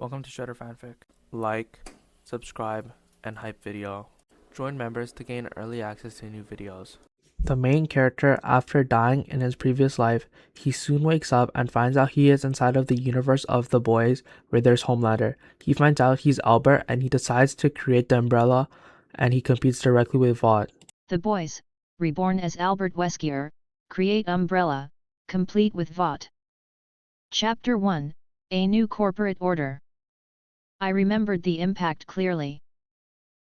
Welcome to Shredder Fanfic. Like, subscribe, and hype video. Join members to gain early access to new videos. The main character, after dying in his previous life, he soon wakes up and finds out he is inside of the universe of the boys where there's Homelander. He finds out he's Albert and he decides to create the umbrella and he competes directly with Vought. The boys, reborn as Albert Wesker, create umbrella, complete with Vought. Chapter 1, A New Corporate Order. I remembered the impact clearly.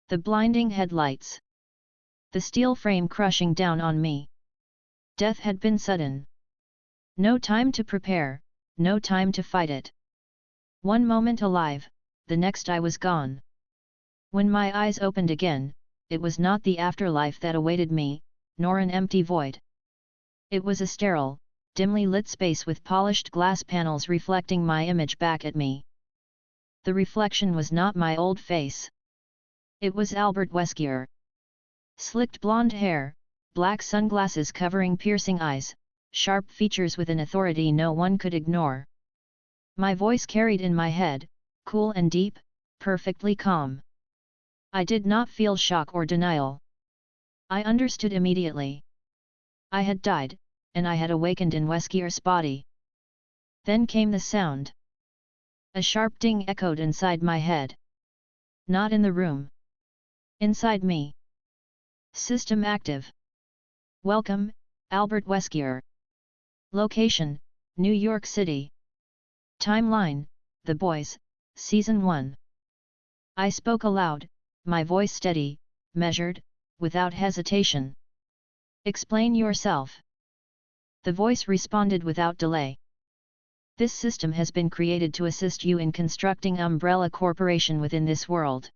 The blinding headlights. The steel frame crushing down on me. Death had been sudden. No time to prepare, no time to fight it. One moment alive, the next I was gone. When my eyes opened again, it was not the afterlife that awaited me, nor an empty void. It was a sterile, dimly lit space with polished glass panels reflecting my image back at me. The reflection was not my old face. It was Albert Wesker. Slicked blonde hair, black sunglasses covering piercing eyes, sharp features with an authority no one could ignore. My voice carried in my head, cool and deep, perfectly calm. I did not feel shock or denial. I understood immediately. I had died, and I had awakened in Wesker's body. Then came the sound. A sharp ding echoed inside my head. Not in the room. Inside me. System active. Welcome, Albert Wesker. Location, New York City. Timeline, The Boys, Season 1. I spoke aloud, my voice steady, measured, without hesitation. Explain yourself. The voice responded without delay. This system has been created to assist you in constructing Umbrella Corporation within this world.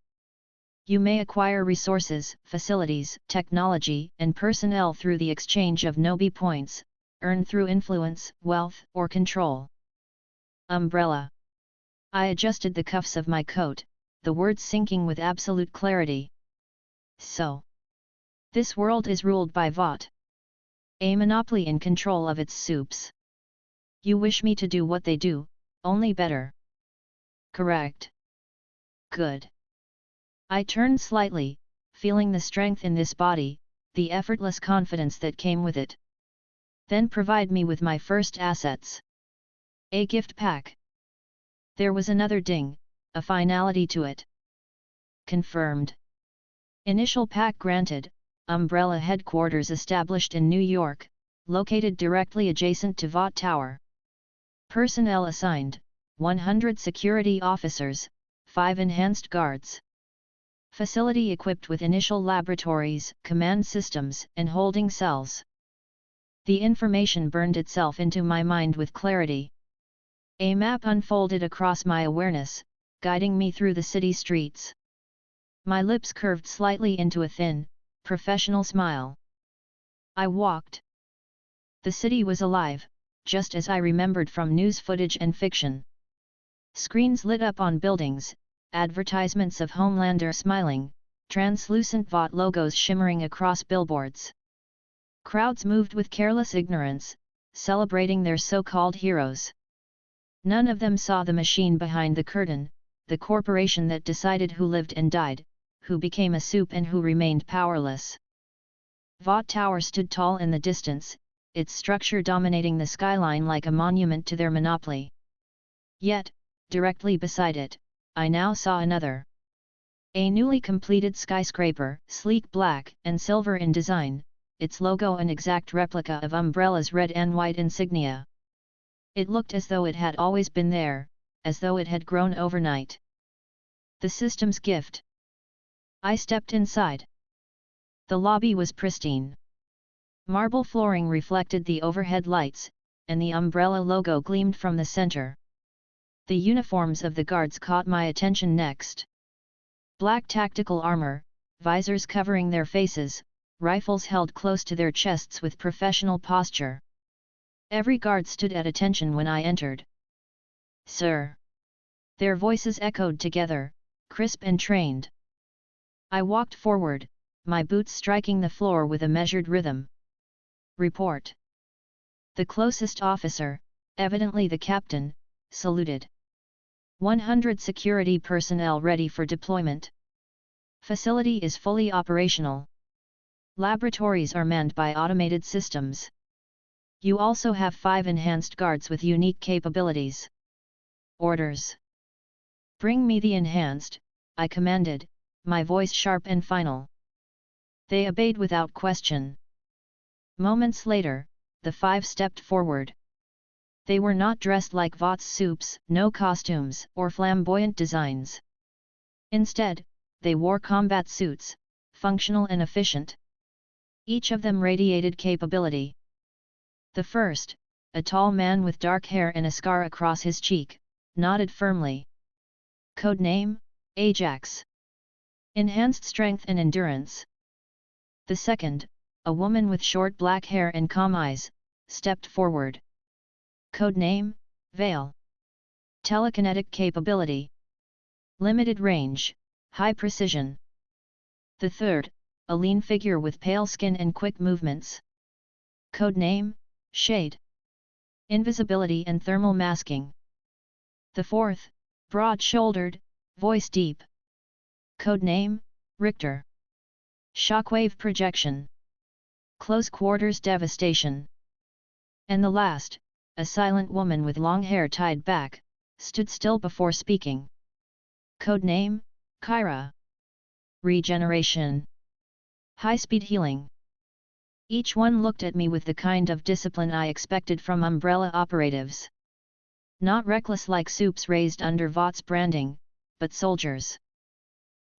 You may acquire resources, facilities, technology, and personnel through the exchange of Nobi points, earned through influence, wealth, or control. Umbrella. I adjusted the cuffs of my coat, the words sinking with absolute clarity. So. This world is ruled by Vought. A monopoly in control of its soups. You wish me to do what they do, only better. Correct. Good. I turned slightly, feeling the strength in this body, the effortless confidence that came with it. Then provide me with my first assets. A gift pack. There was another ding, a finality to it. Confirmed. Initial pack granted, Umbrella headquarters established in New York, located directly adjacent to Vought Tower. Personnel assigned, 100 security officers, 5 enhanced guards. Facility equipped with initial laboratories, command systems, and holding cells. The information burned itself into my mind with clarity. A map unfolded across my awareness, guiding me through the city streets. My lips curved slightly into a thin, professional smile. I walked. The city was alive, just as I remembered from news footage and fiction. Screens lit up on buildings, advertisements of Homelander smiling, translucent Vought logos shimmering across billboards. Crowds moved with careless ignorance, celebrating their so-called heroes. None of them saw the machine behind the curtain, the corporation that decided who lived and died, who became a soup and who remained powerless. Vought Tower stood tall in the distance, its structure dominating the skyline like a monument to their monopoly. Yet, directly beside it, I now saw another. A newly completed skyscraper, sleek black and silver in design, its logo an exact replica of Umbrella's red and white insignia. It looked as though it had always been there, as though it had grown overnight. The system's gift. I stepped inside. The lobby was pristine. Marble flooring reflected the overhead lights, and the Umbrella logo gleamed from the center. The uniforms of the guards caught my attention next. Black tactical armor, visors covering their faces, rifles held close to their chests with professional posture. Every guard stood at attention when I entered. Sir. Their voices echoed together, crisp and trained. I walked forward, my boots striking the floor with a measured rhythm. Report. The closest officer, evidently the captain, saluted. 100 security personnel ready for deployment. Facility is fully operational. Laboratories are manned by automated systems. You also have 5 enhanced guards with unique capabilities. Orders. Bring me the enhanced, I commanded, my voice sharp and final. They obeyed without question. Moments later, the 5 stepped forward. They were not dressed like Vought's soups, no costumes or flamboyant designs. Instead, they wore combat suits, functional and efficient. Each of them radiated capability. The first, a tall man with dark hair and a scar across his cheek, nodded firmly. Codename, Ajax. Enhanced strength and endurance. The second, a woman with short black hair and calm eyes, stepped forward. Codename, Veil. Telekinetic capability. Limited range, high precision. The third, a lean figure with pale skin and quick movements. Codename, Shade. Invisibility and thermal masking. The fourth, broad-shouldered, voice deep. Codename, Richter. Shockwave projection. Close quarters devastation. And the last, a silent woman with long hair tied back, stood still before speaking. Codename, Kyra. Regeneration. High-speed healing. Each one looked at me with the kind of discipline I expected from Umbrella operatives. Not reckless like soups raised under Vought's branding, but soldiers.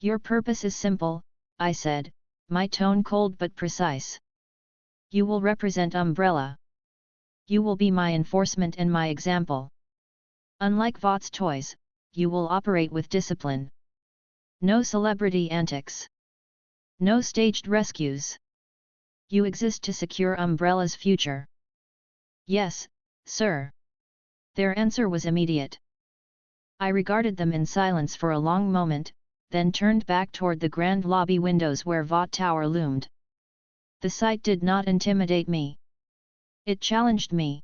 Your purpose is simple, I said, my tone cold but precise. You will represent Umbrella. You will be my enforcement and my example. Unlike Vought's toys, you will operate with discipline. No celebrity antics. No staged rescues. You exist to secure Umbrella's future. Yes, sir. Their answer was immediate. I regarded them in silence for a long moment, then turned back toward the grand lobby windows where Vought Tower loomed. The sight did not intimidate me. It challenged me.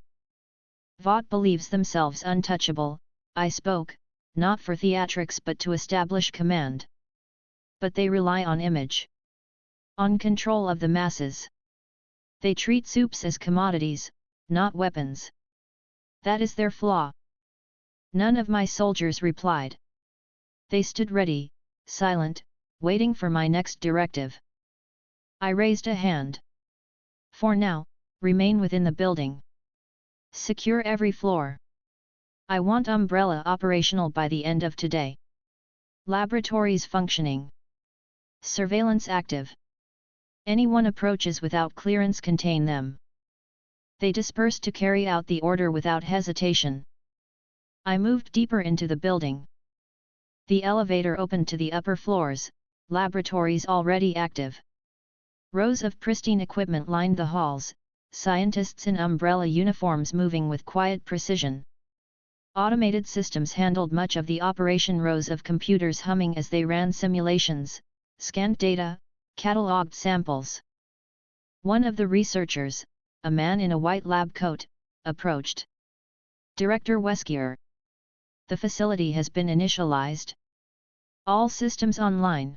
Vought believes themselves untouchable, I spoke, not for theatrics but to establish command. But they rely on image. On control of the masses. They treat soups as commodities, not weapons. That is their flaw. None of my soldiers replied. They stood ready, silent, waiting for my next directive. I raised a hand. For now, remain within the building. Secure every floor. I want Umbrella operational by the end of today. Laboratories functioning. Surveillance active. Anyone approaches without clearance contain them. They disperse to carry out the order without hesitation. I moved deeper into the building. The elevator opened to the upper floors, laboratories already active. Rows of pristine equipment lined the halls, scientists in Umbrella uniforms moving with quiet precision. Automated systems handled much of the operation, rows of computers humming as they ran simulations, scanned data, catalogued samples. One of the researchers, a man in a white lab coat, approached. Director Wesker. The facility has been initialized. All systems online.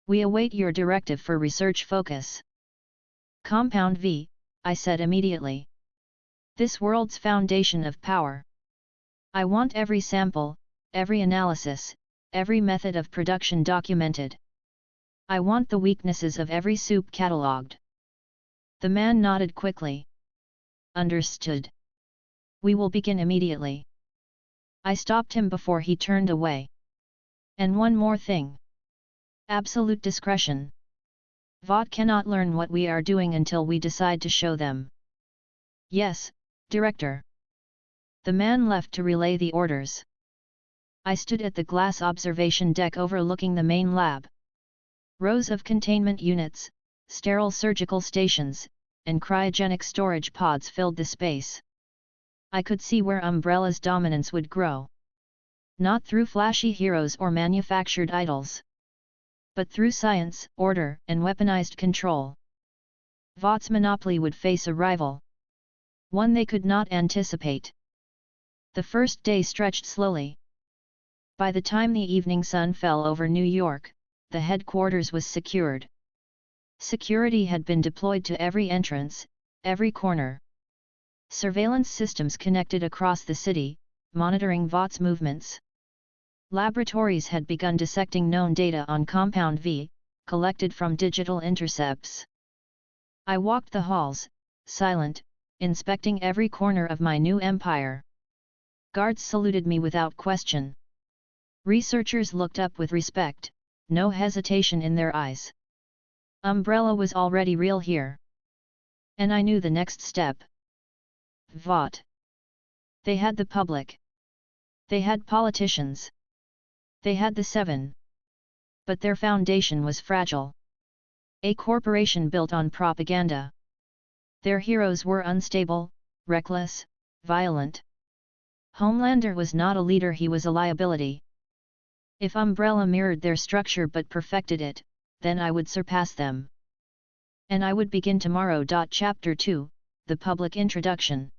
We await your directive for research focus. Compound V, I said immediately. This world's foundation of power. I want every sample, every analysis, every method of production documented. I want the weaknesses of every soup catalogued. The man nodded quickly. Understood. We will begin immediately. I stopped him before he turned away. And one more thing. Absolute discretion. Vought cannot learn what we are doing until we decide to show them. Yes, Director. The man left to relay the orders. I stood at the glass observation deck overlooking the main lab. Rows of containment units, sterile surgical stations, and cryogenic storage pods filled the space. I could see where Umbrella's dominance would grow. Not through flashy heroes or manufactured idols, but through science, order, and weaponized control. Vought's monopoly would face a rival. One they could not anticipate. The first day stretched slowly. By the time the evening sun fell over New York, the headquarters was secured. Security had been deployed to every entrance, every corner. Surveillance systems connected across the city, monitoring Vought's movements. Laboratories had begun dissecting known data on Compound V, collected from digital intercepts. I walked the halls, silent, inspecting every corner of my new empire. Guards saluted me without question. Researchers looked up with respect, no hesitation in their eyes. Umbrella was already real here. And I knew the next step. Vought. They had the public. They had politicians. They had the Seven. But their foundation was fragile. A corporation built on propaganda. Their heroes were unstable, reckless, violent. Homelander was not a leader, he was a liability. If Umbrella mirrored their structure but perfected it, then I would surpass them. And I would begin tomorrow. Chapter 2, The Public Introduction.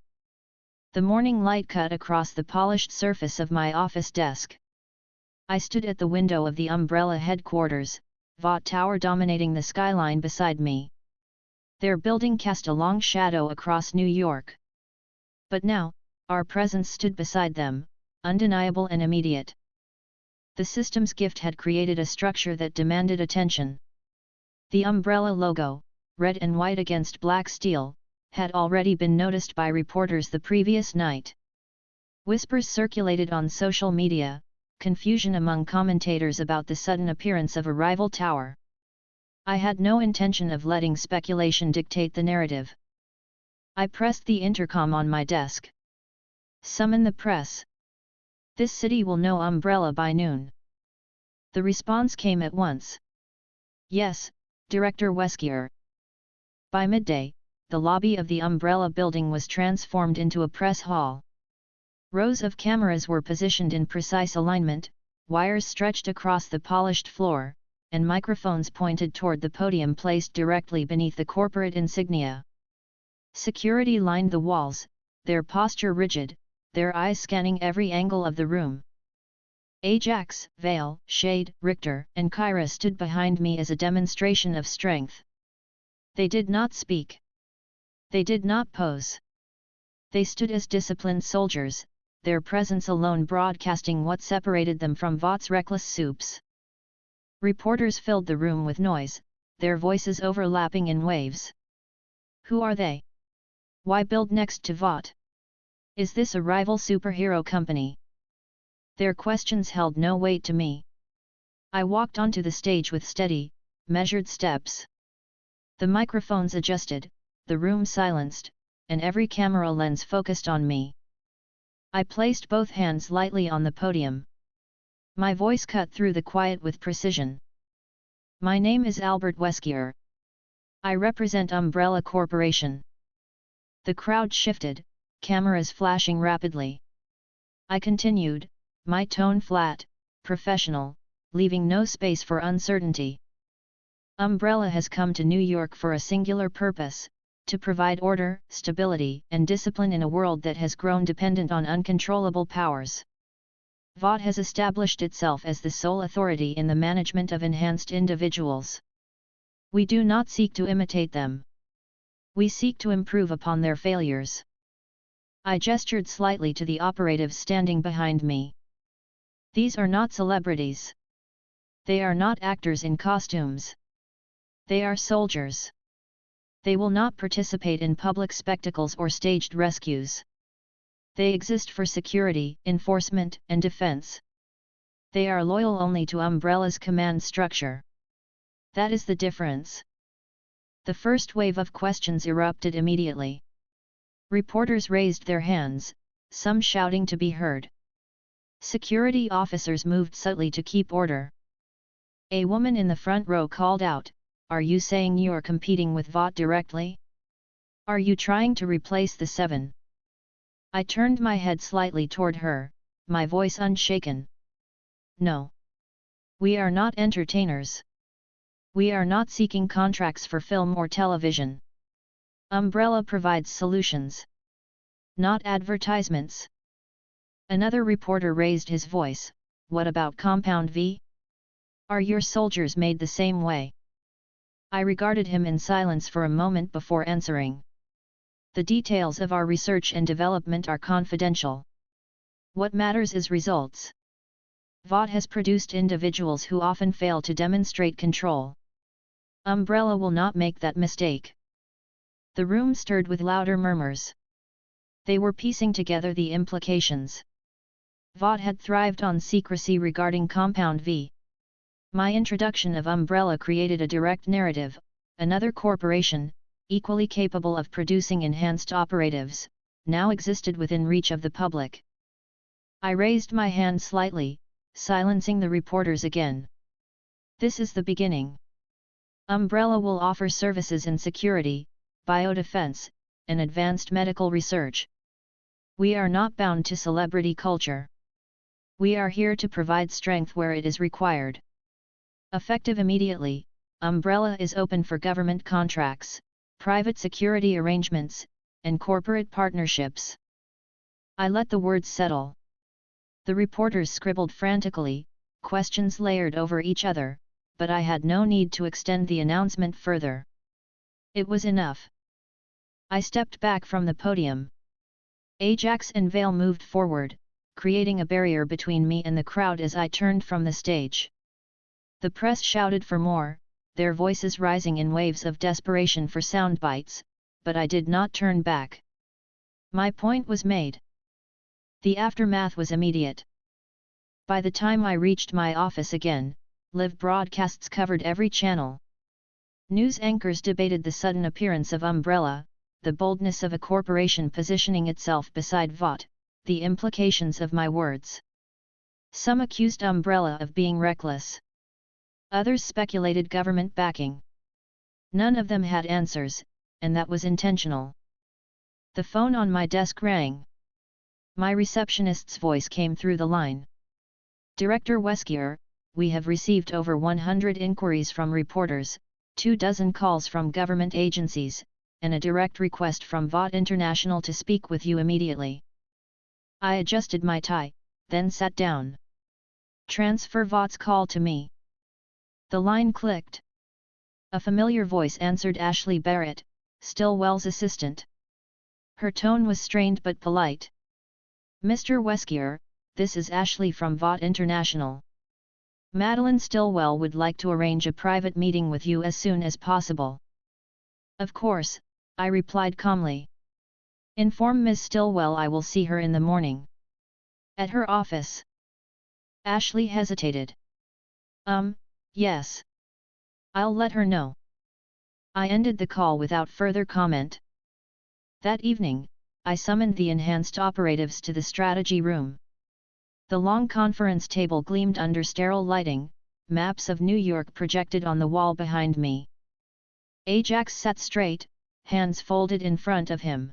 The morning light cut across the polished surface of my office desk. I stood at the window of the Umbrella headquarters, Vought Tower dominating the skyline beside me. Their building cast a long shadow across New York. But now, our presence stood beside them, undeniable and immediate. The system's gift had created a structure that demanded attention. The Umbrella logo, red and white against black steel, had already been noticed by reporters the previous night. Whispers circulated on social media, confusion among commentators about the sudden appearance of a rival tower. I had no intention of letting speculation dictate the narrative. I pressed the intercom on my desk. Summon the press. This city will know Umbrella by noon. The response came at once. Yes, Director Wesker. By midday, the lobby of the Umbrella building was transformed into a press hall. Rows of cameras were positioned in precise alignment, wires stretched across the polished floor, and microphones pointed toward the podium placed directly beneath the corporate insignia. Security lined the walls, their posture rigid, their eyes scanning every angle of the room. Ajax, Vale, Shade, Richter, and Kyra stood behind me as a demonstration of strength. They did not speak. They did not pose. They stood as disciplined soldiers, their presence alone broadcasting what separated them from Vought's reckless soups. Reporters filled the room with noise, their voices overlapping in waves. Who are they? Why build next to Vought? Is this a rival superhero company? Their questions held no weight to me. I walked onto the stage with steady, measured steps. The microphones adjusted, the room silenced, and every camera lens focused on me. I placed both hands lightly on the podium. My voice cut through the quiet with precision. My name is Albert Wesker. I represent Umbrella Corporation. The crowd shifted, cameras flashing rapidly. I continued, my tone flat, professional, leaving no space for uncertainty. Umbrella has come to New York for a singular purpose: to provide order, stability, and discipline in a world that has grown dependent on uncontrollable powers. Vought has established itself as the sole authority in the management of enhanced individuals. We do not seek to imitate them. We seek to improve upon their failures. I gestured slightly to the operatives standing behind me. These are not celebrities. They are not actors in costumes. They are soldiers. They will not participate in public spectacles or staged rescues. They exist for security, enforcement, and defense. They are loyal only to Umbrella's command structure. That is the difference. The first wave of questions erupted immediately. Reporters raised their hands, some shouting to be heard. Security officers moved subtly to keep order. A woman in the front row called out, "Are you saying you are competing with Vought directly? Are you trying to replace the Seven?" I turned my head slightly toward her, my voice unshaken. No. We are not entertainers. We are not seeking contracts for film or television. Umbrella provides solutions, not advertisements. Another reporter raised his voice, what about Compound V? Are your soldiers made the same way? I regarded him in silence for a moment before answering. The details of our research and development are confidential. What matters is results. Vought has produced individuals who often fail to demonstrate control. Umbrella will not make that mistake. The room stirred with louder murmurs. They were piecing together the implications. Vought had thrived on secrecy regarding Compound V. My introduction of Umbrella created a direct narrative. Another corporation, equally capable of producing enhanced operatives, now existed within reach of the public. I raised my hand slightly, silencing the reporters again. This is the beginning. Umbrella will offer services in security, biodefense, and advanced medical research. We are not bound to celebrity culture. We are here to provide strength where it is required. Effective immediately, Umbrella is open for government contracts, private security arrangements, and corporate partnerships. I let the words settle. The reporters scribbled frantically, questions layered over each other, but I had no need to extend the announcement further. It was enough. I stepped back from the podium. Ajax and Vale moved forward, creating a barrier between me and the crowd as I turned from the stage. The press shouted for more, their voices rising in waves of desperation for soundbites, but I did not turn back. My point was made. The aftermath was immediate. By the time I reached my office again, live broadcasts covered every channel. News anchors debated the sudden appearance of Umbrella, the boldness of a corporation positioning itself beside Vought, the implications of my words. Some accused Umbrella of being reckless. Others speculated government backing. None of them had answers, and that was intentional. The phone on my desk rang. My receptionist's voice came through the line. Director Wesker, we have received over 100 inquiries from reporters, 24 calls from government agencies, and a direct request from Vought International to speak with you immediately. I adjusted my tie, then sat down. Transfer Vaught's call to me. The line clicked. A familiar voice answered, Ashley Barrett, Stillwell's assistant. Her tone was strained but polite. Mr. Wesker, this is Ashley from Vought International. Madeline Stillwell would like to arrange a private meeting with you as soon as possible. Of course, I replied calmly. Inform Ms. Stillwell I will see her in the morning. At her office. Ashley hesitated. Yes. I'll let her know. I ended the call without further comment. That evening, I summoned the enhanced operatives to the strategy room. The long conference table gleamed under sterile lighting, maps of New York projected on the wall behind me. Ajax sat straight, hands folded in front of him.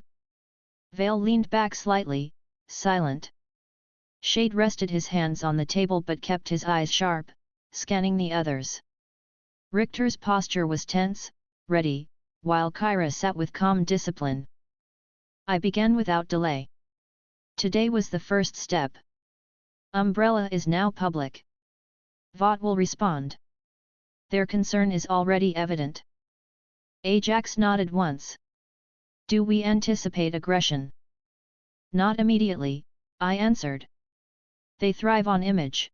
Vale leaned back slightly, silent. Shade rested his hands on the table but kept his eyes sharp, scanning the others. Richter's posture was tense, ready, while Kyra sat with calm discipline. I began without delay. Today was the first step. Umbrella is now public. Vought will respond. Their concern is already evident. Ajax nodded once. Do we anticipate aggression? Not immediately, I answered. They thrive on image.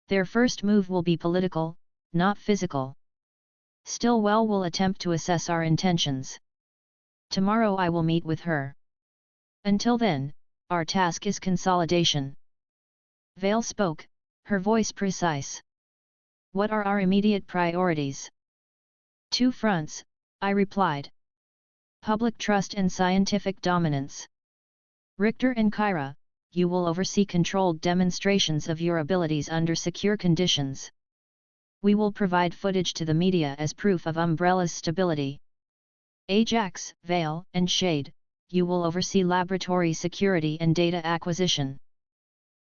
Their first move will be political, not physical. Stillwell will attempt to assess our intentions. Tomorrow I will meet with her. Until then, our task is consolidation. Vale spoke, her voice precise. What are our immediate priorities? 2 fronts, I replied. Public trust and scientific dominance. Richter and Kyra, you will oversee controlled demonstrations of your abilities under secure conditions. We will provide footage to the media as proof of Umbrella's stability. Ajax, Vale, and Shade, you will oversee laboratory security and data acquisition.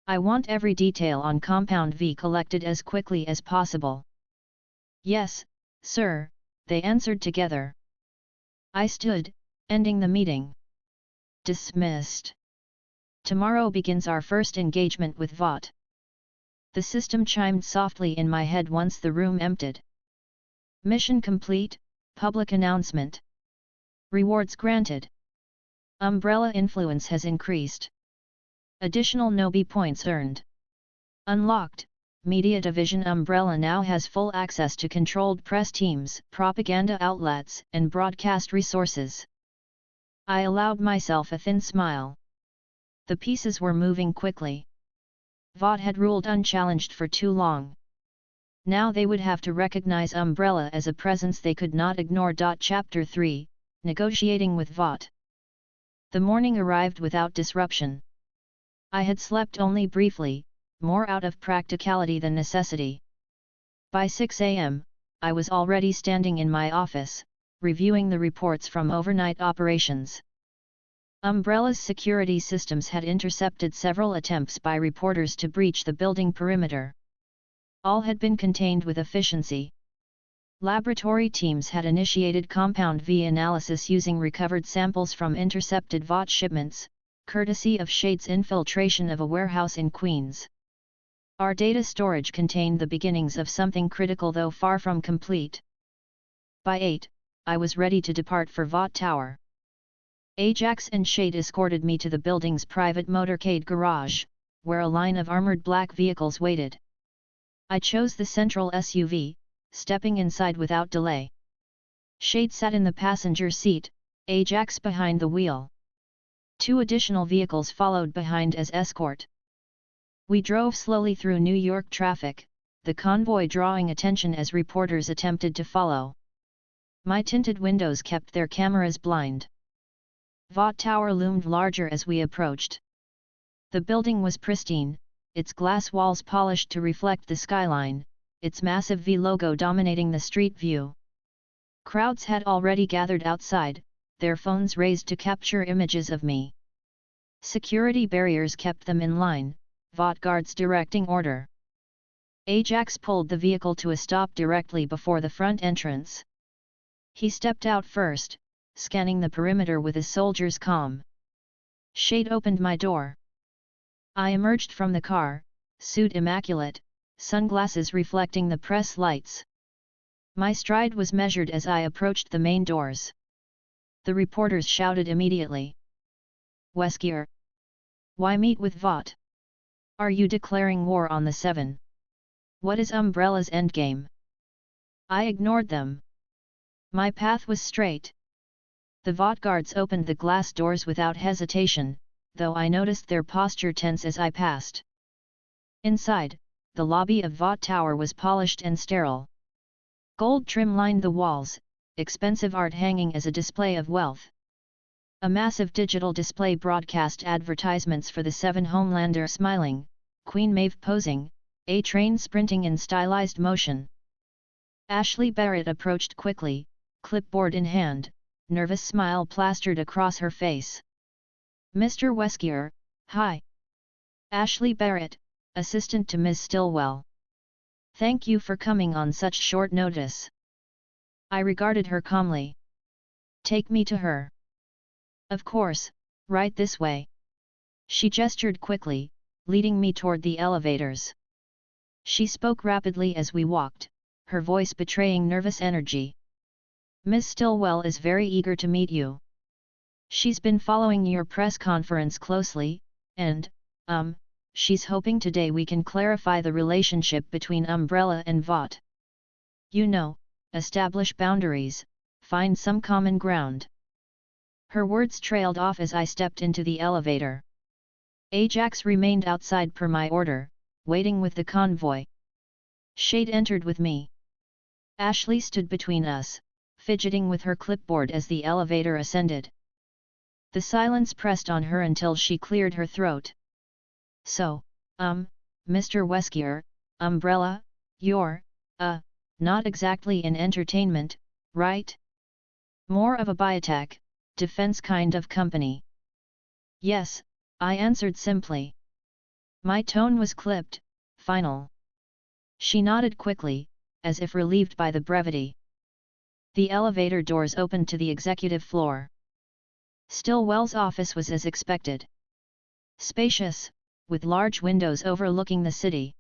I want every detail on Compound V collected as quickly as possible. Yes, sir, they answered together. I stood, ending the meeting. Dismissed. Tomorrow begins our first engagement with Vought. The system chimed softly in my head once the room emptied. Mission complete, public announcement. Rewards granted. Umbrella influence has increased. Additional Nobi points earned. Unlocked. Media Division Umbrella now has full access to controlled press teams, propaganda outlets, and broadcast resources. I allowed myself a thin smile. The pieces were moving quickly. Vought had ruled unchallenged for too long. Now they would have to recognize Umbrella as a presence they could not ignore. Chapter 3, Negotiating with Vought. The morning arrived without disruption. I had slept only briefly, more out of practicality than necessity. By 6 a.m., I was already standing in my office, reviewing the reports from overnight operations. Umbrella's security systems had intercepted several attempts by reporters to breach the building perimeter. All had been contained with efficiency. Laboratory teams had initiated Compound V analysis using recovered samples from intercepted Vought shipments, courtesy of Shade's infiltration of a warehouse in Queens. Our data storage contained the beginnings of something critical, though far from complete. By 8, I was ready to depart for Vought Tower. Ajax and Shade escorted me to the building's private motorcade garage, where a line of armored black vehicles waited. I chose the central SUV, stepping inside without delay. Shade sat in the passenger seat, Ajax behind the wheel. 2 additional vehicles followed behind as escort. We drove slowly through New York traffic, the convoy drawing attention as reporters attempted to follow. My tinted windows kept their cameras blind. Vought Tower loomed larger as we approached. The building was pristine, its glass walls polished to reflect the skyline, its massive V logo dominating the street view. Crowds had already gathered outside, their phones raised to capture images of me. Security barriers kept them in line, Vought guards directing order. Ajax pulled the vehicle to a stop directly before the front entrance. He stepped out first, scanning the perimeter with a soldier's calm. Shade opened my door. I emerged from the car, suit immaculate, sunglasses reflecting the press lights. My stride was measured as I approached the main doors. The reporters shouted immediately. Wesker. Why meet with Vought? Are you declaring war on the Seven? What is Umbrella's endgame? I ignored them. My path was straight. The Vought guards opened the glass doors without hesitation, though I noticed their posture tense as I passed. Inside, the lobby of Vought Tower was polished and sterile. Gold trim lined the walls, expensive art hanging as a display of wealth. A massive digital display broadcast advertisements for the Seven: Homelander smiling, Queen Maeve posing, a train sprinting in stylized motion. Ashley Barrett approached quickly, clipboard in hand, nervous smile plastered across her face. Mr. Wesker, hi. Ashley Barrett, assistant to Ms. Stillwell. Thank you for coming on such short notice. I regarded her calmly. Take me to her. Of course, right this way. She gestured quickly, leading me toward the elevators. She spoke rapidly as we walked, her voice betraying nervous energy. Ms. Stillwell is very eager to meet you. She's been following your press conference closely, and, she's hoping today we can clarify the relationship between Umbrella and Vought. You know, establish boundaries, find some common ground. Her words trailed off as I stepped into the elevator. Ajax remained outside per my order, waiting with the convoy. Shade entered with me. Ashley stood between us, fidgeting with her clipboard as the elevator ascended. The silence pressed on her until she cleared her throat. So, Mr. Wesker, Umbrella, you're, not exactly in entertainment, right? More of a biotech, defense kind of company. Yes, I answered simply. My tone was clipped, final. She nodded quickly, as if relieved by the brevity. The elevator doors opened to the executive floor. Stillwell's office was as expected. Spacious, with large windows overlooking the city.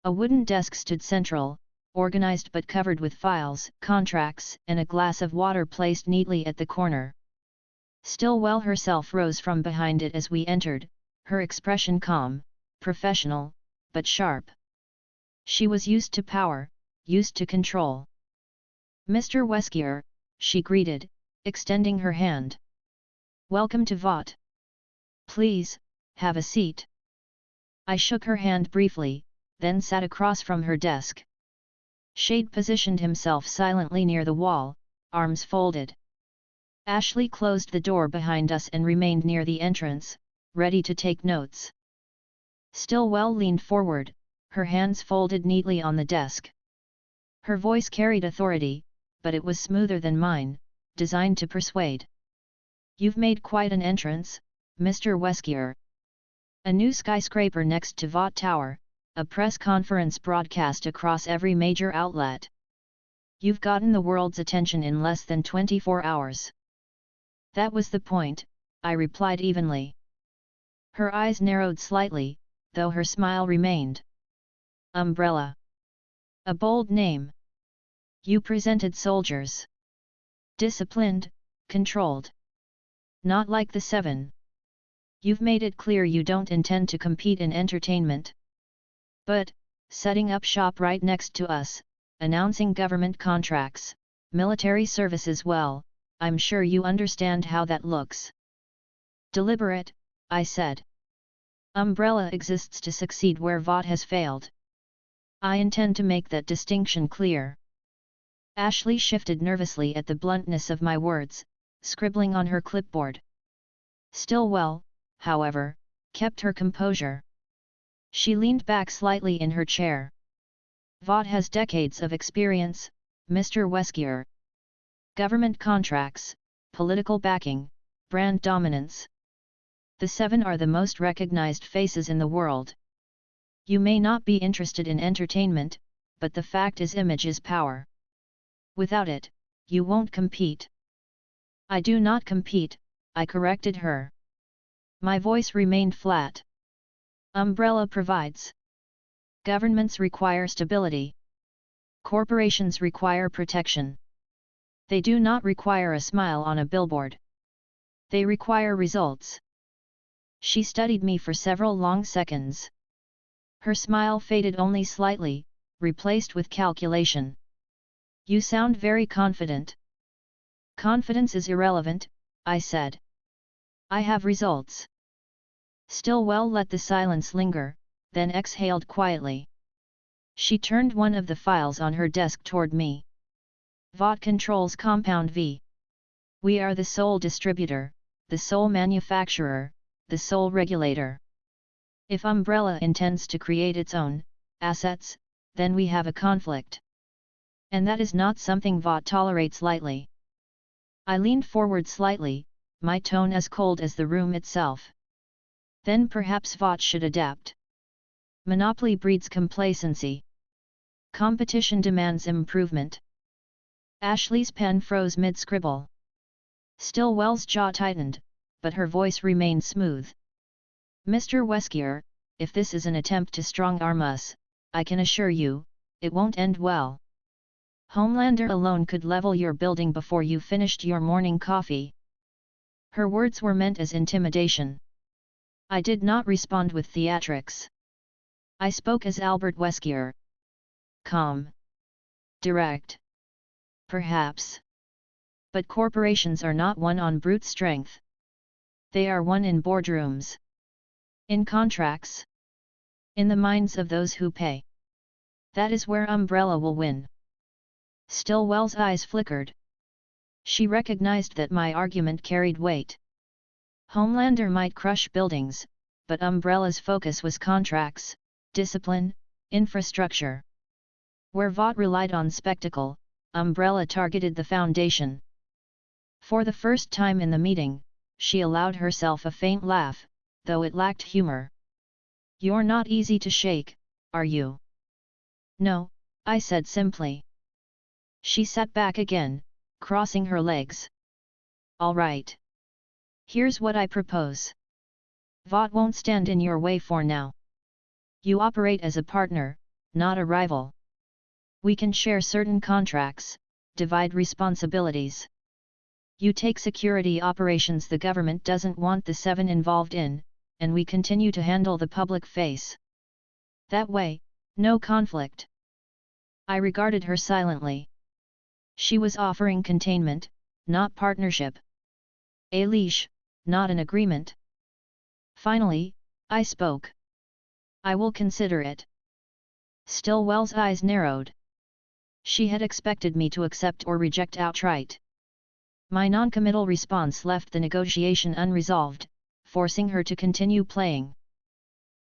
A wooden desk stood central, organized but covered with files, contracts, and a glass of water placed neatly at the corner. Stillwell herself rose from behind it as we entered, her expression calm, professional, but sharp. She was used to power, used to control. "Mr. Wesker," she greeted, extending her hand. "Welcome to Vought. Please, have a seat." I shook her hand briefly, then sat across from her desk. Shade positioned himself silently near the wall, arms folded. Ashley closed the door behind us and remained near the entrance, ready to take notes. Stillwell leaned forward, her hands folded neatly on the desk. Her voice carried authority, but it was smoother than mine, designed to persuade. "You've made quite an entrance, Mr. Wesker. A new skyscraper next to Vought Tower, a press conference broadcast across every major outlet. You've gotten the world's attention in less than 24 hours. "That was the point," I replied evenly. Her eyes narrowed slightly, though her smile remained. "Umbrella. A bold name. You presented soldiers. Disciplined, controlled. Not like the Seven. You've made it clear you don't intend to compete in entertainment. But, setting up shop right next to us, announcing government contracts, military services, well, I'm sure you understand how that looks." "Deliberate," I said. "Umbrella exists to succeed where Vought has failed. I intend to make that distinction clear." Ashley shifted nervously at the bluntness of my words, scribbling on her clipboard. Stillwell, however, kept her composure. She leaned back slightly in her chair. "Vought has decades of experience, Mr. Wesker. Government contracts, political backing, brand dominance. The Seven are the most recognized faces in the world. You may not be interested in entertainment, but the fact is image is power. Without it, you won't compete." "I do not compete," I corrected her. My voice remained flat. "Umbrella provides. Governments require stability. Corporations require protection. They do not require a smile on a billboard. They require results." She studied me for several long seconds. Her smile faded only slightly, replaced with calculation. "You sound very confident." "Confidence is irrelevant," I said. "I have results." Stillwell let the silence linger, then exhaled quietly. She turned one of the files on her desk toward me. "Vought controls Compound V. We are the sole distributor, the sole manufacturer, the sole regulator. If Umbrella intends to create its own assets, then we have a conflict. And that is not something Vought tolerates lightly." I leaned forward slightly, my tone as cold as the room itself. "Then perhaps Vought should adapt. Monopoly breeds complacency. Competition demands improvement." Ashley's pen froze mid-scribble. Stillwell's jaw tightened, but her voice remained smooth. "Mr. Wesker, if this is an attempt to strong-arm us, I can assure you, it won't end well. Homelander alone could level your building before you finished your morning coffee." Her words were meant as intimidation. I did not respond with theatrics. I spoke as Albert Wesker. Calm. Direct. Perhaps. But corporations are not won on brute strength. They are won in boardrooms. In contracts. In the minds of those who pay. That is where Umbrella will win." Stillwell's eyes flickered. She recognized that my argument carried weight. Homelander might crush buildings, but Umbrella's focus was contracts, discipline, infrastructure. Where Vought relied on spectacle, Umbrella targeted the foundation. For the first time in the meeting, she allowed herself a faint laugh, though it lacked humor. "You're not easy to shake, are you?" "No," I said simply. She sat back again, crossing her legs. "All right. Here's what I propose. Vought won't stand in your way for now. You operate as a partner, not a rival. We can share certain contracts, divide responsibilities. You take security operations the government doesn't want the 7 involved in, and we continue to handle the public face. That way, no conflict. I regarded her silently. She was offering containment, not partnership. A leash, not an agreement. Finally, I spoke. I will consider it. Stillwell's eyes narrowed. She had expected me to accept or reject outright. My non-committal response left the negotiation unresolved, forcing her to continue playing.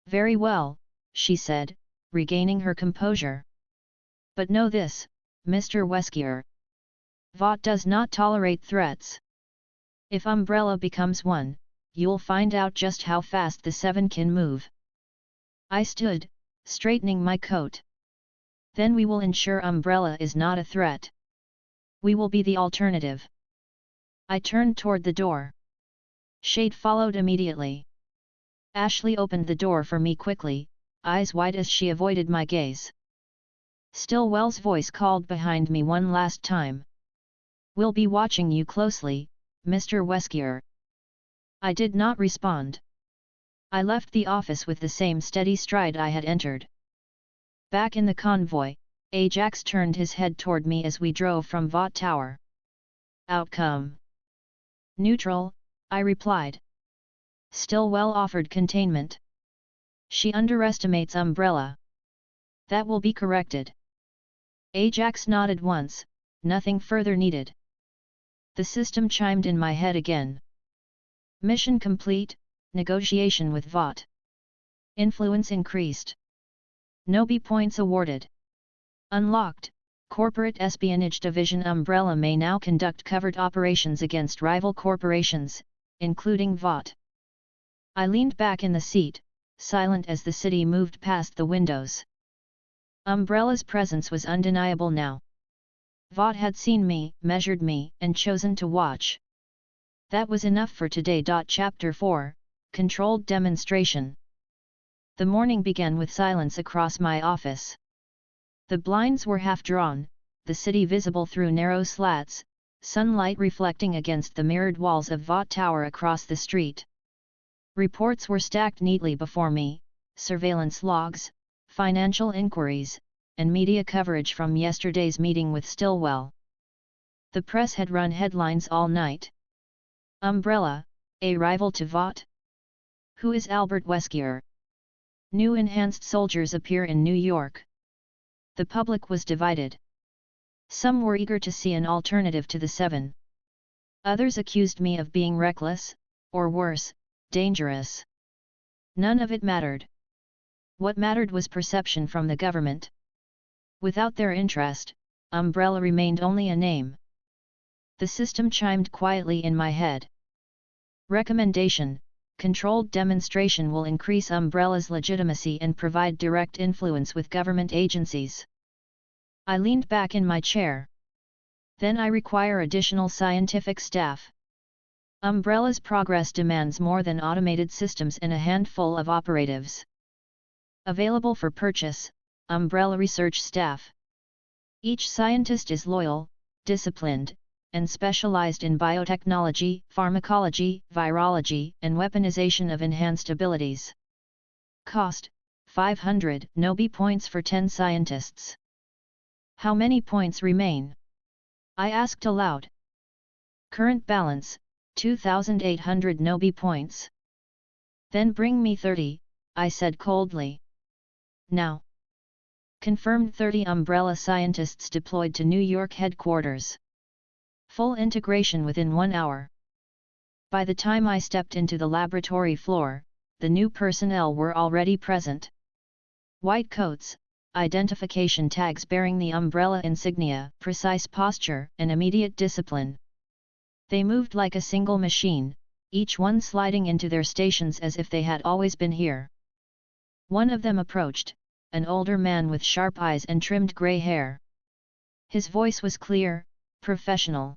Very well, she said, regaining her composure. But know this, Mr. Wesker. Vought does not tolerate threats. If Umbrella becomes one, you'll find out just how fast the 7 can move. I stood, straightening my coat. Then we will ensure Umbrella is not a threat. We will be the alternative. I turned toward the door. Shade followed immediately. Ashley opened the door for me quickly, eyes wide as she avoided my gaze. Stillwell's voice called behind me one last time. We'll be watching you closely, Mr. Wesker. I did not respond. I left the office with the same steady stride I had entered. Back in the convoy, Ajax turned his head toward me as we drove from Vought Tower. Outcome. Neutral, I replied. Stillwell offered containment. She underestimates Umbrella. That will be corrected. Ajax nodded once, nothing further needed. The system chimed in my head again. Mission complete, negotiation with Vought. Influence increased. No B points awarded. Unlocked, Corporate Espionage Division Umbrella may now conduct covert operations against rival corporations, including Vought. I leaned back in the seat, silent as the city moved past the windows. Umbrella's presence was undeniable now. Vought had seen me, measured me, and chosen to watch. That was enough for today. Chapter 4, Controlled Demonstration. The morning began with silence across my office. The blinds were half drawn, the city visible through narrow slats, sunlight reflecting against the mirrored walls of Vought Tower across the street. Reports were stacked neatly before me, surveillance logs, financial inquiries, and media coverage from yesterday's meeting with Stillwell. The press had run headlines all night. Umbrella, a rival to Vought? Who is Albert Wesker? New enhanced soldiers appear in New York. The public was divided. Some were eager to see an alternative to the 7. Others accused me of being reckless, or worse, dangerous. None of it mattered. What mattered was perception from the government. Without their interest, Umbrella remained only a name. The system chimed quietly in my head. Recommendation: controlled demonstration will increase Umbrella's legitimacy and provide direct influence with government agencies. I leaned back in my chair. Then I require additional scientific staff. Umbrella's progress demands more than automated systems and a handful of operatives. Available for purchase, Umbrella research staff. Each scientist is loyal, disciplined, and specialized in biotechnology, pharmacology, virology, and weaponization of enhanced abilities. Cost: 500 Nobi points for 10 scientists. How many points remain? I asked aloud. Current balance: 2,800 Nobi points. Then bring me 30, I said coldly. Now. Confirmed. 30 Umbrella scientists deployed to New York headquarters. Full integration within 1 hour. By the time I stepped into the laboratory floor, the new personnel were already present. White coats, identification tags bearing the Umbrella insignia, precise posture, and immediate discipline. They moved like a single machine, each one sliding into their stations as if they had always been here. One of them approached, an older man with sharp eyes and trimmed grey hair. His voice was clear, professional.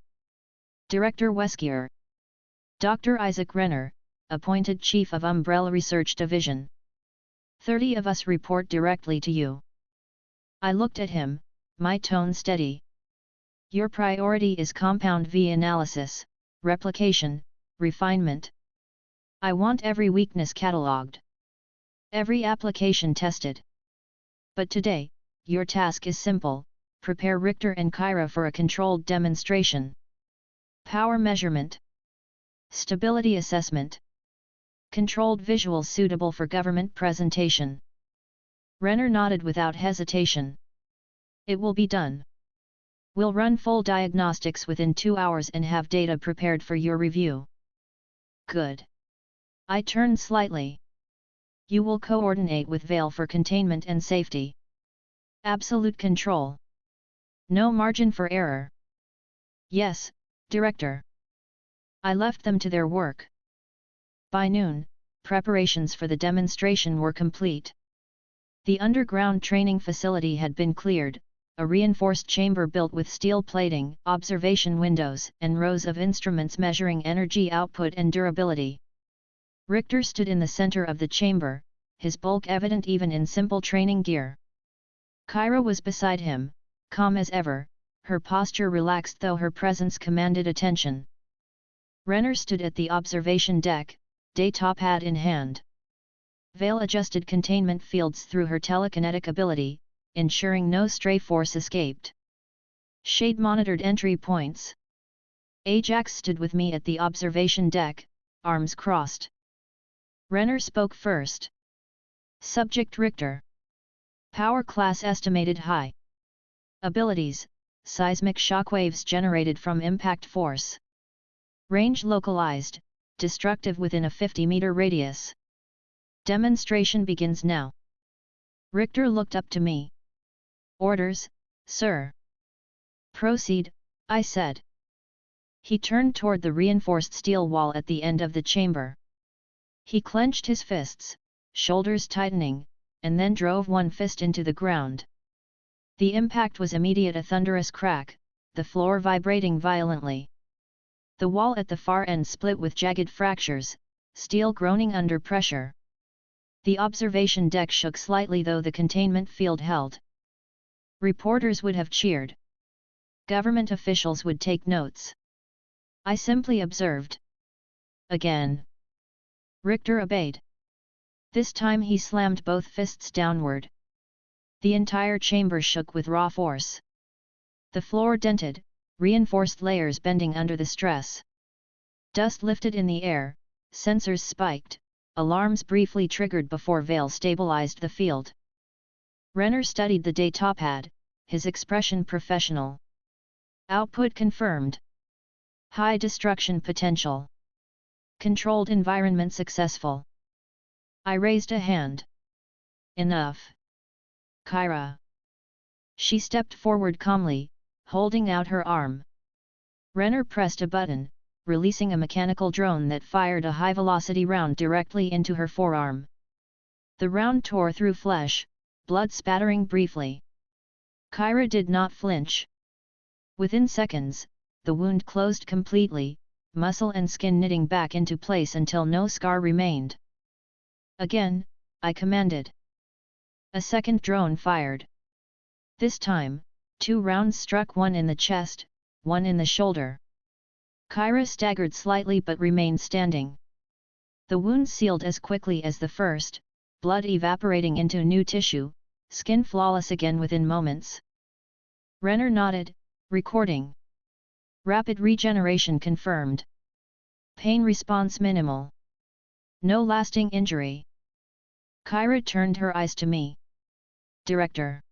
Director Wesker. Dr. Isaac Renner, appointed Chief of Umbrella Research Division. 30 of us report directly to you. I looked at him, my tone steady. Your priority is compound V analysis, replication, refinement. I want every weakness catalogued. Every application tested. But today, your task is simple, prepare Richter and Kyra for a controlled demonstration. Power measurement. Stability assessment. Controlled visuals suitable for government presentation. Renner nodded without hesitation. It will be done. We'll run full diagnostics within 2 hours and have data prepared for your review. Good. I turned slightly. You will coordinate with Vale for containment and safety. Absolute control. No margin for error. Yes, Director. I left them to their work. By noon, preparations for the demonstration were complete. The underground training facility had been cleared, a reinforced chamber built with steel plating, observation windows, and rows of instruments measuring energy output and durability. Richter stood in the center of the chamber, his bulk evident even in simple training gear. Kyra was beside him, calm as ever, her posture relaxed though her presence commanded attention. Renner stood at the observation deck, data pad in hand. Vale adjusted containment fields through her telekinetic ability, ensuring no stray force escaped. Shade monitored entry points. Ajax stood with me at the observation deck, arms crossed. Renner spoke first. Subject Richter. Power class estimated high. Abilities, seismic shockwaves generated from impact force. Range localized, destructive within a 50-meter radius. Demonstration begins now. Richter looked up to me. Orders, sir. Proceed, I said. He turned toward the reinforced steel wall at the end of the chamber. He clenched his fists, shoulders tightening, and then drove one fist into the ground. The impact was immediate, a thunderous crack, the floor vibrating violently. The wall at the far end split with jagged fractures, steel groaning under pressure. The observation deck shook slightly though the containment field held. Reporters would have cheered. Government officials would take notes. I simply observed. Again. Richter obeyed. This time he slammed both fists downward. The entire chamber shook with raw force. The floor dented, reinforced layers bending under the stress. Dust lifted in the air, sensors spiked, alarms briefly triggered before Vale stabilized the field. Renner studied the data pad, his expression professional. Output confirmed. High destruction potential. Controlled environment successful. I raised a hand. Enough. Kyra. She stepped forward calmly, holding out her arm. Renner pressed a button, releasing a mechanical drone that fired a high-velocity round directly into her forearm. The round tore through flesh, blood spattering briefly. Kyra did not flinch. Within seconds, the wound closed completely, muscle and skin knitting back into place until no scar remained. Again, I commanded. A second drone fired. This time, 2 rounds struck, one in the chest, one in the shoulder. Kyra staggered slightly but remained standing. The wound sealed as quickly as the first, blood evaporating into new tissue, skin flawless again within moments. Renner nodded, recording. Rapid regeneration confirmed. Pain response minimal. No lasting injury. Kyra turned her eyes to me. Director.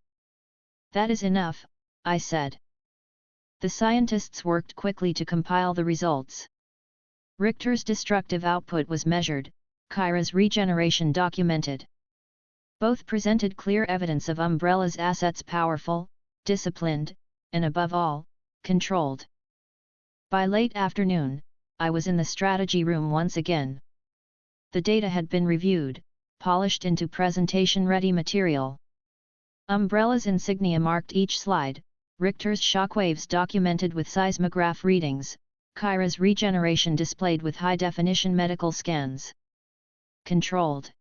That is enough, I said. The scientists worked quickly to compile the results. Richter's destructive output was measured, Kyra's regeneration documented. Both presented clear evidence of Umbrella's assets powerful, disciplined, and above all, controlled. By late afternoon, I was in the strategy room once again. The data had been reviewed, polished into presentation-ready material. Umbrella's insignia marked each slide, Richter's shockwaves documented with seismograph readings, Kyra's regeneration displayed with high-definition medical scans. Controlled.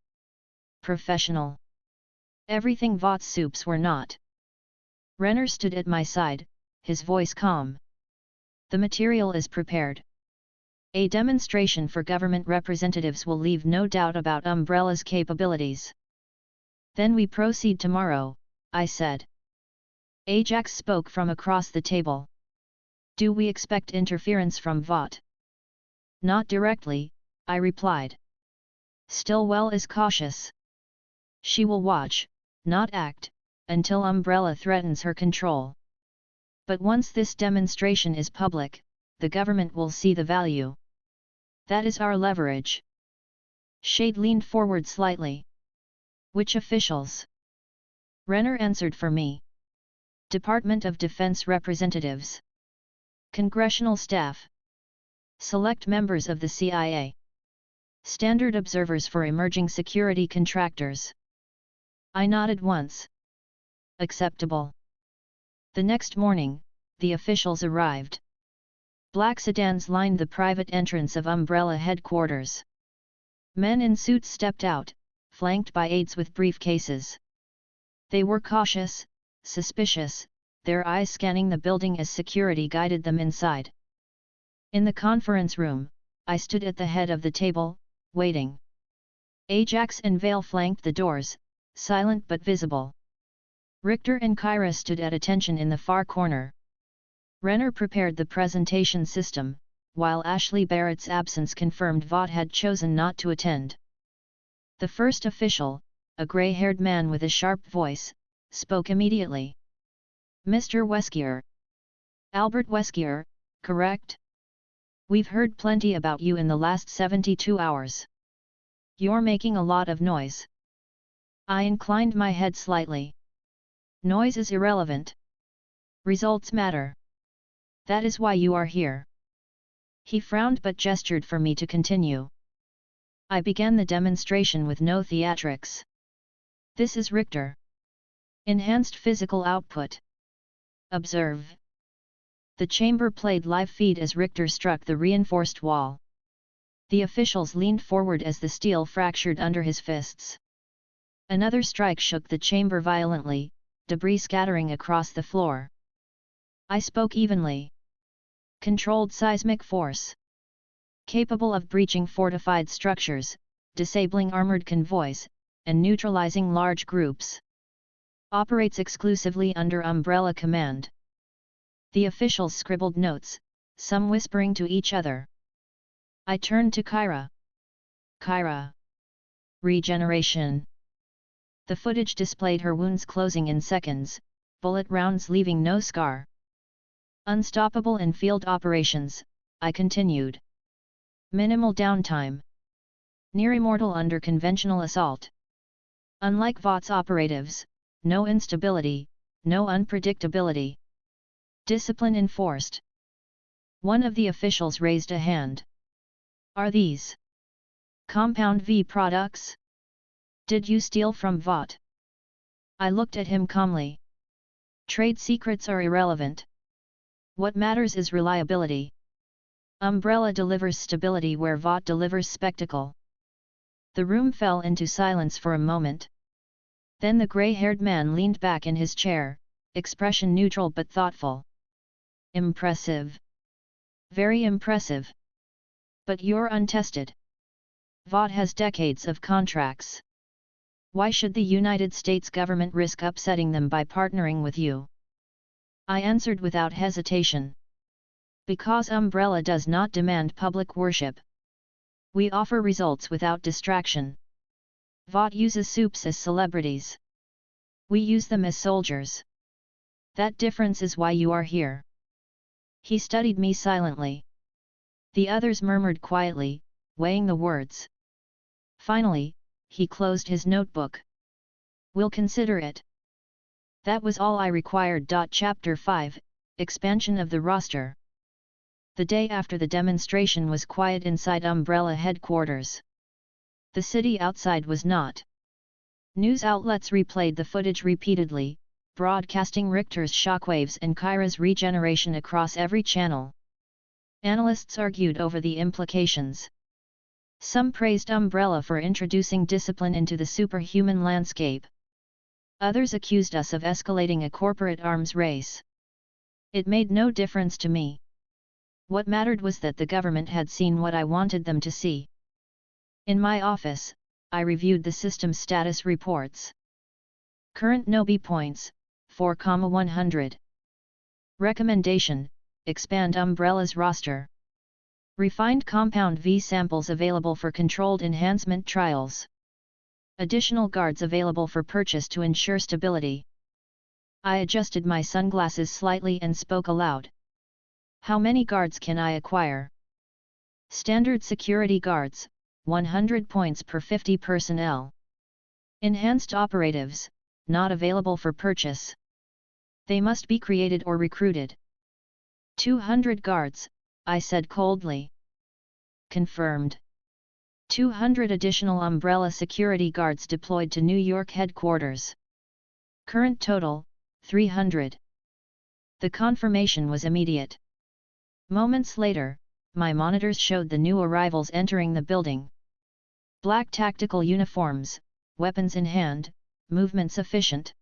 Professional. Everything Vought's soups were not. Renner stood at my side, his voice calm. The material is prepared. A demonstration for government representatives will leave no doubt about Umbrella's capabilities. Then we proceed tomorrow, I said. Ajax spoke from across the table. Do we expect interference from Vought? Not directly, I replied. Stillwell is cautious. She will watch, not act, until Umbrella threatens her control. But once this demonstration is public, the government will see the value. That is our leverage. Shade leaned forward slightly. Which officials? Renner answered for me. Department of Defense representatives. Congressional staff. Select members of the CIA. Standard observers for emerging security contractors. I nodded once. Acceptable. The next morning, the officials arrived. Black sedans lined the private entrance of Umbrella headquarters. Men in suits stepped out, flanked by aides with briefcases. They were cautious, suspicious, their eyes scanning the building as security guided them inside. In the conference room, I stood at the head of the table, waiting. Ajax and Vale flanked the doors, silent but visible. Richter and Kyra stood at attention in the far corner. Renner prepared the presentation system, while Ashley Barrett's absence confirmed Vought had chosen not to attend. The first official, a grey-haired man with a sharp voice, spoke immediately. Mr. Wesker. Albert Wesker, correct? We've heard plenty about you in the last 72 hours. You're making a lot of noise. I inclined my head slightly. Noise is irrelevant. Results matter. That is why you are here. He frowned but gestured for me to continue. I began the demonstration with no theatrics. This is Richter. Enhanced physical output. Observe. The chamber played live feed as Richter struck the reinforced wall. The officials leaned forward as the steel fractured under his fists. Another strike shook the chamber violently, debris scattering across the floor. I spoke evenly. Controlled seismic force. Capable of breaching fortified structures, disabling armored convoys, and neutralizing large groups. Operates exclusively under Umbrella command. The officials scribbled notes, some whispering to each other. I turned to Kyra. Kyra. Regeneration. The footage displayed her wounds closing in seconds, bullet rounds leaving no scar. Unstoppable in field operations, I continued. Minimal downtime. Near immortal under conventional assault. Unlike Vought's operatives, no instability, no unpredictability. Discipline enforced. One of the officials raised a hand. Are these Compound V products? Did you steal from Vought? I looked at him calmly. Trade secrets are irrelevant. What matters is reliability. Umbrella delivers stability where Vought delivers spectacle. The room fell into silence for a moment. Then the grey-haired man leaned back in his chair, expression neutral but thoughtful. Impressive. Very impressive. But you're untested. Vought has decades of contracts. Why should the United States government risk upsetting them by partnering with you? I answered without hesitation. Because Umbrella does not demand public worship. We offer results without distraction. Vought uses soups as celebrities. We use them as soldiers. That difference is why you are here. He studied me silently. The others murmured quietly, weighing the words. Finally, he closed his notebook. We'll consider it. That was all I required. Chapter 5, Expansion of the roster. The day after the demonstration was quiet inside Umbrella headquarters. The city outside was not. News outlets replayed the footage repeatedly, broadcasting Richter's shockwaves and Kyra's regeneration across every channel. Analysts argued over the implications. Some praised Umbrella for introducing discipline into the superhuman landscape. Others accused us of escalating a corporate arms race. It made no difference to me. What mattered was that the government had seen what I wanted them to see. In my office, I reviewed the system status reports. Current no-B points, 4,100. Recommendation: expand Umbrella's roster. Refined compound V samples available for controlled enhancement trials. Additional guards available for purchase to ensure stability. I adjusted my sunglasses slightly and spoke aloud. How many guards can I acquire? Standard security guards, 100 points per 50 personnel. Enhanced operatives, not available for purchase. They must be created or recruited. 200 guards, I said coldly. Confirmed. 200 additional Umbrella security guards deployed to New York headquarters. Current total, 300. The confirmation was immediate. Moments later, my monitors showed the new arrivals entering the building. Black tactical uniforms, weapons in hand, movements efficient.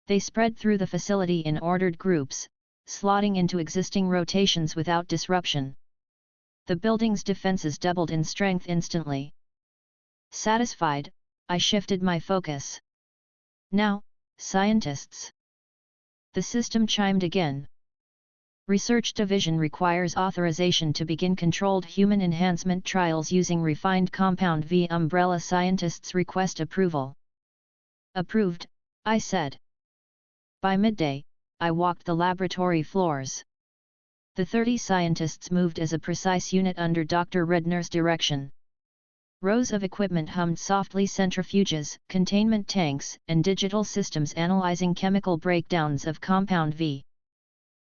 They spread through the facility in ordered groups, slotting into existing rotations without disruption. The building's defenses doubled in strength instantly. Satisfied, I shifted my focus. Now, scientists. The system chimed again. Research Division requires authorization to begin controlled human enhancement trials using refined compound V. Umbrella scientists request approval. Approved, I said. By midday, I walked the laboratory floors. The 30 scientists moved as a precise unit under Dr. Redner's direction. Rows of equipment hummed softly: centrifuges, containment tanks, and digital systems analyzing chemical breakdowns of compound V.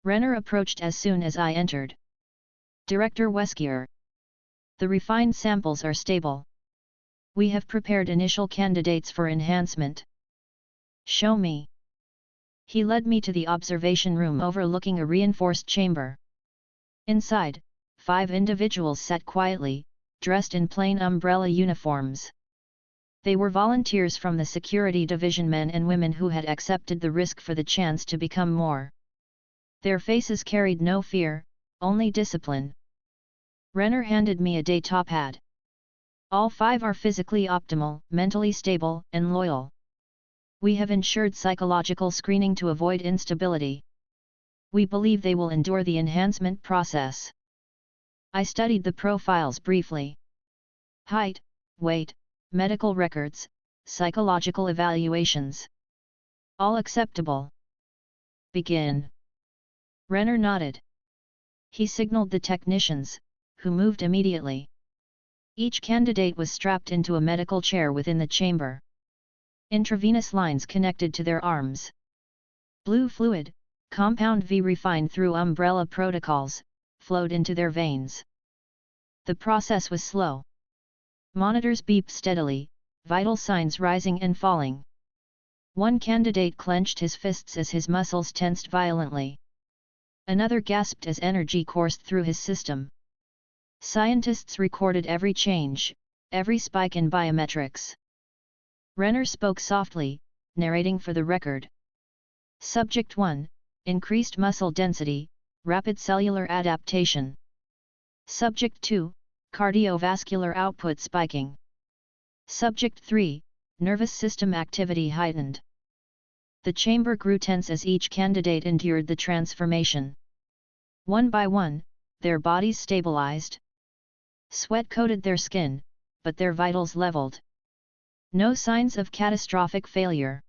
Renner approached as soon as I entered. Director Wesker. The refined samples are stable. We have prepared initial candidates for enhancement. Show me. He led me to the observation room overlooking a reinforced chamber. Inside, 5 individuals sat quietly, dressed in plain Umbrella uniforms. They were volunteers from the Security Division, men and women who had accepted the risk for the chance to become more. Their faces carried no fear, only discipline. Renner handed me a day top hat. All 5 are physically optimal, mentally stable, and loyal. We have ensured psychological screening to avoid instability. We believe they will endure the enhancement process. I studied the profiles briefly. Height, weight, medical records, psychological evaluations. All acceptable. Begin. Renner nodded. He signaled the technicians, who moved immediately. Each candidate was strapped into a medical chair within the chamber. Intravenous lines connected to their arms. Blue fluid, compound V refined through Umbrella protocols, flowed into their veins. The process was slow. Monitors beeped steadily, vital signs rising and falling. One candidate clenched his fists as his muscles tensed violently. Another gasped as energy coursed through his system. Scientists recorded every change, every spike in biometrics. Renner spoke softly, narrating for the record. Subject 1, increased muscle density, rapid cellular adaptation. Subject 2, cardiovascular output spiking. Subject 3, nervous system activity heightened. The chamber grew tense as each candidate endured the transformation. One by one, their bodies stabilized. Sweat coated their skin, but their vitals leveled. No signs of catastrophic failure.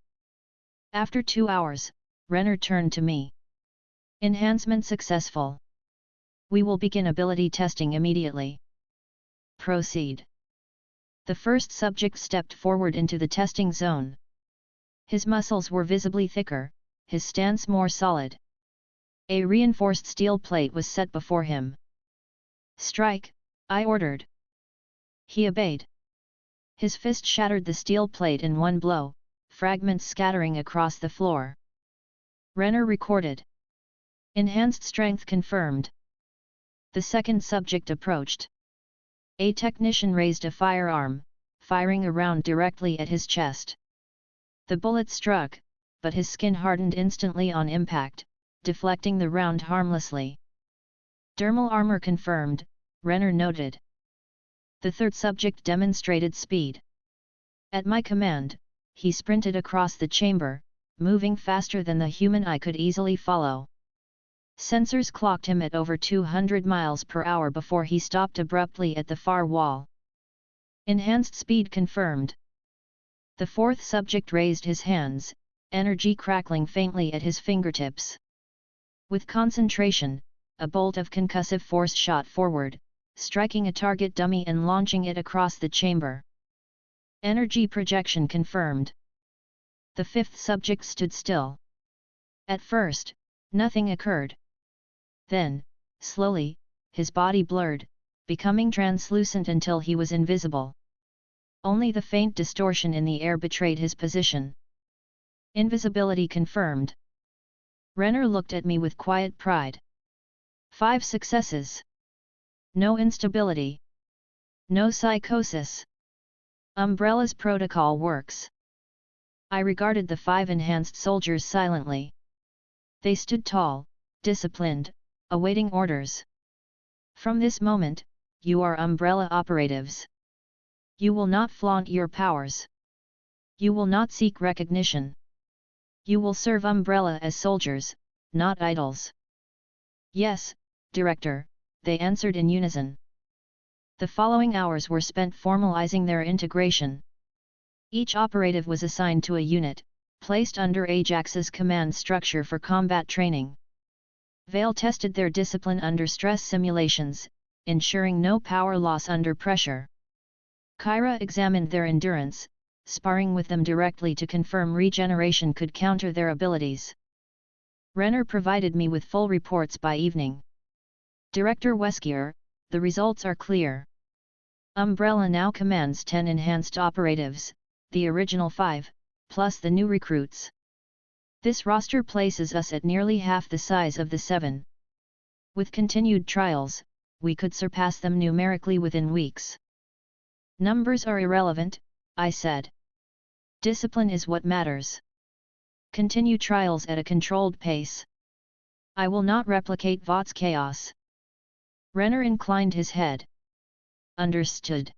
After 2 hours, Renner turned to me. Enhancement successful. We will begin ability testing immediately. Proceed. The first subject stepped forward into the testing zone. His muscles were visibly thicker, his stance more solid. A reinforced steel plate was set before him. Strike, I ordered. He obeyed. His fist shattered the steel plate in one blow, fragments scattering across the floor. Renner recorded. Enhanced strength confirmed. The second subject approached. A technician raised a firearm, firing a round directly at his chest. The bullet struck, but his skin hardened instantly on impact, deflecting the round harmlessly. Dermal armor confirmed, Renner noted. The third subject demonstrated speed. At my command, he sprinted across the chamber, moving faster than the human eye could easily follow. Sensors clocked him at over 200 miles per hour before he stopped abruptly at the far wall. Enhanced speed confirmed. The fourth subject raised his hands, energy crackling faintly at his fingertips. With concentration, a bolt of concussive force shot forward, striking a target dummy and launching it across the chamber. Energy projection confirmed. The fifth subject stood still. At first, nothing occurred. Then, slowly, his body blurred, becoming translucent until he was invisible. Only the faint distortion in the air betrayed his position. Invisibility confirmed. Renner looked at me with quiet pride. 5 successes. No instability. No psychosis. Umbrella's protocol works. I regarded the 5 enhanced soldiers silently. They stood tall, disciplined, awaiting orders. From this moment, you are Umbrella operatives. You will not flaunt your powers. You will not seek recognition. You will serve Umbrella as soldiers, not idols. Yes, Director, they answered in unison. The following hours were spent formalizing their integration. Each operative was assigned to a unit, placed under Ajax's command structure for combat training. Vale tested their discipline under stress simulations, ensuring no power loss under pressure. Kyra examined their endurance, sparring with them directly to confirm regeneration could counter their abilities. Renner provided me with full reports by evening. Director Wesker, the results are clear. Umbrella now commands 10 enhanced operatives, the original 5, plus the new recruits. This roster places us at nearly half the size of the 7. With continued trials, we could surpass them numerically within weeks. Numbers are irrelevant, I said. Discipline is what matters. Continue trials at a controlled pace. I will not replicate Vought's chaos. Renner inclined his head. Understood.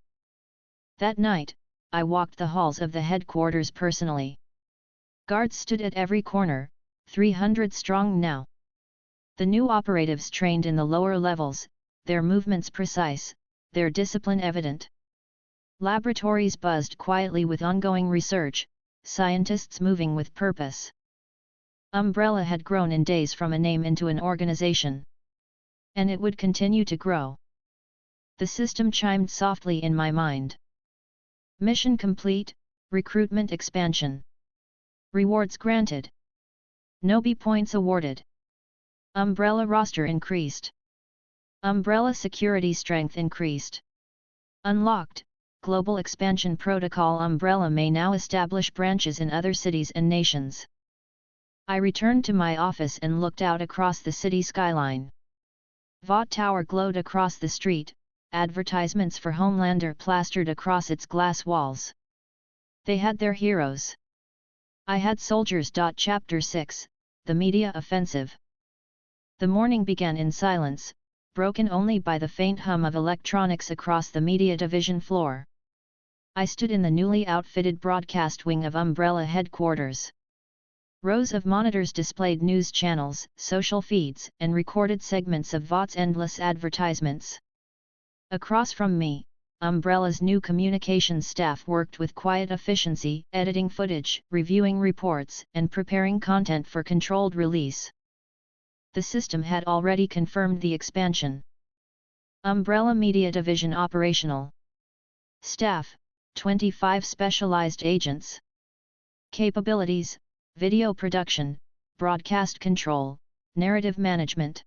That night, I walked the halls of the headquarters personally. Guards stood at every corner, 300 strong now. The new operatives trained in the lower levels, their movements precise, their discipline evident. Laboratories buzzed quietly with ongoing research, scientists moving with purpose. Umbrella had grown in days from a name into an organization. And it would continue to grow. The system chimed softly in my mind. Mission complete, recruitment expansion. Rewards granted. No B points awarded. Umbrella roster increased. Umbrella security strength increased. Unlocked, global expansion protocol. Umbrella may now establish branches in other cities and nations. I returned to my office and looked out across the city skyline. Vought Tower glowed across the street, advertisements for Homelander plastered across its glass walls. They had their heroes. I had soldiers. Chapter 6, The Media Offensive. The morning began in silence, broken only by the faint hum of electronics across the media division floor. I stood in the newly outfitted broadcast wing of Umbrella headquarters. Rows of monitors displayed news channels, social feeds, and recorded segments of Vought's endless advertisements. Across from me, Umbrella's new communications staff worked with quiet efficiency, editing footage, reviewing reports, and preparing content for controlled release. The system had already confirmed the expansion. Umbrella Media Division operational. Staff, 25 specialized agents. Capabilities, video production, broadcast control, narrative management.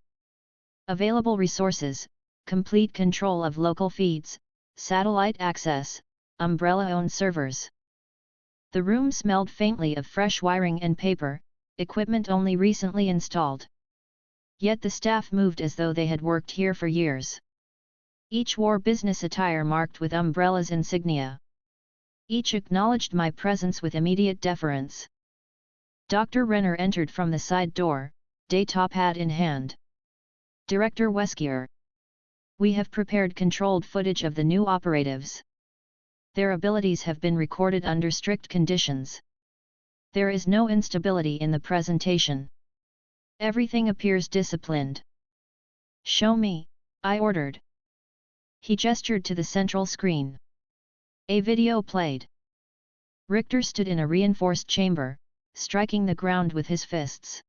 Available resources, complete control of local feeds, satellite access, Umbrella-owned servers. The room smelled faintly of fresh wiring and paper, equipment only recently installed. Yet the staff moved as though they had worked here for years. Each wore business attire marked with Umbrella's insignia. Each acknowledged my presence with immediate deference. Dr. Renner entered from the side door, day top hat in hand. Director Wesker. We have prepared controlled footage of the new operatives. Their abilities have been recorded under strict conditions. There is no instability in the presentation. Everything appears disciplined. Show me, I ordered. He gestured to the central screen. A video played. Richter stood in a reinforced chamber, striking the ground with his fists.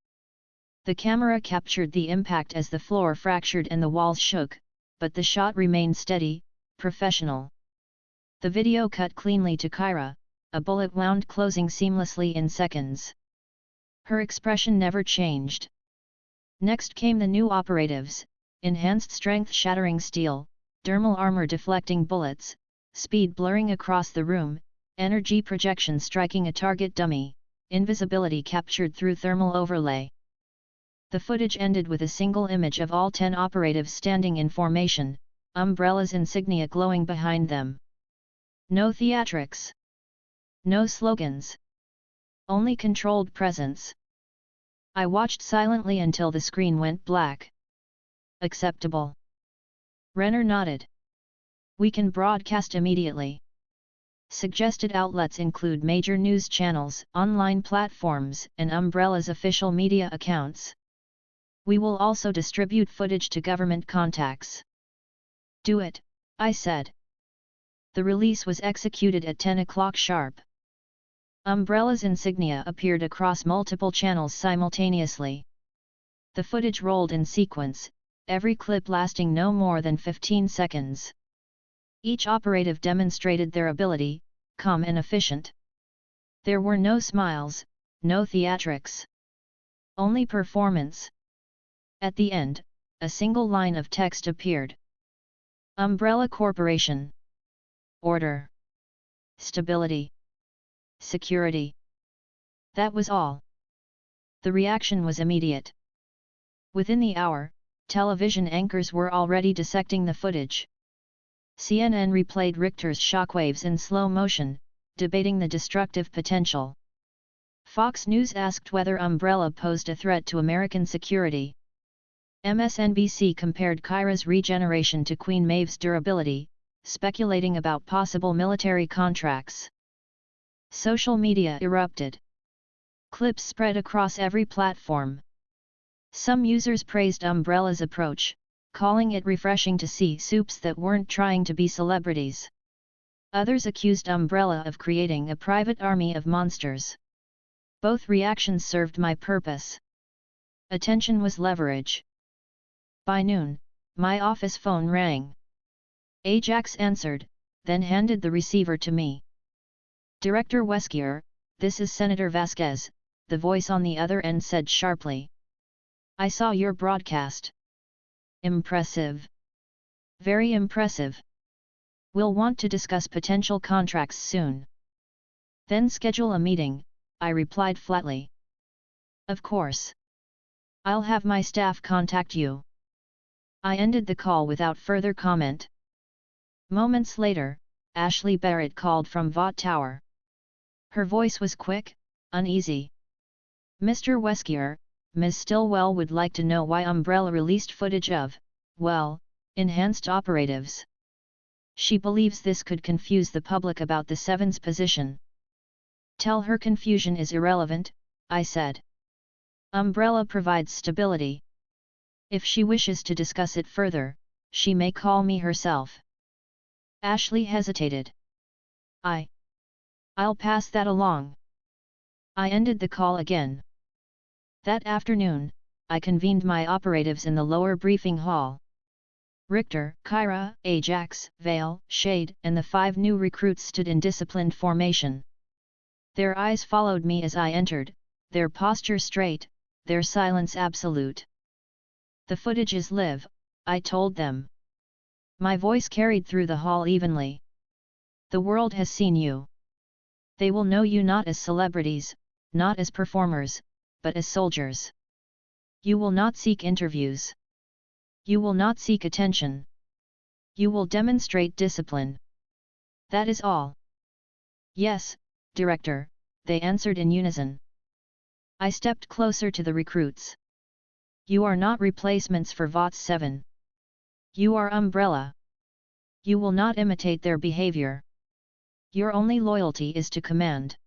The camera captured the impact as the floor fractured and the walls shook, but the shot remained steady, professional. The video cut cleanly to Kyra, a bullet wound closing seamlessly in seconds. Her expression never changed. Next came the new operatives, enhanced strength shattering steel, dermal armor deflecting bullets, speed blurring across the room, energy projection striking a target dummy, invisibility captured through thermal overlay. The footage ended with a single image of all 10 operatives standing in formation, Umbrella's insignia glowing behind them. No theatrics. No slogans. Only controlled presence. I watched silently until the screen went black. Acceptable. Renner nodded. We can broadcast immediately. Suggested outlets include major news channels, online platforms, and Umbrella's official media accounts. We will also distribute footage to government contacts. Do it, I said. The release was executed at 10 o'clock sharp. Umbrella's insignia appeared across multiple channels simultaneously. The footage rolled in sequence, every clip lasting no more than 15 seconds. Each operative demonstrated their ability, calm and efficient. There were no smiles, no theatrics. Only performance. At the end, a single line of text appeared. Umbrella Corporation. Order. Stability. Security. That was all. The reaction was immediate. Within the hour, television anchors were already dissecting the footage. CNN replayed Richter's shockwaves in slow motion, debating the destructive potential. Fox News asked whether Umbrella posed a threat to American security. MSNBC compared Kyra's regeneration to Queen Maeve's durability, speculating about possible military contracts. Social media erupted. Clips spread across every platform. Some users praised Umbrella's approach, calling it refreshing to see soups that weren't trying to be celebrities. Others accused Umbrella of creating a private army of monsters. Both reactions served my purpose. Attention was leverage. By noon, my office phone rang. Ajax answered, then handed the receiver to me. Director Wesker, this is Senator Vasquez, the voice on the other end said sharply. I saw your broadcast. Impressive. Very impressive. We'll want to discuss potential contracts soon. Then schedule a meeting, I replied flatly. Of course. I'll have my staff contact you. I ended the call without further comment. Moments later, Ashley Barrett called from Vought Tower. Her voice was quick, uneasy. Mr. Wesker, Ms. Stillwell would like to know why Umbrella released footage of, well, enhanced operatives. She believes this could confuse the public about the Seven's position. Tell her confusion is irrelevant, I said. Umbrella provides stability. If she wishes to discuss it further, she may call me herself. Ashley hesitated. I'll pass that along. I ended the call again. That afternoon, I convened my operatives in the lower briefing hall. Richter, Kyra, Ajax, Vale, Shade, and the 5 new recruits stood in disciplined formation. Their eyes followed me as I entered, their posture straight, their silence absolute. The footage is live, I told them. My voice carried through the hall evenly. The world has seen you. They will know you not as celebrities, not as performers, but as soldiers. You will not seek interviews. You will not seek attention. You will demonstrate discipline. That is all. Yes, Director, they answered in unison. I stepped closer to the recruits. You are not replacements for Vought 7. You are Umbrella. You will not imitate their behavior. Your only loyalty is to command.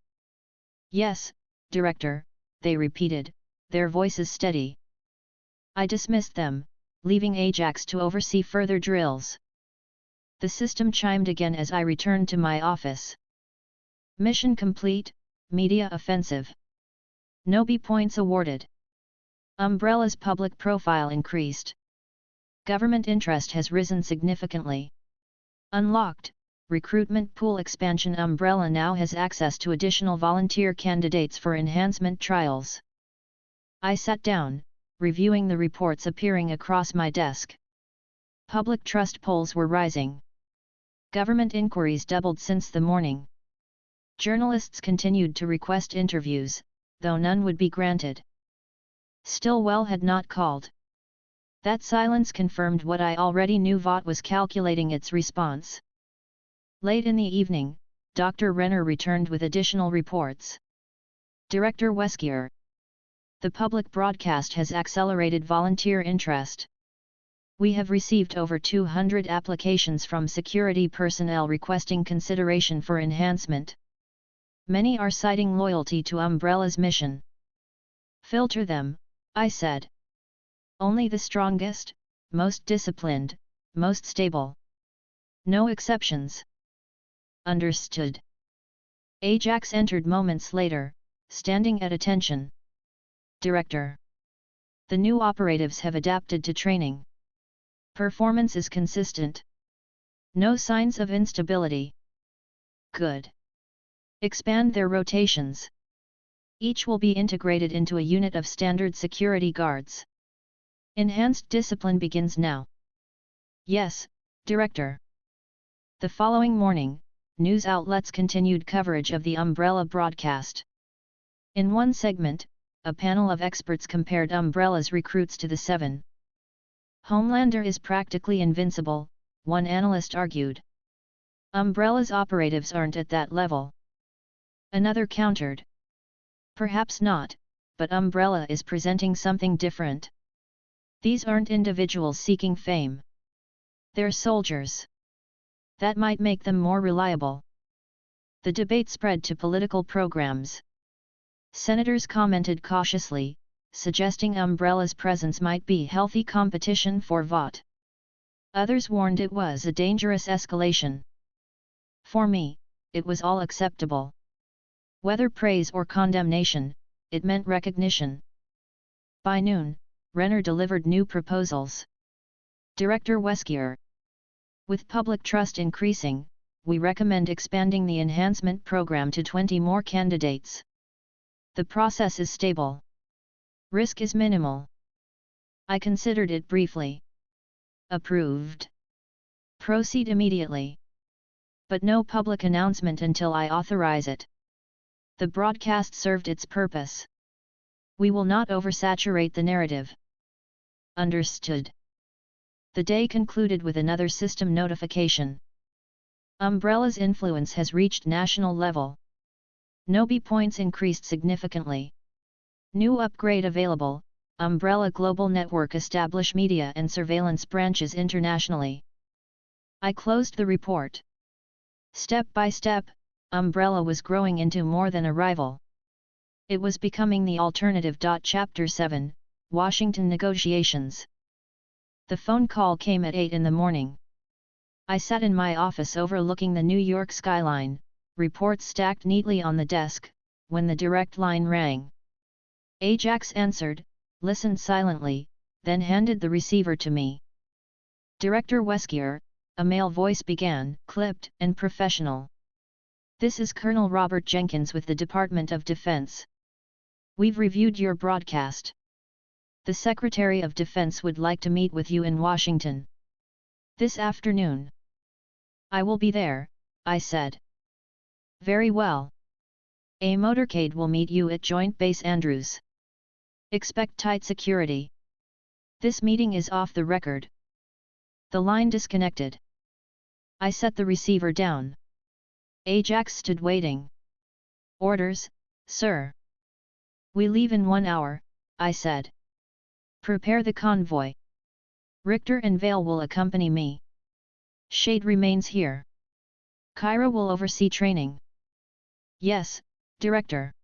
Yes, Director, they repeated, their voices steady. I dismissed them, leaving Ajax to oversee further drills. The system chimed again as I returned to my office. Mission complete, media offensive. No B points awarded. Umbrella's public profile increased. Government interest has risen significantly. Unlocked, recruitment pool expansion. Umbrella now has access to additional volunteer candidates for enhancement trials. I sat down, reviewing the reports appearing across my desk. Public trust polls were rising. Government inquiries doubled since the morning. Journalists continued to request interviews, though none would be granted. Stillwell had not called. That silence confirmed what I already knew. Vought was calculating its response. Late in the evening, Dr. Renner returned with additional reports. Director Wesker. The public broadcast has accelerated volunteer interest. We have received over 200 applications from security personnel requesting consideration for enhancement. Many are citing loyalty to Umbrella's mission. Filter them, I said. Only the strongest, most disciplined, most stable. No exceptions. Understood. Ajax entered moments later, standing at attention. Director. The new operatives have adapted to training. Performance is consistent. No signs of instability. Good. Expand their rotations. Each will be integrated into a unit of standard security guards. Enhanced discipline begins now. Yes, Director. The following morning, news outlets continued coverage of the Umbrella broadcast. In one segment, a panel of experts compared Umbrella's recruits to the 7. Homelander is practically invincible, one analyst argued. Umbrella's operatives aren't at that level. Another countered. Perhaps not, but Umbrella is presenting something different. These aren't individuals seeking fame. They're soldiers. That might make them more reliable. The debate spread to political programs. Senators commented cautiously, suggesting Umbrella's presence might be healthy competition for Vought. Others warned it was a dangerous escalation. For me, it was all acceptable. Whether praise or condemnation, it meant recognition. By noon, Renner delivered new proposals. Director Wesker. With public trust increasing, we recommend expanding the enhancement program to 20 more candidates. The process is stable. Risk is minimal. I considered it briefly. Approved. Proceed immediately. But no public announcement until I authorize it. The broadcast served its purpose. We will not oversaturate the narrative. Understood. The day concluded with another system notification. Umbrella's influence has reached national level. No B points increased significantly. New upgrade available, Umbrella Global Network establish media and surveillance branches internationally. I closed the report. Step by step, Umbrella was growing into more than a rival. It was becoming the alternative. Chapter 7, Washington Negotiations. The phone call came at 8 in the morning. I sat in my office overlooking the New York skyline, reports stacked neatly on the desk, when the direct line rang. Ajax answered, listened silently, then handed the receiver to me. Director Wesker, a male voice began, clipped and professional. This is Colonel Robert Jenkins with the Department of Defense. We've reviewed your broadcast. The Secretary of Defense would like to meet with you in Washington. This afternoon. I will be there, I said. Very well. A motorcade will meet you at Joint Base Andrews. Expect tight security. This meeting is off the record. The line disconnected. I set the receiver down. Ajax stood waiting. Orders, sir. We leave in 1 hour, I said. Prepare the convoy. Richter and Vale will accompany me. Shade remains here. Kyra will oversee training. Yes, Director.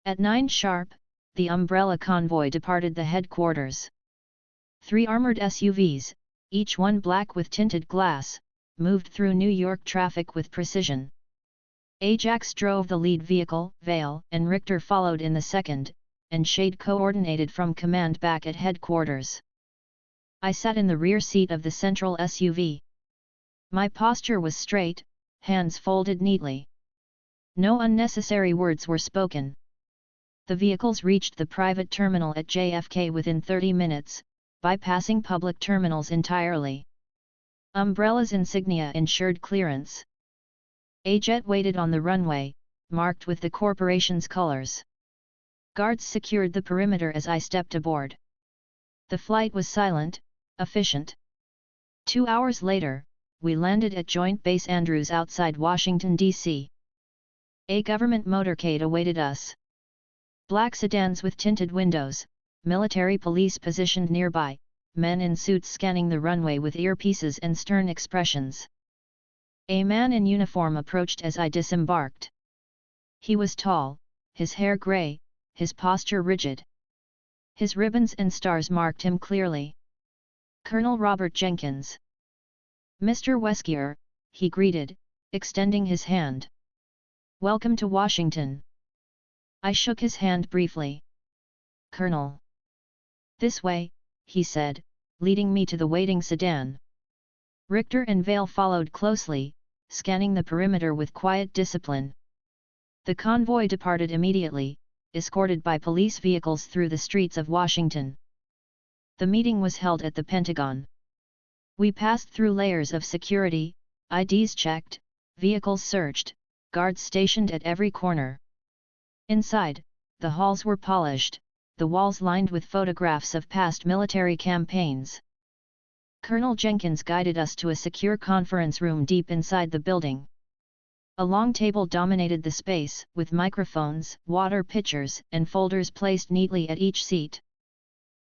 At 9 sharp, the Umbrella convoy departed the headquarters. 3 armored SUVs, each one black with tinted glass, moved through New York traffic with precision. Ajax drove the lead vehicle, Vale and Richter followed in the second, and Shade coordinated from command back at headquarters. I sat in the rear seat of the central SUV. My posture was straight, hands folded neatly. No unnecessary words were spoken. The vehicles reached the private terminal at JFK within 30 minutes, bypassing public terminals entirely. Umbrella's insignia ensured clearance. A jet waited on the runway, marked with the corporation's colors. Guards secured the perimeter as I stepped aboard. The flight was silent, efficient. 2 hours later, we landed at Joint Base Andrews outside Washington, D.C. A government motorcade awaited us. Black sedans with tinted windows, military police positioned nearby, men in suits scanning the runway with earpieces and stern expressions. A man in uniform approached as I disembarked. He was tall, his hair grey, his posture rigid. His ribbons and stars marked him clearly. Colonel Robert Jenkins. Mr. Wesker, he greeted, extending his hand. Welcome to Washington. I shook his hand briefly. Colonel. This way, he said, leading me to the waiting sedan. Richter and Vale followed closely, scanning the perimeter with quiet discipline. The convoy departed immediately, escorted by police vehicles through the streets of Washington. The meeting was held at the Pentagon. We passed through layers of security, IDs checked, vehicles searched, guards stationed at every corner. Inside, the halls were polished, the walls lined with photographs of past military campaigns. Colonel Jenkins guided us to a secure conference room deep inside the building. A long table dominated the space, with microphones, water pitchers, and folders placed neatly at each seat.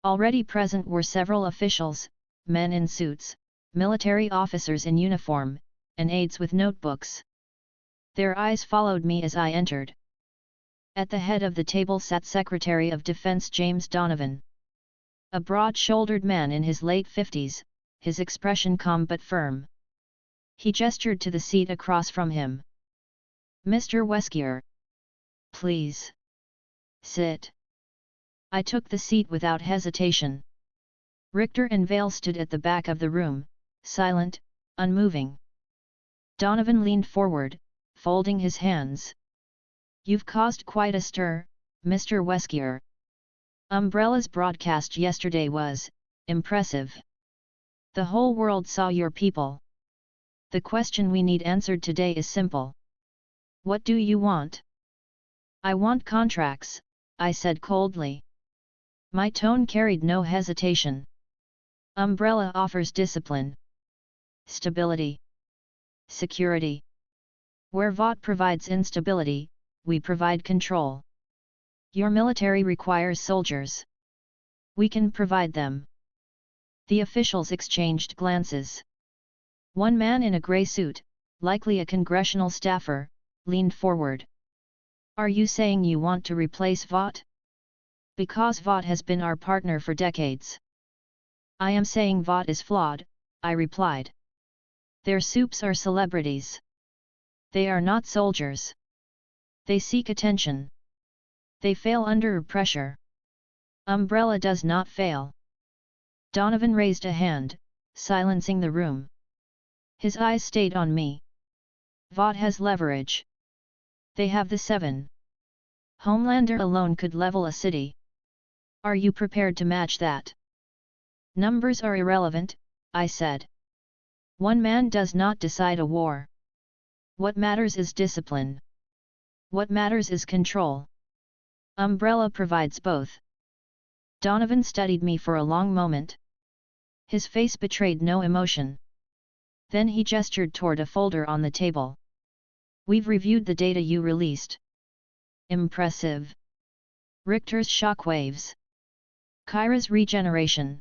Already present were several officials, men in suits, military officers in uniform, and aides with notebooks. Their eyes followed me as I entered. At the head of the table sat Secretary of Defense James Donovan. A broad-shouldered man in his late 50s, his expression calm but firm. He gestured to the seat across from him. Mr. Wesker. Please. Sit. I took the seat without hesitation. Richter and Vale stood at the back of the room, silent, unmoving. Donovan leaned forward, folding his hands. You've caused quite a stir, Mr. Wesker. Umbrella's broadcast yesterday was impressive. The whole world saw your people. The question we need answered today is simple. What do you want? I want contracts, I said coldly. My tone carried no hesitation. Umbrella offers discipline, stability, security. Where Vought provides instability, we provide control. Your military requires soldiers. We can provide them. The officials exchanged glances. One man in a grey suit, likely a congressional staffer, leaned forward. Are you saying you want to replace Vought? Because Vought has been our partner for decades. I am saying Vought is flawed, I replied. Their soups are celebrities. They are not soldiers. They seek attention. They fail under pressure. Umbrella does not fail. Donovan raised a hand, silencing the room. His eyes stayed on me. Vought has leverage. They have the 7. Homelander alone could level a city. Are you prepared to match that? Numbers are irrelevant, I said. One man does not decide a war. What matters is discipline. What matters is control. Umbrella provides both. Donovan studied me for a long moment. His face betrayed no emotion. Then he gestured toward a folder on the table. We've reviewed the data you released. Impressive. Richter's shockwaves. Kyra's regeneration.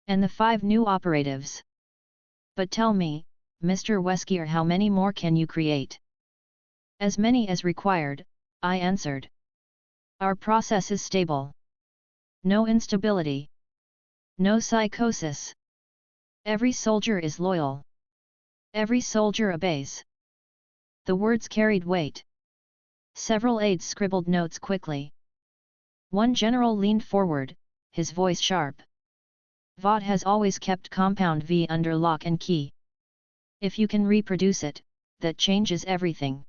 And the 5 new operatives. But tell me, Mr. Wesker, how many more can you create? As many as required, I answered. Our process is stable. No instability. No psychosis. Every soldier is loyal. Every soldier obeys. The words carried weight. Several aides scribbled notes quickly. One general leaned forward, his voice sharp. Vought has always kept Compound V under lock and key. If you can reproduce it, that changes everything.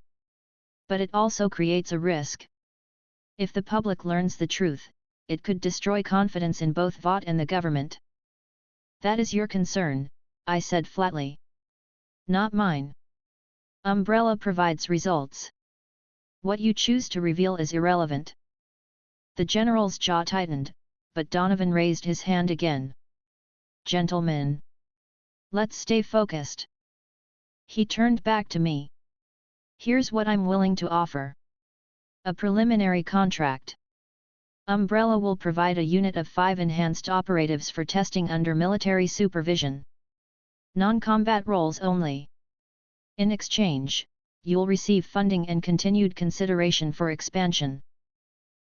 But it also creates a risk. If the public learns the truth, it could destroy confidence in both Vought and the government. That is your concern, I said flatly. Not mine. Umbrella provides results. What you choose to reveal is irrelevant. The general's jaw tightened, but Donovan raised his hand again. Gentlemen. Let's stay focused. He turned back to me. Here's what I'm willing to offer. A preliminary contract. Umbrella will provide a unit of 5 enhanced operatives for testing under military supervision. Non-combat roles only. In exchange, you'll receive funding and continued consideration for expansion.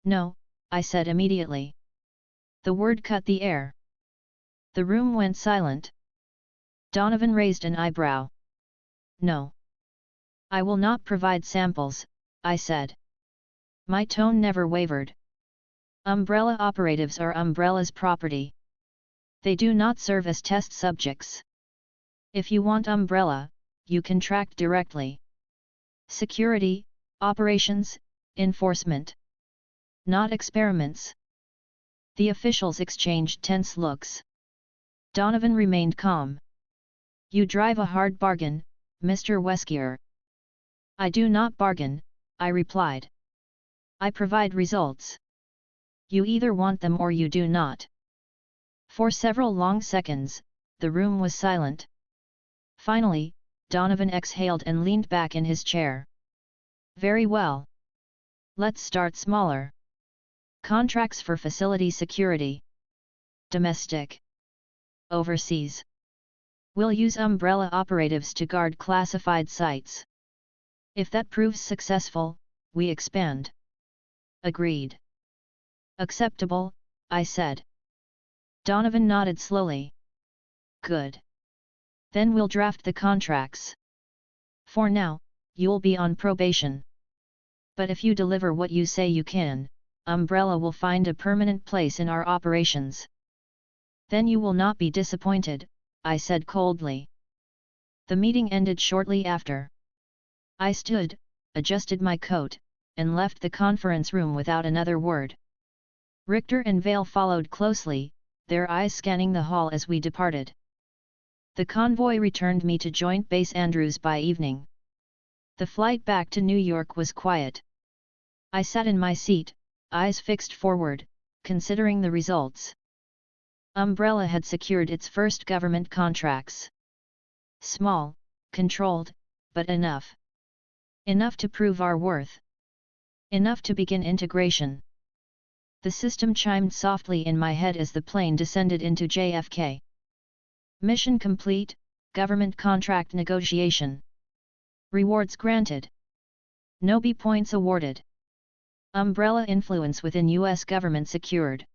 No, I said immediately. The word cut the air. The room went silent. Donovan raised an eyebrow. No. I will not provide samples, I said. My tone never wavered. Umbrella operatives are Umbrella's property. They do not serve as test subjects. If you want Umbrella, you contract directly. Security, operations, enforcement. Not experiments. The officials exchanged tense looks. Donovan remained calm. You drive a hard bargain, Mr. Wesker. I do not bargain, I replied. I provide results. You either want them or you do not. For several long seconds, the room was silent. Finally, Donovan exhaled and leaned back in his chair. Very well. Let's start smaller. Contracts for facility security. Domestic. Overseas. We'll use Umbrella operatives to guard classified sites. If that proves successful, we expand. Agreed. Acceptable, I said. Donovan nodded slowly. Good. Then we'll draft the contracts. For now, you'll be on probation. But if you deliver what you say you can, Umbrella will find a permanent place in our operations. Then you will not be disappointed, I said coldly. The meeting ended shortly after. I stood, adjusted my coat, and left the conference room without another word. Richter and Vale followed closely, their eyes scanning the hall as we departed. The convoy returned me to Joint Base Andrews by evening. The flight back to New York was quiet. I sat in my seat, eyes fixed forward, considering the results. Umbrella had secured its first government contracts. Small, controlled, but enough. Enough to prove our worth. Enough to begin integration. The system chimed softly in my head as the plane descended into JFK. Mission complete, government contract negotiation. Rewards granted. No B points awarded. Umbrella influence within U.S. government secured.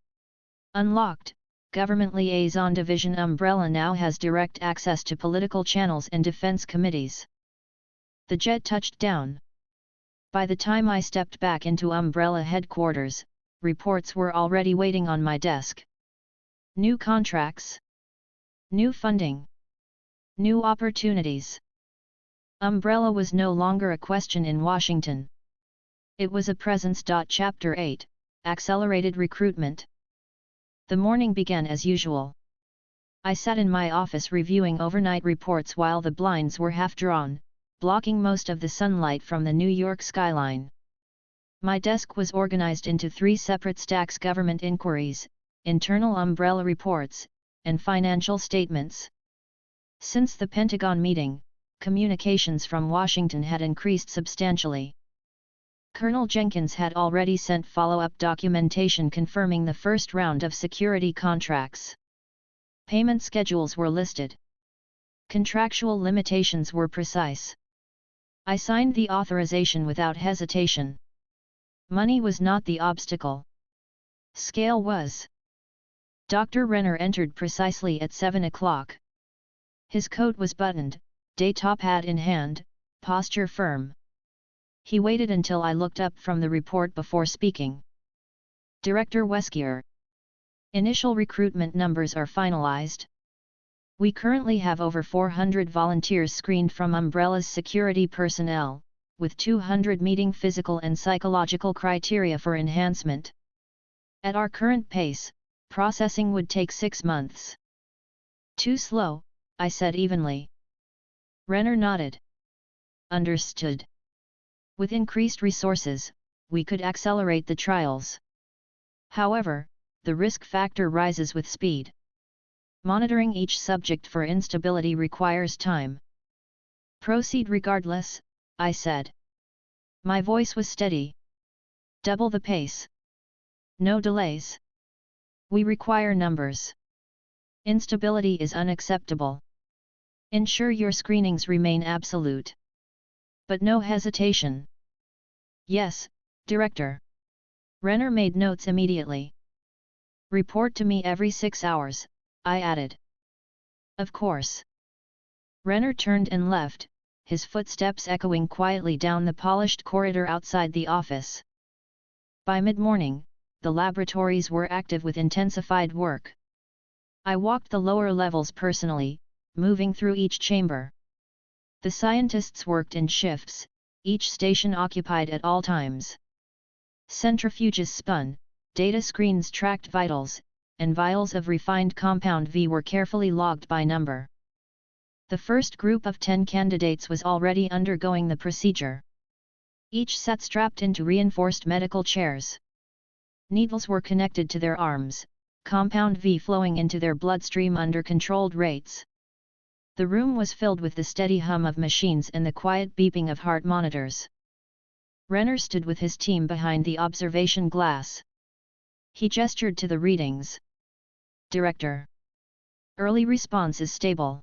Unlocked, Government Liaison Division. Umbrella now has direct access to political channels and defense committees. The jet touched down. By the time I stepped back into Umbrella headquarters, reports were already waiting on my desk. New contracts. New funding. New opportunities. Umbrella was no longer a question in Washington. It was a presence. Chapter 8, Accelerated Recruitment. The morning began as usual. I sat in my office reviewing overnight reports while the blinds were half drawn, blocking most of the sunlight from the New York skyline. My desk was organized into 3 separate stacks: government inquiries, internal Umbrella reports, and financial statements. Since the Pentagon meeting, communications from Washington had increased substantially. Colonel Jenkins had already sent follow-up documentation confirming the first round of security contracts. Payment schedules were listed. Contractual limitations were precise. I signed the authorization without hesitation. Money was not the obstacle. Scale was. Dr. Renner entered precisely at 7 o'clock. His coat was buttoned, day top hat in hand, posture firm. He waited until I looked up from the report before speaking. Director Wesker. Initial recruitment numbers are finalized. We currently have over 400 volunteers screened from Umbrella's security personnel, with 200 meeting physical and psychological criteria for enhancement. At our current pace, processing would take 6 months. Too slow, I said evenly. Renner nodded. Understood. With increased resources, we could accelerate the trials. However, the risk factor rises with speed. Monitoring each subject for instability requires time. Proceed regardless, I said. My voice was steady. Double the pace. No delays. We require numbers. Instability is unacceptable. Ensure your screenings remain absolute. But no hesitation. Yes, Director. Renner made notes immediately. Report to me every 6 hours, I added. Of course. Renner turned and left, his footsteps echoing quietly down the polished corridor outside the office. By mid-morning, the laboratories were active with intensified work. I walked the lower levels personally, moving through each chamber. The scientists worked in shifts, each station occupied at all times. Centrifuges spun, data screens tracked vitals, and vials of refined compound V were carefully logged by number. The first group of 10 candidates was already undergoing the procedure. Each sat strapped into reinforced medical chairs. Needles were connected to their arms, compound V flowing into their bloodstream under controlled rates. The room was filled with the steady hum of machines and the quiet beeping of heart monitors. Renner stood with his team behind the observation glass. He gestured to the readings. Director. Early response is stable.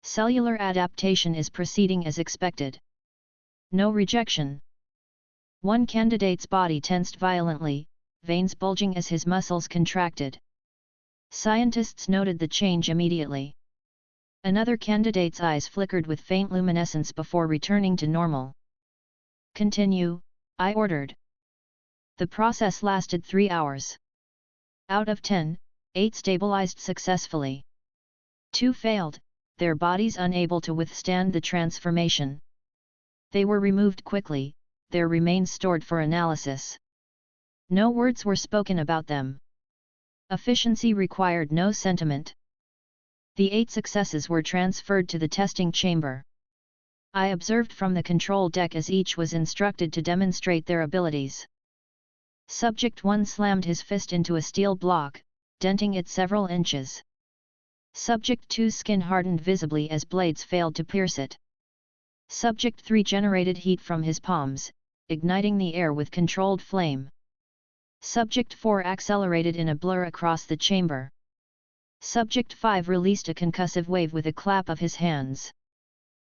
Cellular adaptation is proceeding as expected. No rejection. One candidate's body tensed violently, veins bulging as his muscles contracted. Scientists noted the change immediately. Another candidate's eyes flickered with faint luminescence before returning to normal. Continue, I ordered. The process lasted 3 hours. Out of 10, 8 stabilized successfully. 2 failed, their bodies unable to withstand the transformation. They were removed quickly, their remains stored for analysis. No words were spoken about them. Efficiency required no sentiment. The 8 successes were transferred to the testing chamber. I observed from the control deck as each was instructed to demonstrate their abilities. Subject 1 slammed his fist into a steel block, denting it several inches. Subject 2's skin hardened visibly as blades failed to pierce it. Subject 3 generated heat from his palms, igniting the air with controlled flame. Subject 4 accelerated in a blur across the chamber. Subject 5 released a concussive wave with a clap of his hands.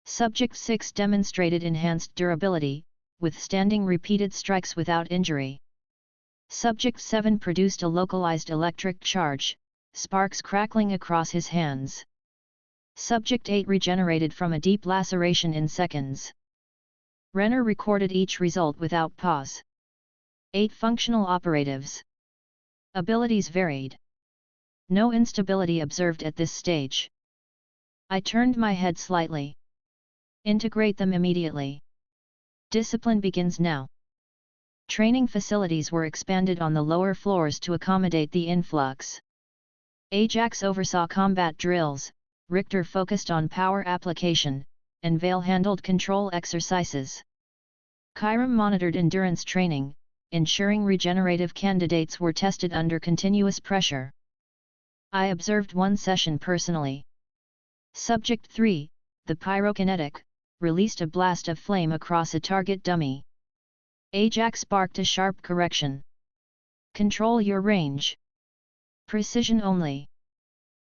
Subject 6 demonstrated enhanced durability, withstanding repeated strikes without injury. Subject 7 produced a localized electric charge, sparks crackling across his hands. Subject 8 regenerated from a deep laceration in seconds. Renner recorded each result without pause. 8 functional operatives. Abilities varied. No instability observed at this stage. I turned my head slightly. Integrate them immediately. Discipline begins now. Training facilities were expanded on the lower floors to accommodate the influx. Ajax oversaw combat drills, Richter focused on power application, and Vale handled control exercises. Chiram monitored endurance training, ensuring regenerative candidates were tested under continuous pressure. I observed one session personally. Subject 3, the pyrokinetic, released a blast of flame across a target dummy. Ajax barked a sharp correction. Control your range. Precision only.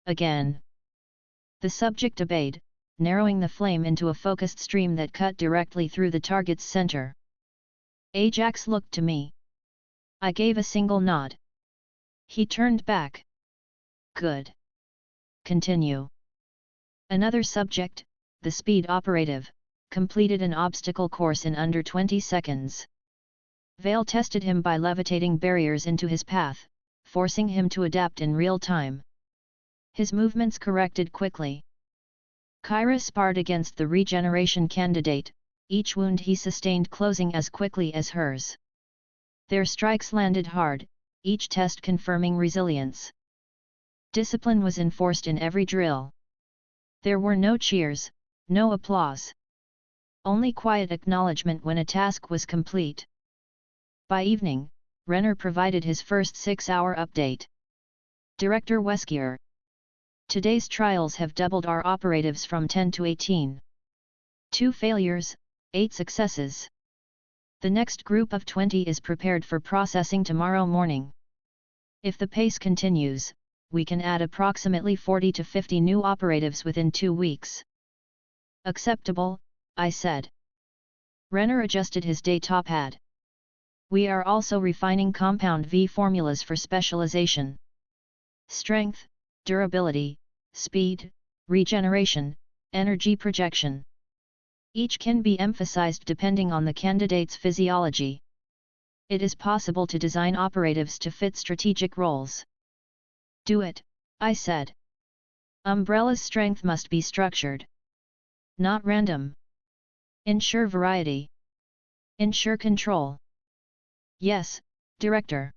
Again. The subject obeyed, narrowing the flame into a focused stream that cut directly through the target's center. Ajax looked to me. I gave a single nod. He turned back. Good. Continue. Another subject, the speed operative, completed an obstacle course in under 20 seconds. Vale tested him by levitating barriers into his path, forcing him to adapt in real time. His movements corrected quickly. Kyra sparred against the regeneration candidate, each wound he sustained closing as quickly as hers. Their strikes landed hard, each test confirming resilience. Discipline was enforced in every drill. There were no cheers, no applause. Only quiet acknowledgement when a task was complete. By evening, Renner provided his first 6-hour update. Director Wesker. Today's trials have doubled our operatives from 10 to 18. 2 failures, 8 successes. The next group of 20 is prepared for processing tomorrow morning. If the pace continues, we can add approximately 40 to 50 new operatives within 2 weeks. Acceptable, I said. Renner adjusted his day top hat. We are also refining compound V formulas for specialization. Strength, durability, speed, regeneration, energy projection. Each can be emphasized depending on the candidate's physiology. It is possible to design operatives to fit strategic roles. Do it, I said. Umbrella's strength must be structured. Not random. Ensure variety. Ensure control. Yes, Director.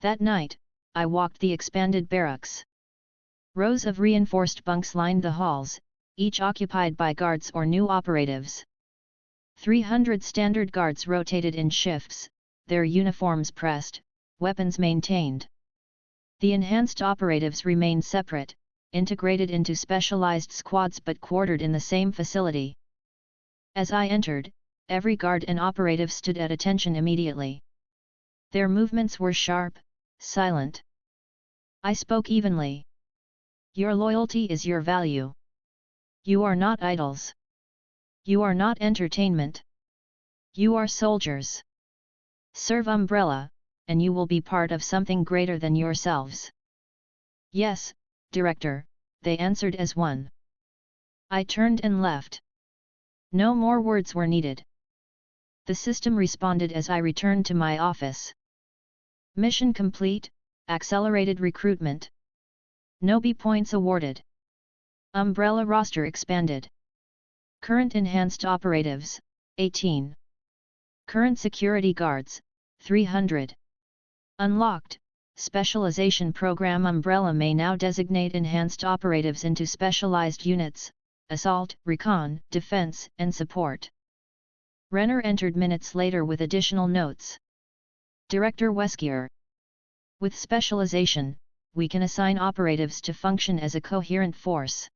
That night, I walked the expanded barracks. Rows of reinforced bunks lined the halls, each occupied by guards or new operatives. 300 standard guards rotated in shifts, their uniforms pressed, weapons maintained. The enhanced operatives remained separate, integrated into specialized squads but quartered in the same facility. As I entered, every guard and operative stood at attention immediately. Their movements were sharp, silent. I spoke evenly. Your loyalty is your value. You are not idols. You are not entertainment. You are soldiers. Serve Umbrella, and you will be part of something greater than yourselves. Yes, Director, they answered as one. I turned and left. No more words were needed. The system responded as I returned to my office. Mission complete, accelerated recruitment. No B points awarded. Umbrella roster expanded. Current enhanced operatives, 18. Current security guards, 300. Unlocked, specialization program. Umbrella may now designate enhanced operatives into specialized units, assault, recon, defense, and support. Renner entered minutes later with additional notes. Director Wesker. With specialization, we can assign operatives to function as a coherent force.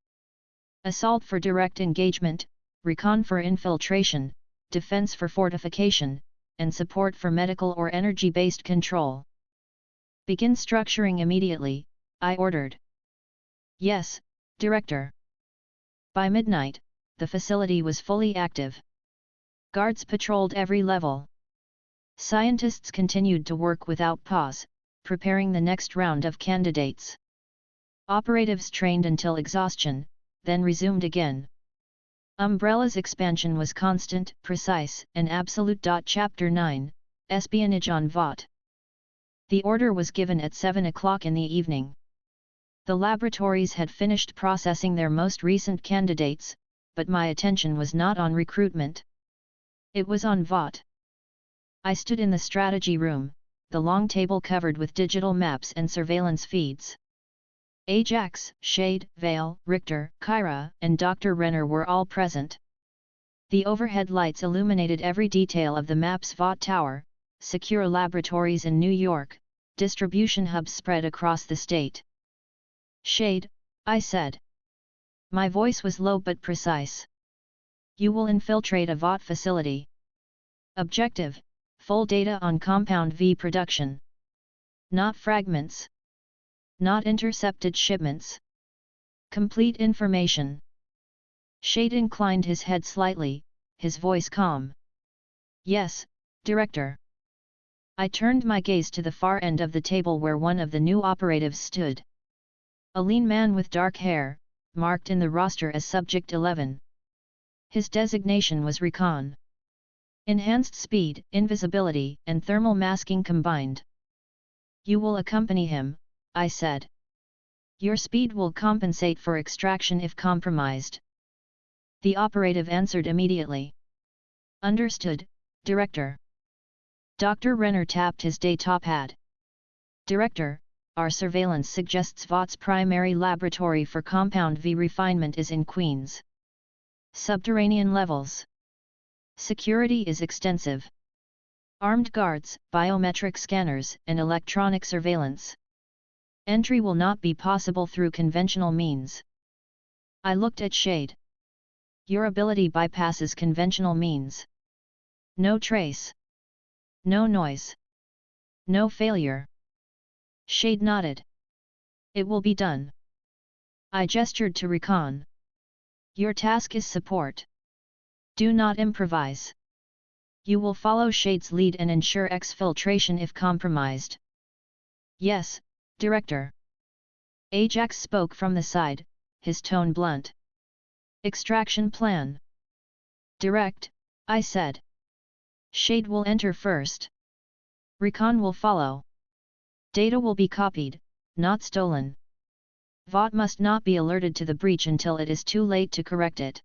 Assault for direct engagement, recon for infiltration, defense for fortification, and support for medical or energy-based control. Begin structuring immediately, I ordered. Yes, Director. By midnight, the facility was fully active. Guards patrolled every level. Scientists continued to work without pause, preparing the next round of candidates. Operatives trained until exhaustion, then resumed again. Umbrella's expansion was constant, precise, and absolute. Chapter 9, Espionage on Vought. The order was given at 7 o'clock in the evening. The laboratories had finished processing their most recent candidates, but my attention was not on recruitment. It was on Vought. I stood in the strategy room, the long table covered with digital maps and surveillance feeds. Ajax, Shade, Vale, Richter, Kyra, and Dr. Renner were all present. The overhead lights illuminated every detail of the map's Vought Tower, secure laboratories in New York, distribution hubs spread across the state. Shade, I said. My voice was low but precise. You will infiltrate a Vought facility. Objective: full data on Compound V production. Not fragments. Not intercepted shipments. Complete information. Shade inclined his head slightly, his voice calm. Yes, Director. I turned my gaze to the far end of the table where one of the new operatives stood. A lean man with dark hair, marked in the roster as Subject 11. His designation was Recon. Enhanced speed, invisibility, and thermal masking combined. You will accompany him, I said. Your speed will compensate for extraction if compromised. The operative answered immediately. Understood, Director. Dr. Renner tapped his day top hat. Director, our surveillance suggests Vought's primary laboratory for Compound V refinement is in Queens. Subterranean levels. Security is extensive. Armed guards, biometric scanners, and electronic surveillance. Entry will not be possible through conventional means. I looked at Shade. Your ability bypasses conventional means. No trace. No noise. No failure. Shade nodded. It will be done. I gestured to Recon. Your task is support. Do not improvise. You will follow Shade's lead and ensure exfiltration if compromised. Yes, Director. Ajax spoke from the side, his tone blunt. Extraction plan. Direct, I said. Shade will enter first. Recon will follow. Data will be copied, not stolen. Vought must not be alerted to the breach until it is too late to correct it.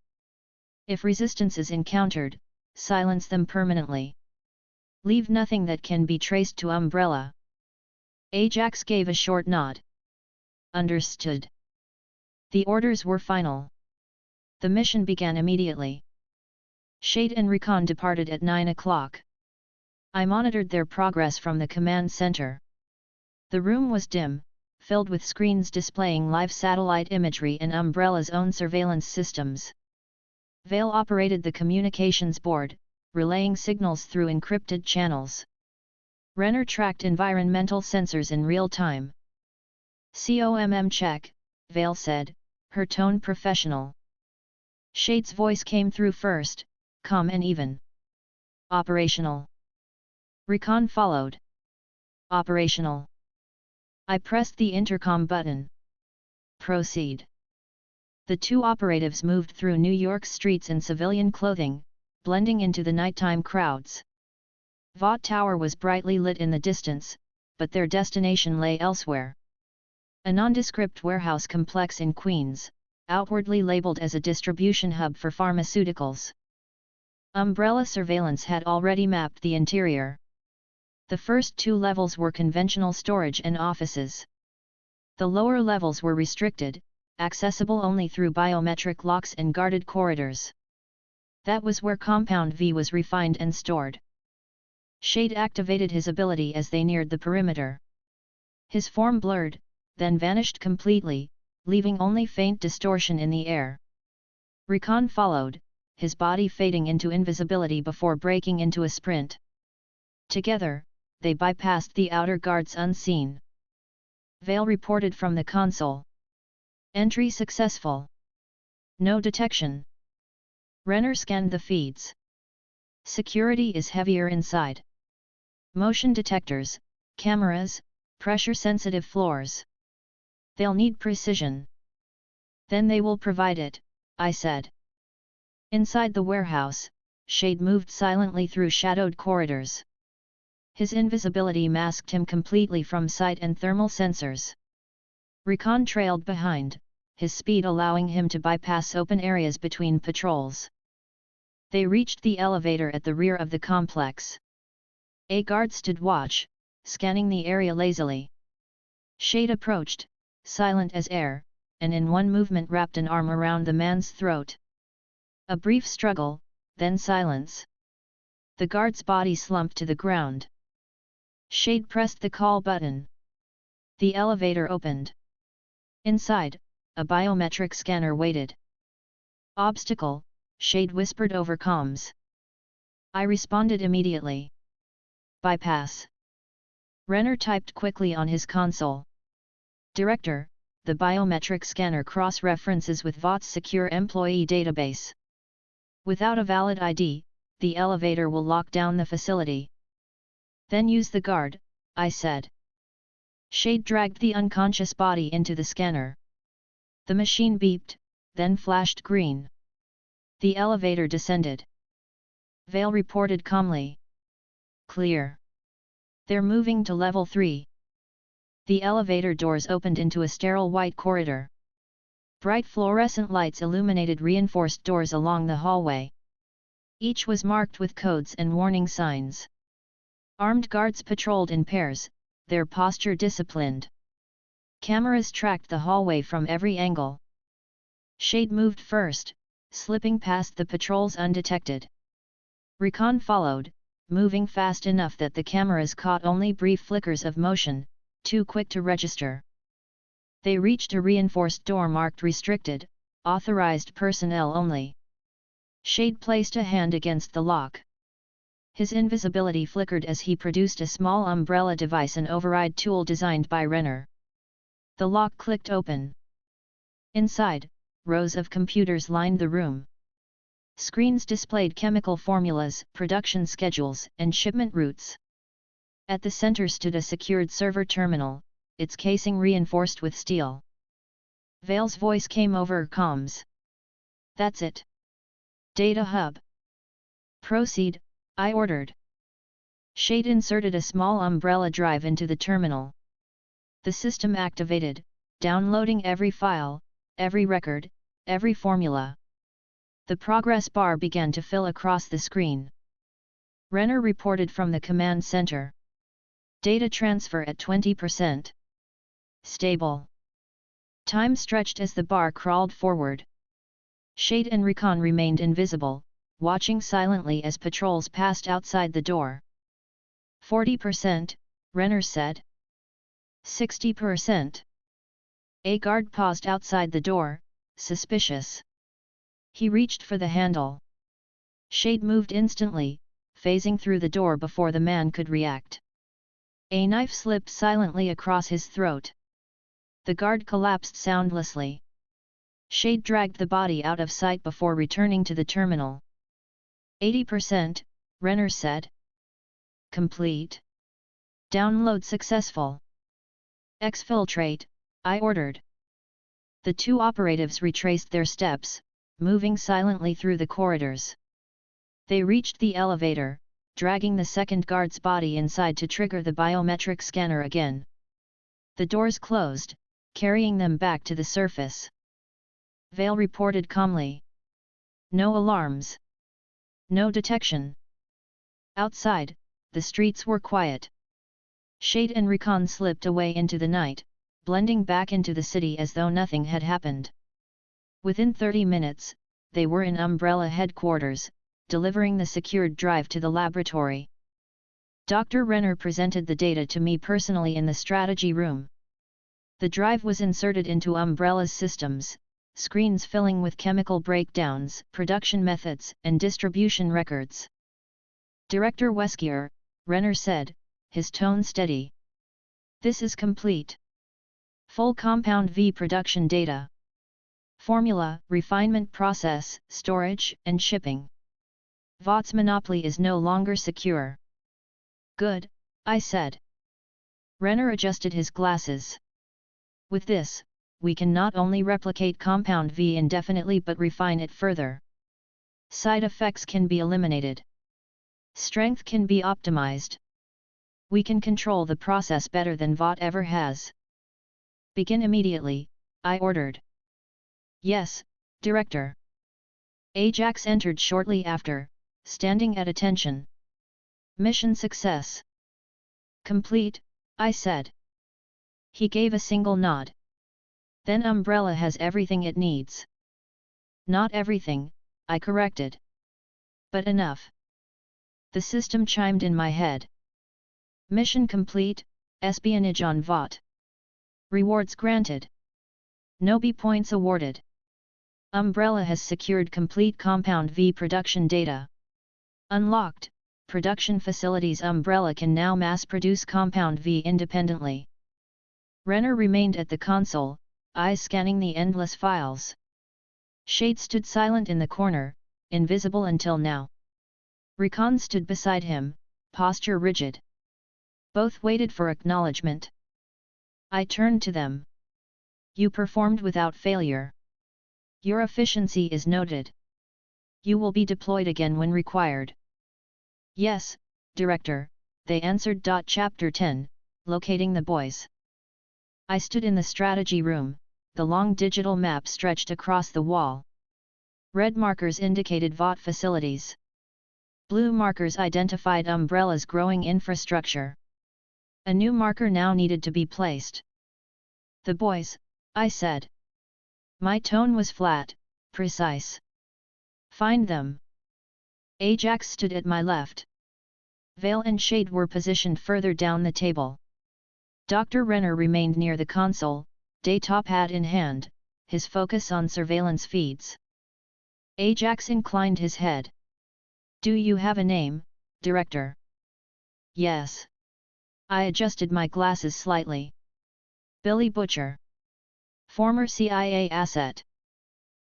If resistance is encountered, silence them permanently. Leave nothing that can be traced to Umbrella. Ajax gave a short nod. Understood. The orders were final. The mission began immediately. Shade and Recon departed at 9 o'clock. I monitored their progress from the command center. The room was dim, filled with screens displaying live satellite imagery and Umbrella's own surveillance systems. Vale operated the communications board, relaying signals through encrypted channels. Renner tracked environmental sensors in real time. COMM check, Vale said, her tone professional. Shade's voice came through first, calm and even. Operational. Recon followed. Operational. I pressed the intercom button. Proceed. The two operatives moved through New York streets in civilian clothing, blending into the nighttime crowds. Vought Tower was brightly lit in the distance, but their destination lay elsewhere. A nondescript warehouse complex in Queens, outwardly labeled as a distribution hub for pharmaceuticals. Umbrella surveillance had already mapped the interior. The first two levels were conventional storage and offices. The lower levels were restricted, accessible only through biometric locks and guarded corridors. That was where Compound V was refined and stored. Shade activated his ability as they neared the perimeter. His form blurred, then vanished completely, leaving only faint distortion in the air. Recon followed, his body fading into invisibility before breaking into a sprint. Together, they bypassed the outer guards unseen. Vale reported from the console. Entry successful. No detection. Renner scanned the feeds. Security is heavier inside. Motion detectors, cameras, pressure-sensitive floors. They'll need precision. Then they will provide it, I said. Inside the warehouse, Shade moved silently through shadowed corridors. His invisibility masked him completely from sight and thermal sensors. Recon trailed behind, his speed allowing him to bypass open areas between patrols. They reached the elevator at the rear of the complex. A guard stood watch, scanning the area lazily. Shade approached, silent as air, and in one movement wrapped an arm around the man's throat. A brief struggle, then silence. The guard's body slumped to the ground. Shade pressed the call button. The elevator opened. Inside, a biometric scanner waited. Obstacle, Shade whispered over comms. I responded immediately. Bypass. Renner typed quickly on his console. Director, the biometric scanner cross-references with Vought's secure employee database. Without a valid ID, the elevator will lock down the facility. Then use the guard, I said. Shade dragged the unconscious body into the scanner. The machine beeped, then flashed green. The elevator descended. Vale reported calmly. Clear. They're moving to level 3. The elevator doors opened into a sterile white corridor. Bright fluorescent lights illuminated reinforced doors along the hallway. Each was marked with codes and warning signs. Armed guards patrolled in pairs, their posture disciplined. Cameras tracked the hallway from every angle. Shade moved first, slipping past the patrols undetected. Recon followed, moving fast enough that the cameras caught only brief flickers of motion, too quick to register. They reached a reinforced door marked restricted, authorized personnel only. Shade placed a hand against the lock. His invisibility flickered as he produced a small umbrella device, an override tool designed by Renner. The lock clicked open. Inside, rows of computers lined the room. Screens displayed chemical formulas, production schedules, and shipment routes. At the center stood a secured server terminal, its casing reinforced with steel. Vale's voice came over comms. That's it. Data hub. Proceed, I ordered. Shade inserted a small umbrella drive into the terminal. The system activated, downloading every file, every record, every formula. The progress bar began to fill across the screen. Renner reported from the command center. Data transfer at 20%. Stable. Time stretched as the bar crawled forward. Shade and Recon remained invisible, watching silently as patrols passed outside the door. 40%, Renner said. 60%. A guard paused outside the door, suspicious. He reached for the handle. Shade moved instantly, phasing through the door before the man could react. A knife slipped silently across his throat. The guard collapsed soundlessly. Shade dragged the body out of sight before returning to the terminal. 80%, Renner said. Complete. Download successful. Exfiltrate, I ordered. The two operatives retraced their steps, moving silently through the corridors. They reached the elevator, dragging the second guard's body inside to trigger the biometric scanner again. The doors closed, carrying them back to the surface. Vale reported calmly. No alarms. No detection. Outside, the streets were quiet. Shade and Recon slipped away into the night, blending back into the city as though nothing had happened. Within 30 minutes, they were in Umbrella headquarters, delivering the secured drive to the laboratory. Dr. Renner presented the data to me personally in the strategy room. The drive was inserted into Umbrella's systems, screens filling with chemical breakdowns, production methods, and distribution records. Director Wesker, Renner said, his tone steady. This is complete. Full Compound V production data. Formula, refinement process, storage, and shipping. Vought's monopoly is no longer secure. Good, I said. Renner adjusted his glasses. With this, we can not only replicate Compound V indefinitely but refine it further. Side effects can be eliminated. Strength can be optimized. We can control the process better than Vought ever has. Begin immediately, I ordered. Yes, Director. Ajax entered shortly after, standing at attention. Mission success. Complete, I said. He gave a single nod. Then Umbrella has everything it needs. Not everything, I corrected. But enough. The system chimed in my head. Mission complete, espionage on Vought. Rewards granted. No B points awarded. Umbrella has secured complete Compound V production data. Unlocked, production facilities. Umbrella can now mass-produce Compound V independently. Renner remained at the console, eyes scanning the endless files. Shade stood silent in the corner, invisible until now. Recon stood beside him, posture rigid. Both waited for acknowledgement. I turned to them. You performed without failure. Your efficiency is noted. You will be deployed again when required. Yes, Director, they answered. Chapter 10, Locating the Boys. I stood in the strategy room, the long digital map stretched across the wall. Red markers indicated Vought facilities. Blue markers identified Umbrella's growing infrastructure. A new marker now needed to be placed. The boys, I said. My tone was flat, precise. Find them. Ajax stood at my left. Veil and Shade were positioned further down the table. Dr. Renner remained near the console, data pad in hand, his focus on surveillance feeds. Ajax inclined his head. Do you have a name, Director? Yes. I adjusted my glasses slightly. Billy Butcher. Former CIA asset.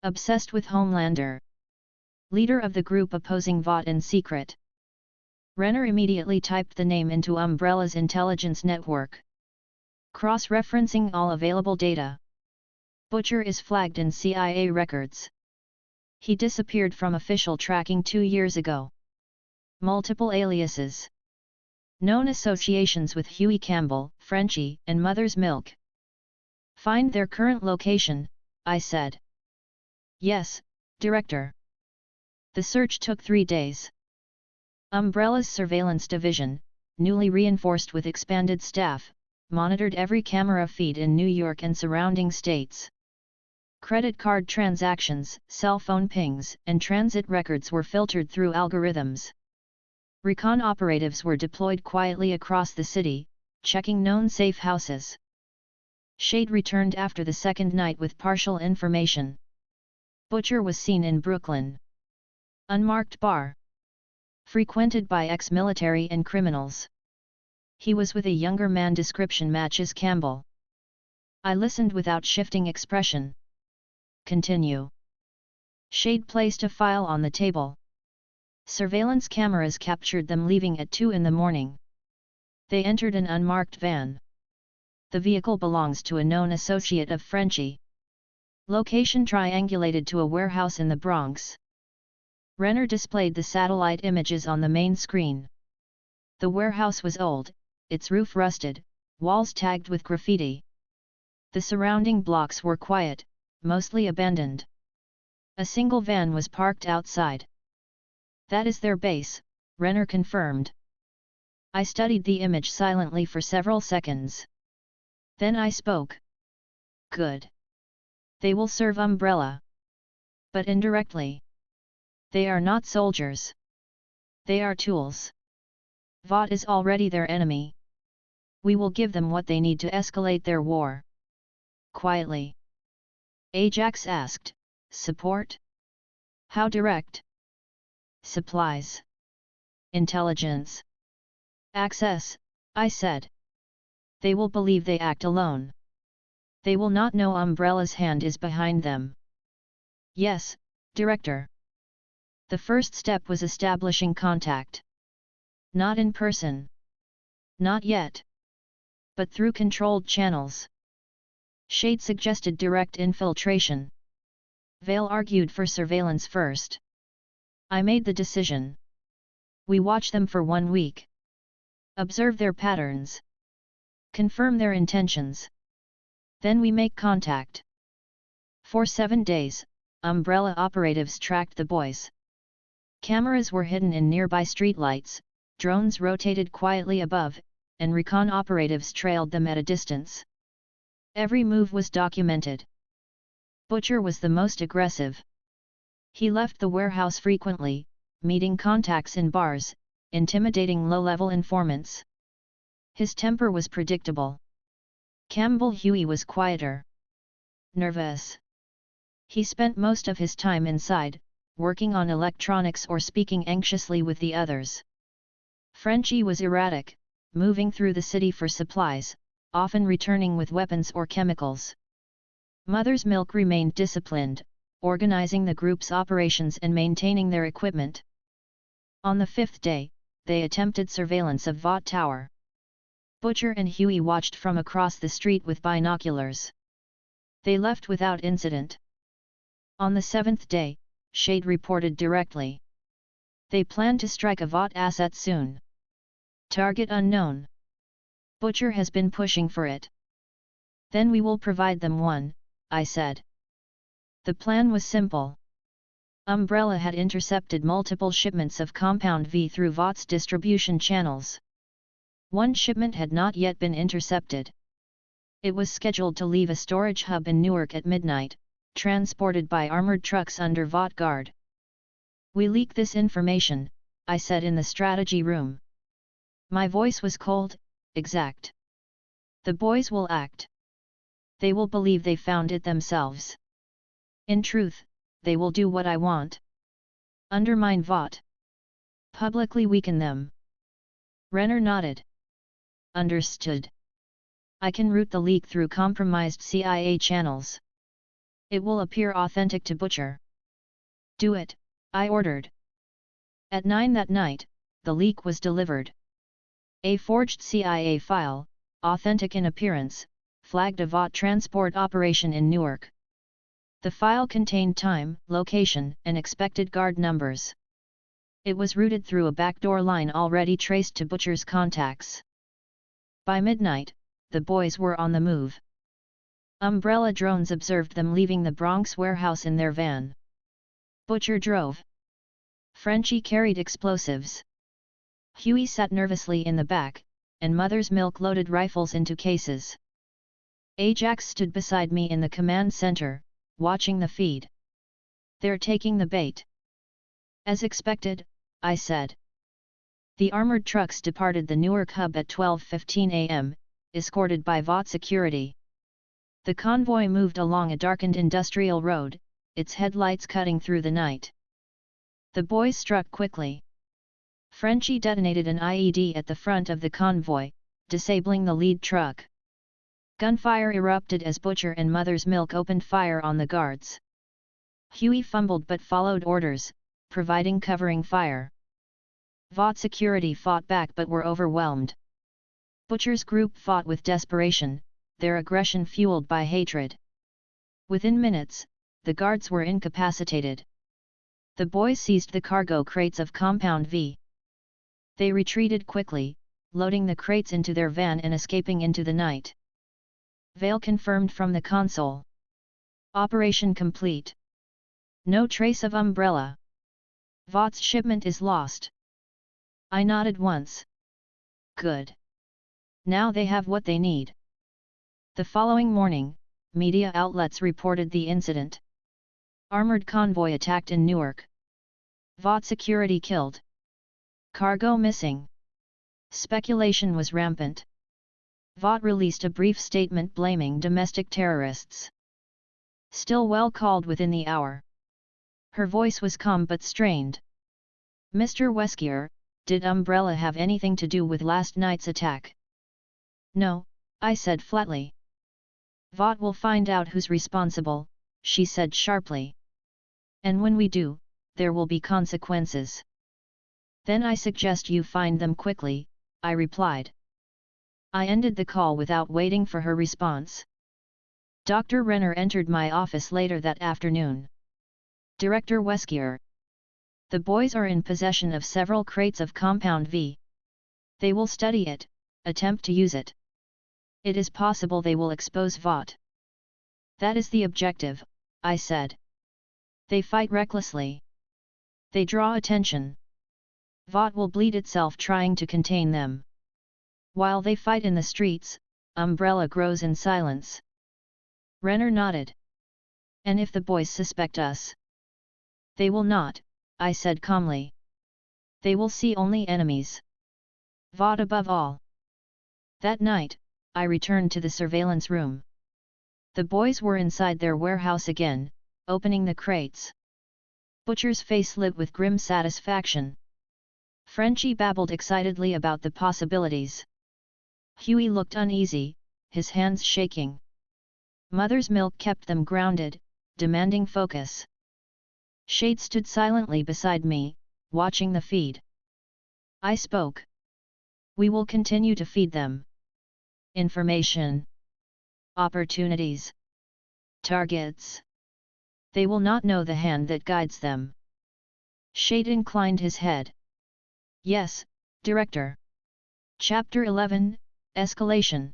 Obsessed with Homelander. Leader of the group opposing Vought in secret. Renner immediately typed the name into Umbrella's intelligence network. Cross-referencing all available data. Butcher is flagged in CIA records. He disappeared from official tracking 2 years ago. Multiple aliases. Known associations with Huey Campbell, Frenchie, and Mother's Milk. Find their current location, I said. Yes, Director. The search took 3 days. Umbrella's surveillance division, newly reinforced with expanded staff, monitored every camera feed in New York and surrounding states. Credit card transactions, cell phone pings, and transit records were filtered through algorithms. Recon operatives were deployed quietly across the city, checking known safe houses. Shade returned after the second night with partial information. Butcher was seen in Brooklyn. Unmarked bar. Frequented by ex-military and criminals. He was with a younger man. Description matches Campbell. I listened without shifting expression. Continue. Shade placed a file on the table. Surveillance cameras captured them leaving at 2 in the morning. They entered an unmarked van. The vehicle belongs to a known associate of Frenchie. Location triangulated to a warehouse in the Bronx. Renner displayed the satellite images on the main screen. The warehouse was old, its roof rusted, walls tagged with graffiti. The surrounding blocks were quiet, mostly abandoned. A single van was parked outside. That is their base, Renner confirmed. I studied the image silently for several seconds. Then I spoke. Good. They will serve Umbrella. But indirectly. They are not soldiers. They are tools. Vought is already their enemy. We will give them what they need to escalate their war. Quietly. Ajax asked, support? How direct? Supplies. Intelligence. Access, I said. They will believe they act alone. They will not know Umbrella's hand is behind them. Yes, Director. The first step was establishing contact. Not in person. Not yet. But through controlled channels. Shade suggested direct infiltration. Veil argued for surveillance first. I made the decision. We watch them for 1 week. Observe their patterns. Confirm their intentions. Then we make contact. For 7 days, Umbrella operatives tracked the boys. Cameras were hidden in nearby streetlights, drones rotated quietly above, and recon operatives trailed them at a distance. Every move was documented. Butcher was the most aggressive. He left the warehouse frequently, meeting contacts in bars, intimidating low-level informants. His temper was predictable. Campbell Huey was quieter. nervous. He spent most of his time inside, working on electronics or speaking anxiously with the others. Frenchie was erratic, moving through the city for supplies, often returning with weapons or chemicals. Mother's Milk remained disciplined, organizing the group's operations and maintaining their equipment. On the fifth day, they attempted surveillance of Vought Tower. Butcher and Huey watched from across the street with binoculars. They left without incident. On the seventh day, Shade reported directly. They plan to strike a Vought asset soon. Target unknown. Butcher has been pushing for it. Then we will provide them one, I said. The plan was simple. Umbrella had intercepted multiple shipments of Compound V through Vought's distribution channels. One shipment had not yet been intercepted. It was scheduled to leave a storage hub in Newark at midnight, transported by armored trucks under Vought guard. We leak this information, I said in the strategy room. My voice was cold, exact. The boys will act. They will believe they found it themselves. In truth, they will do what I want. Undermine Vought. Publicly weaken them. Renner nodded. Understood. I can route the leak through compromised CIA channels. It will appear authentic to Butcher. Do it, I ordered. At 9 that night, the leak was delivered. A forged CIA file, authentic in appearance, flagged a Vought transport operation in Newark. The file contained time, location, and expected guard numbers. It was routed through a backdoor line already traced to Butcher's contacts. By midnight, the boys were on the move. Umbrella drones observed them leaving the Bronx warehouse in their van. Butcher drove. Frenchie carried explosives. Huey sat nervously in the back, and Mother's Milk loaded rifles into cases. Ajax stood beside me in the command center, watching the feed. They're taking the bait. As expected, I said. The armored trucks departed the Newark hub at 12:15 a.m., escorted by Vought security. The convoy moved along a darkened industrial road, its headlights cutting through the night. The boys struck quickly. Frenchie detonated an IED at the front of the convoy, disabling the lead truck. Gunfire erupted as Butcher and Mother's Milk opened fire on the guards. Huey fumbled but followed orders, providing covering fire. Vought security fought back but were overwhelmed. Butcher's group fought with desperation, their aggression fueled by hatred. Within minutes, the guards were incapacitated. The boys seized the cargo crates of Compound V. They retreated quickly, loading the crates into their van and escaping into the night. Vale confirmed from the console. Operation complete. No trace of Umbrella. Vought's shipment is lost. I nodded once. Good. Now they have what they need. The following morning, media outlets reported the incident. Armored convoy attacked in Newark. Vought security killed. Cargo missing. Speculation was rampant. Vought released a brief statement blaming domestic terrorists. Stillwell called within the hour. Her voice was calm but strained. Mr. Wesker, did Umbrella have anything to do with last night's attack? No, I said flatly. Vought will find out who's responsible, she said sharply. And when we do, there will be consequences. Then I suggest you find them quickly, I replied. I ended the call without waiting for her response. Dr. Renner entered my office later that afternoon. Director Wesker. The boys are in possession of several crates of Compound V. They will study it, attempt to use it. It is possible they will expose Vought. That is the objective, I said. They fight recklessly. They draw attention. Vought will bleed itself trying to contain them. While they fight in the streets, Umbrella grows in silence. Renner nodded. And if the boys suspect us? They will not, I said calmly. They will see only enemies. Vought above all. That night, I returned to the surveillance room. The boys were inside their warehouse again, opening the crates. Butcher's face lit with grim satisfaction. Frenchie babbled excitedly about the possibilities. Huey looked uneasy, his hands shaking. Mother's milk kept them grounded, demanding focus. Shade stood silently beside me, watching the feed. I spoke. We will continue to feed them. Information. Opportunities. Targets. They will not know the hand that guides them. Shade inclined his head. Yes, Director. Chapter 11, Escalation.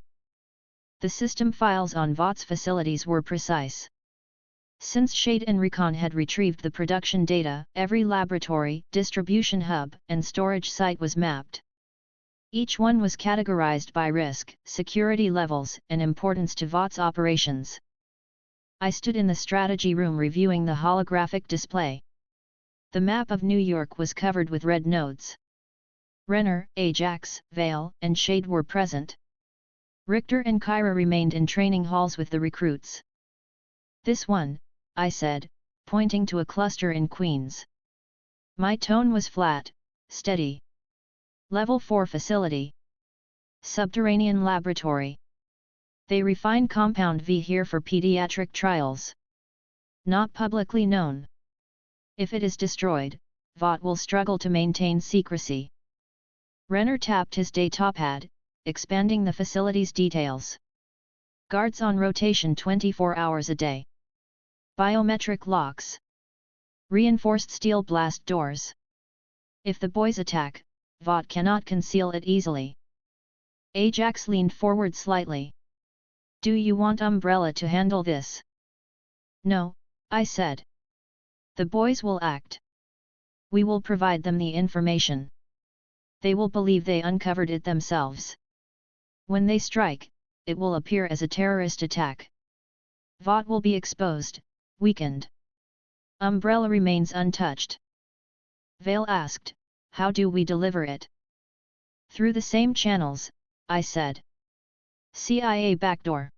The system files on Vought's facilities were precise. Since Shade and Recon had retrieved the production data, every laboratory, distribution hub, and storage site was mapped. Each one was categorized by risk, security levels, and importance to Vought's operations. I stood in the strategy room reviewing the holographic display. The map of New York was covered with red nodes. Renner, Ajax, Vale, and Shade were present. Richter and Kyra remained in training halls with the recruits. This one, I said, pointing to a cluster in Queens. My tone was flat, steady. Level 4 facility. Subterranean laboratory. They refine Compound V here for pediatric trials. Not publicly known. If it is destroyed, Vought will struggle to maintain secrecy. Renner tapped his datapad, expanding the facility's details. Guards on rotation 24 hours a day. Biometric locks. Reinforced steel blast doors. If the boys attack, Vought cannot conceal it easily. Ajax leaned forward slightly. Do you want Umbrella to handle this? No, I said. The boys will act. We will provide them the information. They will believe they uncovered it themselves. When they strike, it will appear as a terrorist attack. Vought will be exposed, weakened. Umbrella remains untouched. Vale asked, how do we deliver it? Through the same channels, I said. CIA backdoor.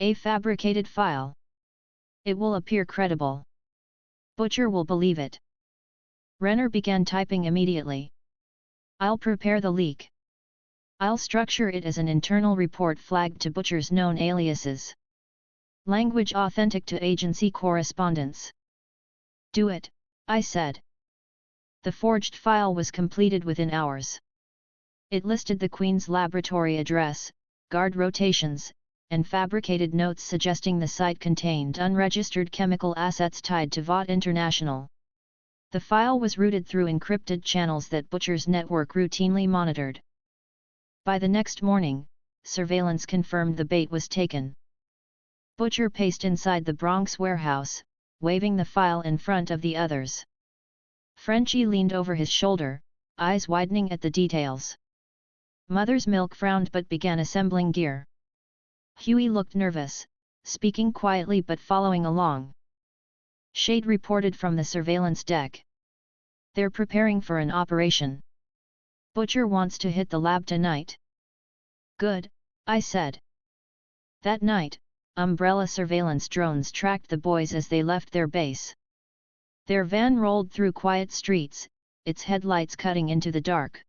A fabricated file. It will appear credible. Butcher will believe it. Renner began typing immediately. I'll prepare the leak. I'll structure it as an internal report flagged to Butcher's known aliases. Language authentic to agency correspondence. Do it, I said. The forged file was completed within hours. It listed the Queen's laboratory address, guard rotations, and fabricated notes suggesting the site contained unregistered chemical assets tied to Vought International. The file was routed through encrypted channels that Butcher's network routinely monitored. By the next morning, surveillance confirmed the bait was taken. Butcher paced inside the Bronx warehouse, waving the file in front of the others. Frenchie leaned over his shoulder, eyes widening at the details. Mother's milk frowned but began assembling gear. Huey looked nervous, speaking quietly but following along. Shade reported from the surveillance deck. They're preparing for an operation. Butcher wants to hit the lab tonight. Good, I said. That night, Umbrella surveillance drones tracked the boys as they left their base. Their van rolled through quiet streets, its headlights cutting into the dark.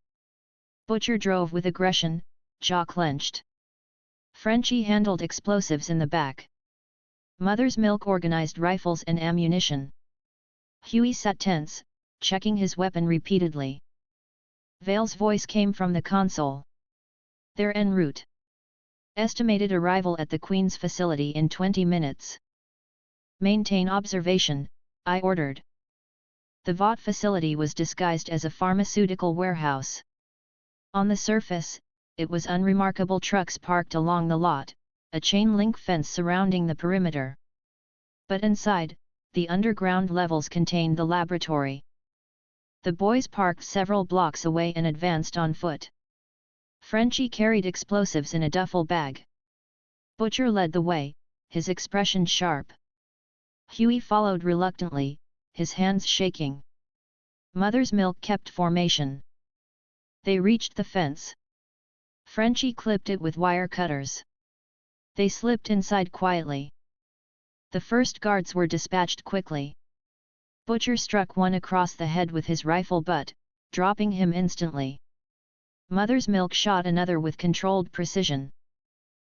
Butcher drove with aggression, jaw clenched. Frenchie handled explosives in the back. Mother's milk organized rifles and ammunition. Huey sat tense, checking his weapon repeatedly. Vale's voice came from the console. They're en route. Estimated arrival at the Queen's facility in 20 minutes. Maintain observation, I ordered. The Vought facility was disguised as a pharmaceutical warehouse. On the surface, it was unremarkable trucks parked along the lot, a chain-link fence surrounding the perimeter. But inside, the underground levels contained the laboratory. The boys parked several blocks away and advanced on foot. Frenchie carried explosives in a duffel bag. Butcher led the way, his expression sharp. Huey followed reluctantly, his hands shaking. Mother's milk kept formation. They reached the fence. Frenchie clipped it with wire cutters. They slipped inside quietly. The first guards were dispatched quickly. Butcher struck one across the head with his rifle butt, dropping him instantly. Mother's Milk shot another with controlled precision.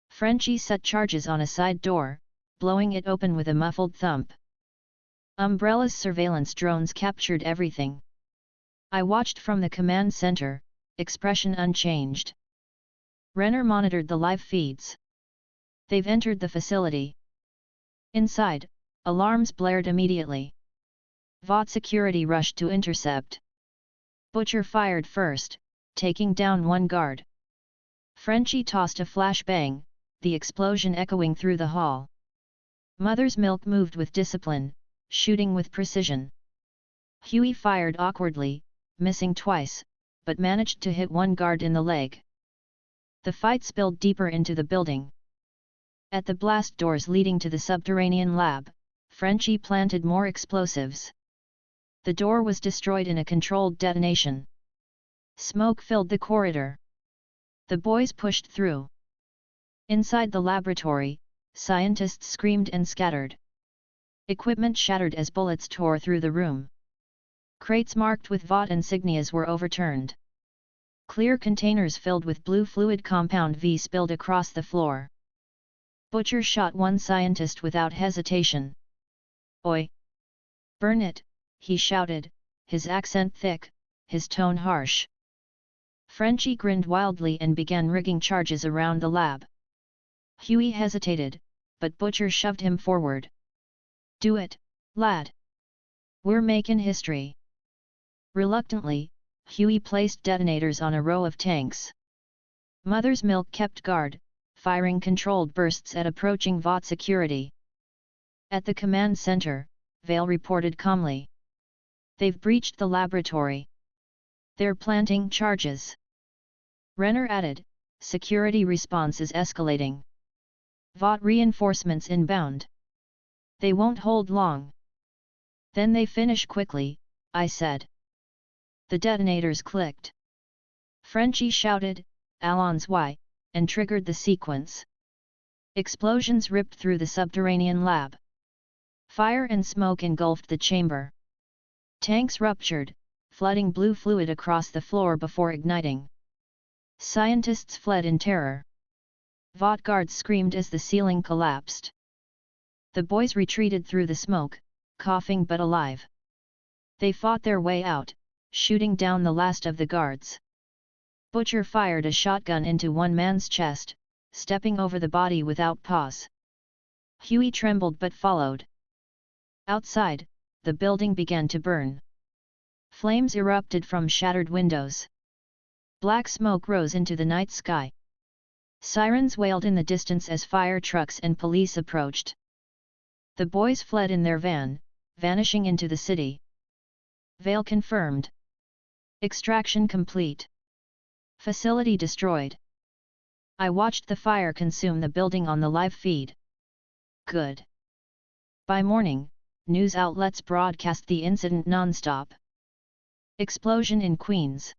Frenchie set charges on a side door, blowing it open with a muffled thump. Umbrella's surveillance drones captured everything. I watched from the command center, expression unchanged. Renner monitored the live feeds. They've entered the facility. Inside, alarms blared immediately. Vought security rushed to intercept. Butcher fired first, taking down one guard. Frenchie tossed a flashbang, the explosion echoing through the hall. Mother's Milk moved with discipline, shooting with precision. Huey fired awkwardly, missing twice, but managed to hit one guard in the leg. The fight spilled deeper into the building. At the blast doors leading to the subterranean lab, Frenchie planted more explosives. The door was destroyed in a controlled detonation. Smoke filled the corridor. The boys pushed through. Inside the laboratory, scientists screamed and scattered. Equipment shattered as bullets tore through the room. Crates marked with Vought insignias were overturned. Clear containers filled with blue fluid compound V spilled across the floor. Butcher shot one scientist without hesitation. "Oi! Burn it!" he shouted, his accent thick, his tone harsh. Frenchie grinned wildly and began rigging charges around the lab. Huey hesitated, but Butcher shoved him forward. "Do it, lad! We're makin' history!" Reluctantly, Huey placed detonators on a row of tanks. Mother's Milk kept guard, firing controlled bursts at approaching Vought security. At the command center, Vale reported calmly. "They've breached the laboratory. They're planting charges." Renner added, "Security response is escalating. Vought reinforcements inbound. They won't hold long." "Then they finish quickly," I said. The detonators clicked. Frenchie shouted, "Allons y," and triggered the sequence. Explosions ripped through the subterranean lab. Fire and smoke engulfed the chamber. Tanks ruptured, flooding blue fluid across the floor before igniting. Scientists fled in terror. Vought guards screamed as the ceiling collapsed. The boys retreated through the smoke, coughing but alive. They fought their way out, shooting down the last of the guards. Butcher fired a shotgun into one man's chest, stepping over the body without pause. Huey trembled but followed. Outside, the building began to burn. Flames erupted from shattered windows. Black smoke rose into the night sky. Sirens wailed in the distance as fire trucks and police approached. The boys fled in their van, vanishing into the city. Vale confirmed. Extraction complete. Facility destroyed. I watched the fire consume the building on the live feed. Good. By morning, news outlets broadcast the incident non-stop. Explosion in Queens.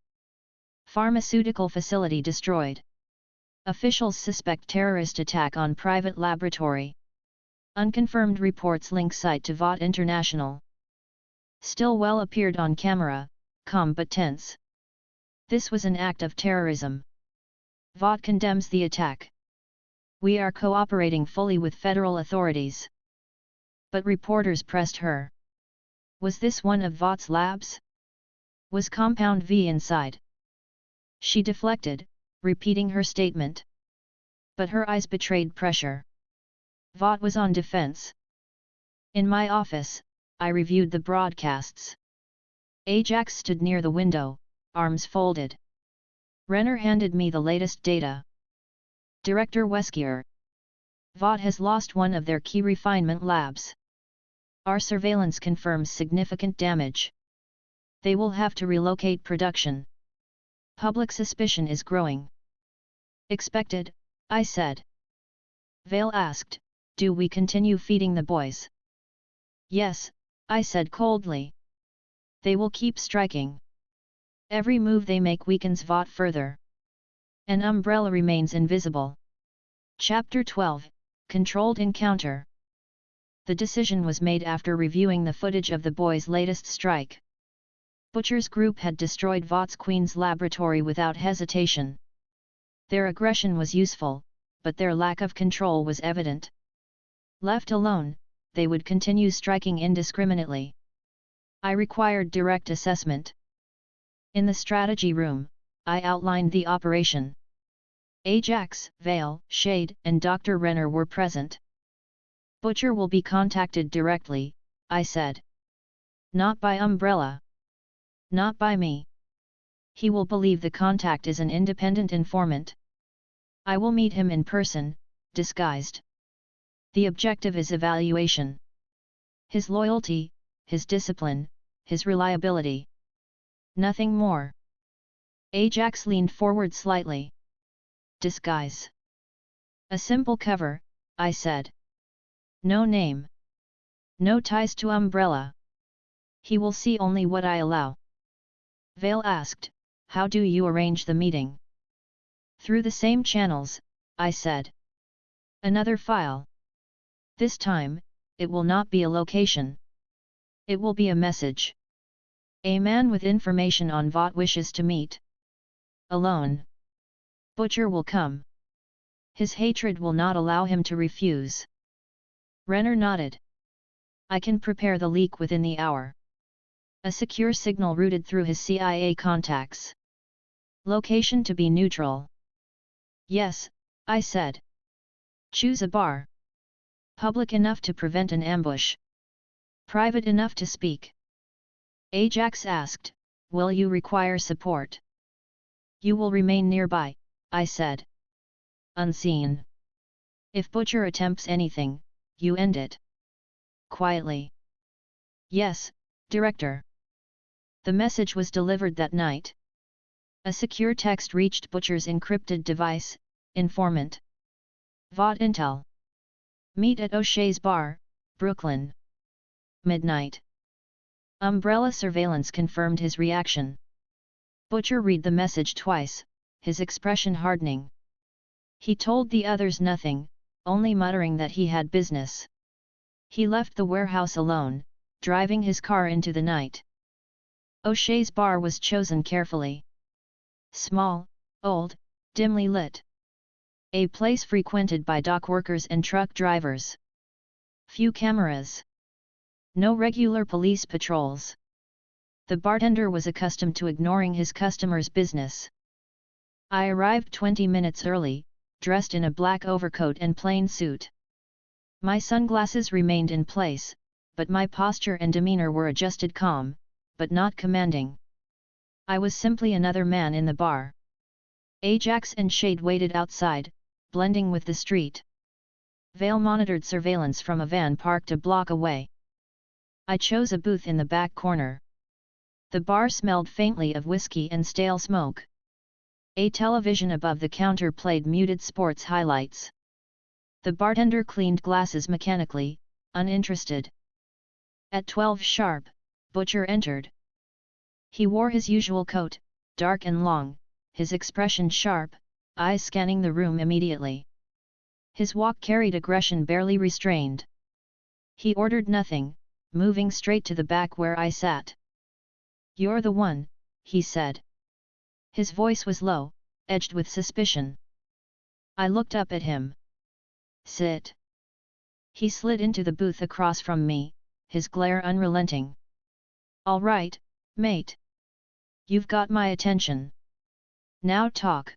Pharmaceutical facility destroyed. Officials suspect terrorist attack on private laboratory. Unconfirmed reports link site to Vought International. Stillwell appeared on camera, calm but tense. This was an act of terrorism. Vought condemns the attack. We are cooperating fully with federal authorities. But reporters pressed her. Was this one of Vought's labs? Was Compound V inside? She deflected, repeating her statement. But her eyes betrayed pressure. Vought was on defense. In my office, I reviewed the broadcasts. Ajax stood near the window, arms folded. Renner handed me the latest data. Director Wesker. Vought has lost one of their key refinement labs. Our surveillance confirms significant damage. They will have to relocate production. Public suspicion is growing. Expected, I said. Vale asked, do we continue feeding the boys? Yes, I said coldly. They will keep striking. Every move they make weakens Vought further. An umbrella remains invisible. Chapter 12, Controlled Encounter. The decision was made after reviewing the footage of the boys' latest strike. Butcher's group had destroyed Vought's Queen's laboratory without hesitation. Their aggression was useful, but their lack of control was evident. Left alone, they would continue striking indiscriminately. I required direct assessment. In the strategy room, I outlined the operation. Ajax, Vale, Shade, and Dr. Renner were present. Butcher will be contacted directly, I said. Not by Umbrella. Not by me. He will believe the contact is an independent informant. I will meet him in person, disguised. The objective is evaluation. His loyalty, his discipline, his reliability. Nothing more. Ajax leaned forward slightly. Disguise. A simple cover, I said. No name. No ties to Umbrella. He will see only what I allow. Vale asked, how do you arrange the meeting? Through the same channels, I said. Another file. This time, it will not be a location. It will be a message. A man with information on Vought wishes to meet. Alone. Butcher will come. His hatred will not allow him to refuse. Renner nodded. I can prepare the leak within the hour. A secure signal routed through his CIA contacts. Location to be neutral. Yes, I said. Choose a bar. Public enough to prevent an ambush. Private enough to speak. Ajax asked, will you require support? You will remain nearby, I said. Unseen. If Butcher attempts anything, you end it. Quietly. Yes, Director. The message was delivered that night. A secure text reached Butcher's encrypted device, informant. Vought Intel. Meet at O'Shea's Bar, Brooklyn. Midnight. Umbrella surveillance confirmed his reaction. Butcher read the message twice, his expression hardening. He told the others nothing, only muttering that he had business. He left the warehouse alone, driving his car into the night. O'Shea's Bar was chosen carefully. Small, old, dimly lit. A place frequented by dock workers and truck drivers. Few cameras. No regular police patrols. The bartender was accustomed to ignoring his customers' business. I arrived 20 minutes early, dressed in a black overcoat and plain suit. My sunglasses remained in place, but my posture and demeanor were adjusted calm, but not commanding. I was simply another man in the bar. Ajax and Shade waited outside, blending with the street. Vale monitored surveillance from a van parked a block away. I chose a booth in the back corner. The bar smelled faintly of whiskey and stale smoke. A television above the counter played muted sports highlights. The bartender cleaned glasses mechanically, uninterested. At 12 sharp, Butcher entered. He wore his usual coat, dark and long, his expression sharp, eyes scanning the room immediately. His walk carried aggression barely restrained. He ordered nothing, moving straight to the back where I sat. You're the one, he said. His voice was low, edged with suspicion. I looked up at him. Sit. He slid into the booth across from me, his glare unrelenting. All right, mate. You've got my attention. Now talk.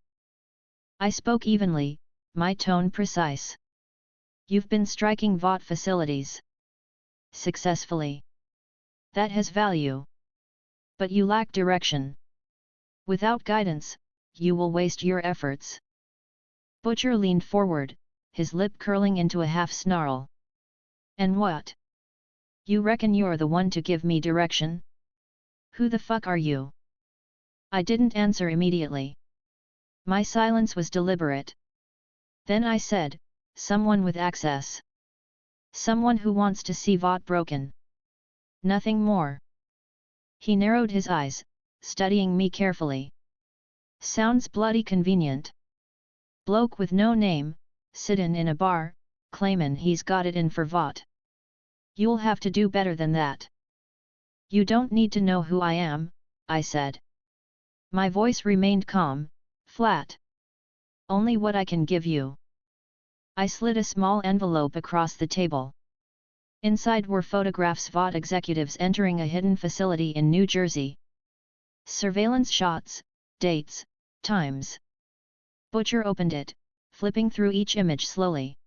I spoke evenly, my tone precise. You've been striking Vought facilities. Successfully. That has value. But you lack direction. Without guidance, you will waste your efforts. Butcher leaned forward, his lip curling into a half snarl. And what? You reckon you're the one to give me direction? Who the fuck are you? I didn't answer immediately. My silence was deliberate. Then I said, someone with access. Someone who wants to see Vought broken. Nothing more. He narrowed his eyes, studying me carefully. Sounds bloody convenient. Bloke with no name, sit in a bar, claimin' he's got it in for Vought. You'll have to do better than that. You don't need to know who I am, I said. My voice remained calm, flat. Only what I can give you. I slid a small envelope across the table. Inside were photographs Vought executives entering a hidden facility in New Jersey. Surveillance shots, dates, times. Butcher opened it, flipping through each image slowly.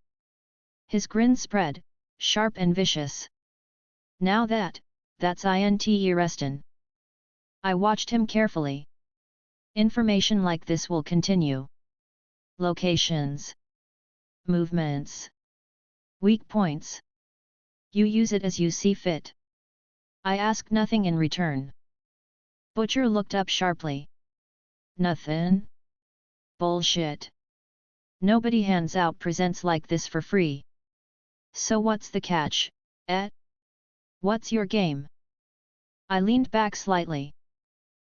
His grin spread, sharp and vicious. Now that's interestin'. I watched him carefully. Information like this will continue. Locations. Movements. Weak points. You use it as you see fit. I asked nothing in return. Butcher looked up sharply. Nothin'? Bullshit. Nobody hands out presents like this for free. So what's the catch, eh? What's your game? I leaned back slightly.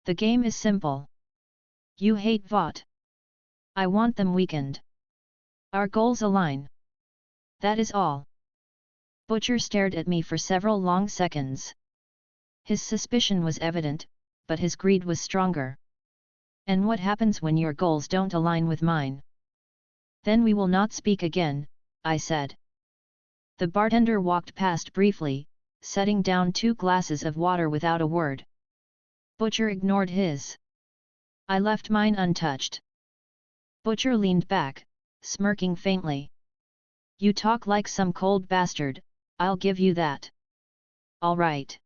The game is simple. You hate Vought. I want them weakened. Our goals align. That is all. Butcher stared at me for several long seconds. His suspicion was evident, but his greed was stronger. And what happens when your goals don't align with mine? Then we will not speak again, I said. The bartender walked past briefly, setting down 2 glasses of water without a word. Butcher ignored his. I left mine untouched. Butcher leaned back, smirking faintly. You talk like some cold bastard, I'll give you that. All right.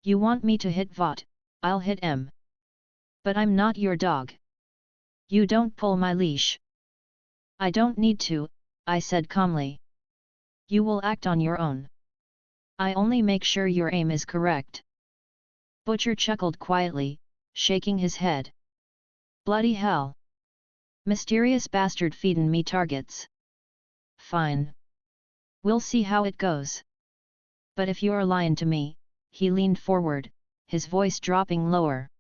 You want me to hit Vought, I'll hit him. But I'm not your dog. You don't pull my leash. I don't need to, I said calmly. You will act on your own. I only make sure your aim is correct. Butcher chuckled quietly, shaking his head. Bloody hell. Mysterious bastard feedin' me targets. Fine. We'll see how it goes. But if you're lying to me, he leaned forward, his voice dropping lower.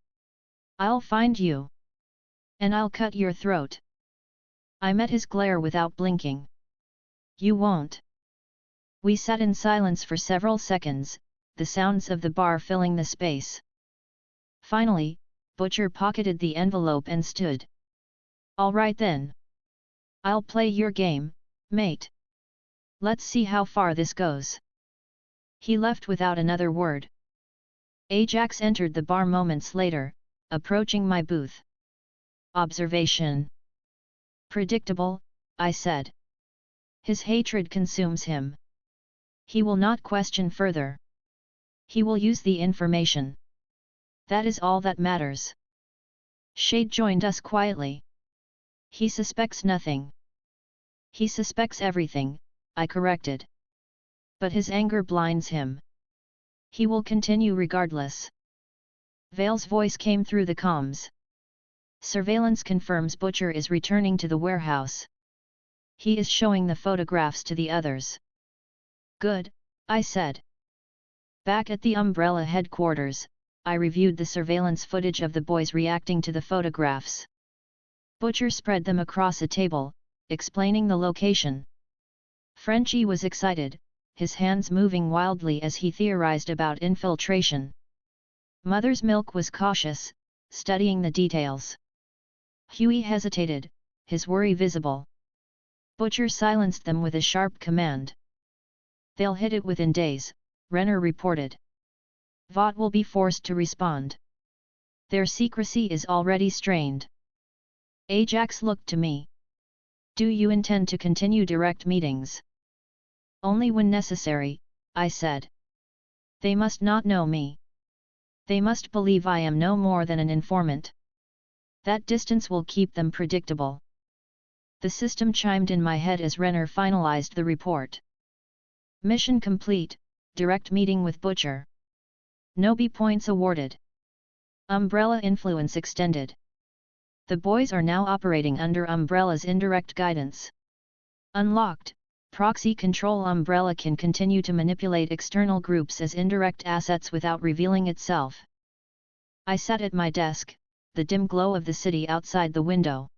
I'll find you. And I'll cut your throat. I met his glare without blinking. You won't. We sat in silence for several seconds, the sounds of the bar filling the space. Finally, Butcher pocketed the envelope and stood. All right then. I'll play your game, mate. Let's see how far this goes. He left without another word. Ajax entered the bar moments later, approaching my booth. Observation. Predictable, I said. His hatred consumes him. He will not question further. He will use the information. That is all that matters. Shade joined us quietly. He suspects nothing. He suspects everything, I corrected. But his anger blinds him. He will continue regardless. Vale's voice came through the comms. Surveillance confirms Butcher is returning to the warehouse. He is showing the photographs to the others. Good, I said. Back at the Umbrella headquarters, I reviewed the surveillance footage of the boys reacting to the photographs. Butcher spread them across a table, explaining the location. Frenchie was excited, his hands moving wildly as he theorized about infiltration. Mother's Milk was cautious, studying the details. Huey hesitated, his worry visible. Butcher silenced them with a sharp command. They'll hit it within days, Renner reported. Vought will be forced to respond. Their secrecy is already strained. Ajax looked to me. Do you intend to continue direct meetings? Only when necessary, I said. They must not know me. They must believe I am no more than an informant. That distance will keep them predictable. The system chimed in my head as Renner finalized the report. Mission complete, direct meeting with Butcher. No B points awarded. Umbrella influence extended. The boys are now operating under Umbrella's indirect guidance. Unlocked, proxy control. Umbrella can continue to manipulate external groups as indirect assets without revealing itself. I sat at my desk, the dim glow of the city outside the window.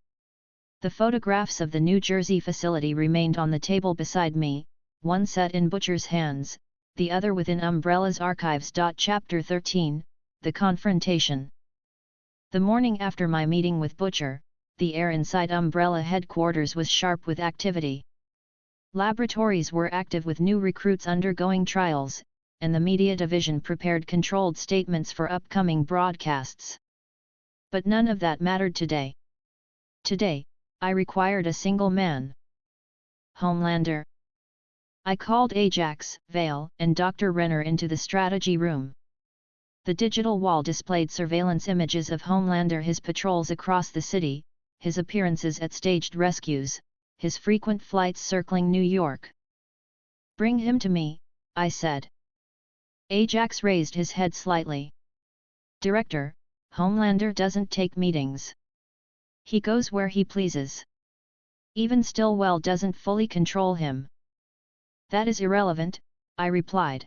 The photographs of the New Jersey facility remained on the table beside me, one set in Butcher's hands, the other within Umbrella's archives. Chapter 13, The Confrontation. The morning after my meeting with Butcher, the air inside Umbrella headquarters was sharp with activity. Laboratories were active with new recruits undergoing trials, and the media division prepared controlled statements for upcoming broadcasts. But none of that mattered today. Today, I required a single man. Homelander. I called Ajax, Vale, and Dr. Renner into the strategy room. The digital wall displayed surveillance images of Homelander, his patrols across the city, his appearances at staged rescues, his frequent flights circling New York. "Bring him to me," I said. Ajax raised his head slightly. "Director, Homelander doesn't take meetings. He goes where he pleases. Even Stillwell doesn't fully control him." "That is irrelevant," I replied.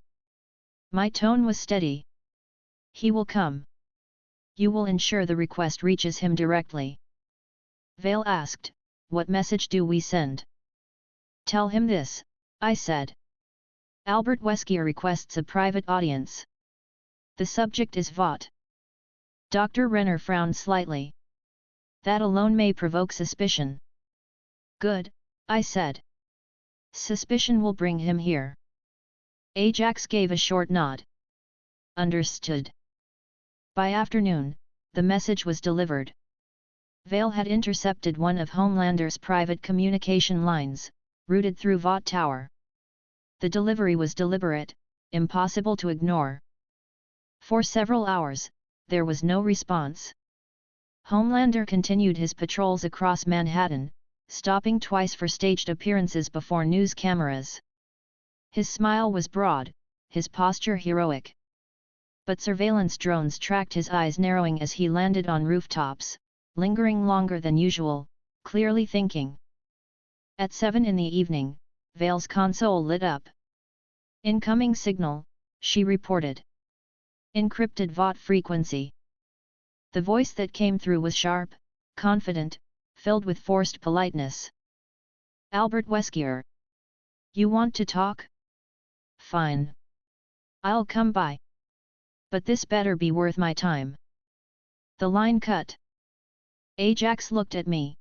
My tone was steady. "He will come. You will ensure the request reaches him directly." Vale asked, "What message do we send?" "Tell him this," I said. "Albert Wesker requests a private audience. The subject is Vought." Dr. Renner frowned slightly. "That alone may provoke suspicion." "Good," I said. "Suspicion will bring him here." Ajax gave a short nod. "Understood." By afternoon, the message was delivered. Vale had intercepted one of Homelander's private communication lines, routed through Vought Tower. The delivery was deliberate, impossible to ignore. For several hours, there was no response. Homelander continued his patrols across Manhattan, stopping twice for staged appearances before news cameras. His smile was broad, his posture heroic. But surveillance drones tracked his eyes narrowing as he landed on rooftops, lingering longer than usual, clearly thinking. At 7 in the evening, Vale's console lit up. "Incoming signal," she reported. "Encrypted Vought frequency." The voice that came through was sharp, confident, filled with forced politeness. "Albert Wesker. You want to talk? Fine. I'll come by. But this better be worth my time." The line cut. Ajax looked at me.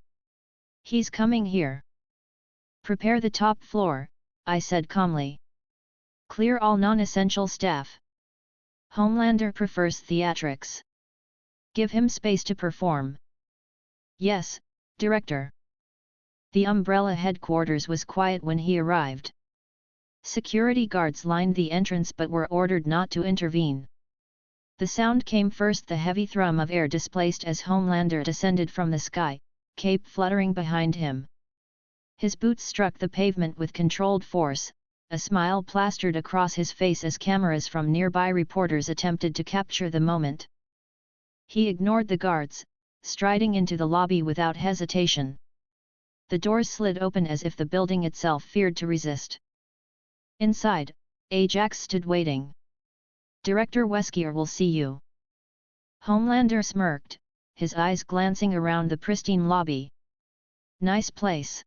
"He's coming here." "Prepare the top floor," I said calmly. "Clear all non-essential staff. Homelander prefers theatrics. Give him space to perform." "Yes, Director." The Umbrella headquarters was quiet when he arrived. Security guards lined the entrance but were ordered not to intervene. The sound came first, the heavy thrum of air displaced as Homelander descended from the sky, cape fluttering behind him. His boots struck the pavement with controlled force, a smile plastered across his face as cameras from nearby reporters attempted to capture the moment. He ignored the guards, striding into the lobby without hesitation. The doors slid open as if the building itself feared to resist. Inside, Ajax stood waiting. "Director Wesker will see you." Homelander smirked, his eyes glancing around the pristine lobby. "Nice place.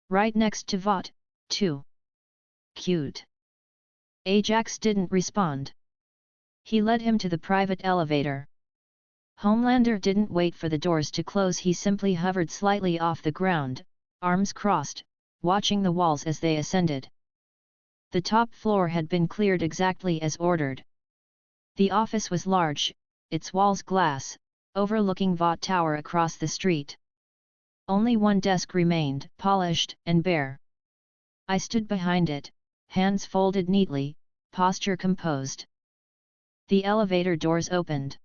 Right next to Vought, too. Cute." Ajax didn't respond. He led him to the private elevator. Homelander didn't wait for the doors to close, he simply hovered slightly off the ground, arms crossed, watching the walls as they ascended. The top floor had been cleared exactly as ordered. The office was large, its walls glass, overlooking Vought Tower across the street. Only one desk remained, polished and bare. I stood behind it, hands folded neatly, posture composed. The elevator doors opened.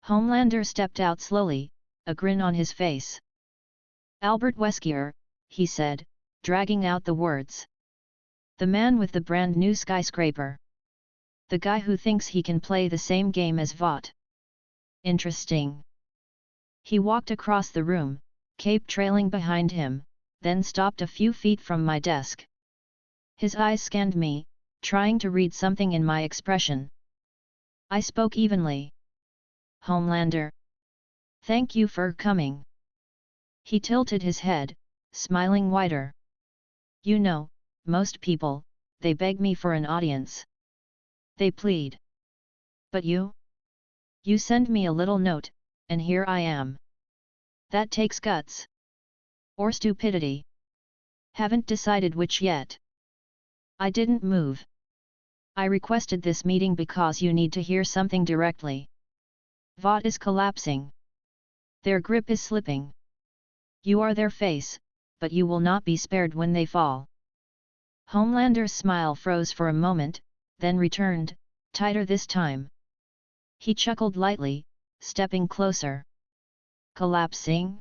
Homelander stepped out slowly, a grin on his face. "Albert Wesker," he said, dragging out the words. "The man with the brand new skyscraper. The guy who thinks he can play the same game as Vought. Interesting." He walked across the room, cape trailing behind him, then stopped a few feet from my desk. His eyes scanned me, trying to read something in my expression. I spoke evenly. "Homelander. Thank you for coming." He tilted his head, smiling wider. You know, most people, they beg me for an audience. They plead. But you? You send me a little note, and here I am. That takes guts. Or stupidity. Haven't decided which yet. I didn't move. I requested this meeting because you need to hear something directly. Vought is collapsing. Their grip is slipping. You are their face, but you will not be spared when they fall. Homelander's smile froze for a moment, then returned, tighter this time. He chuckled lightly, stepping closer. Collapsing?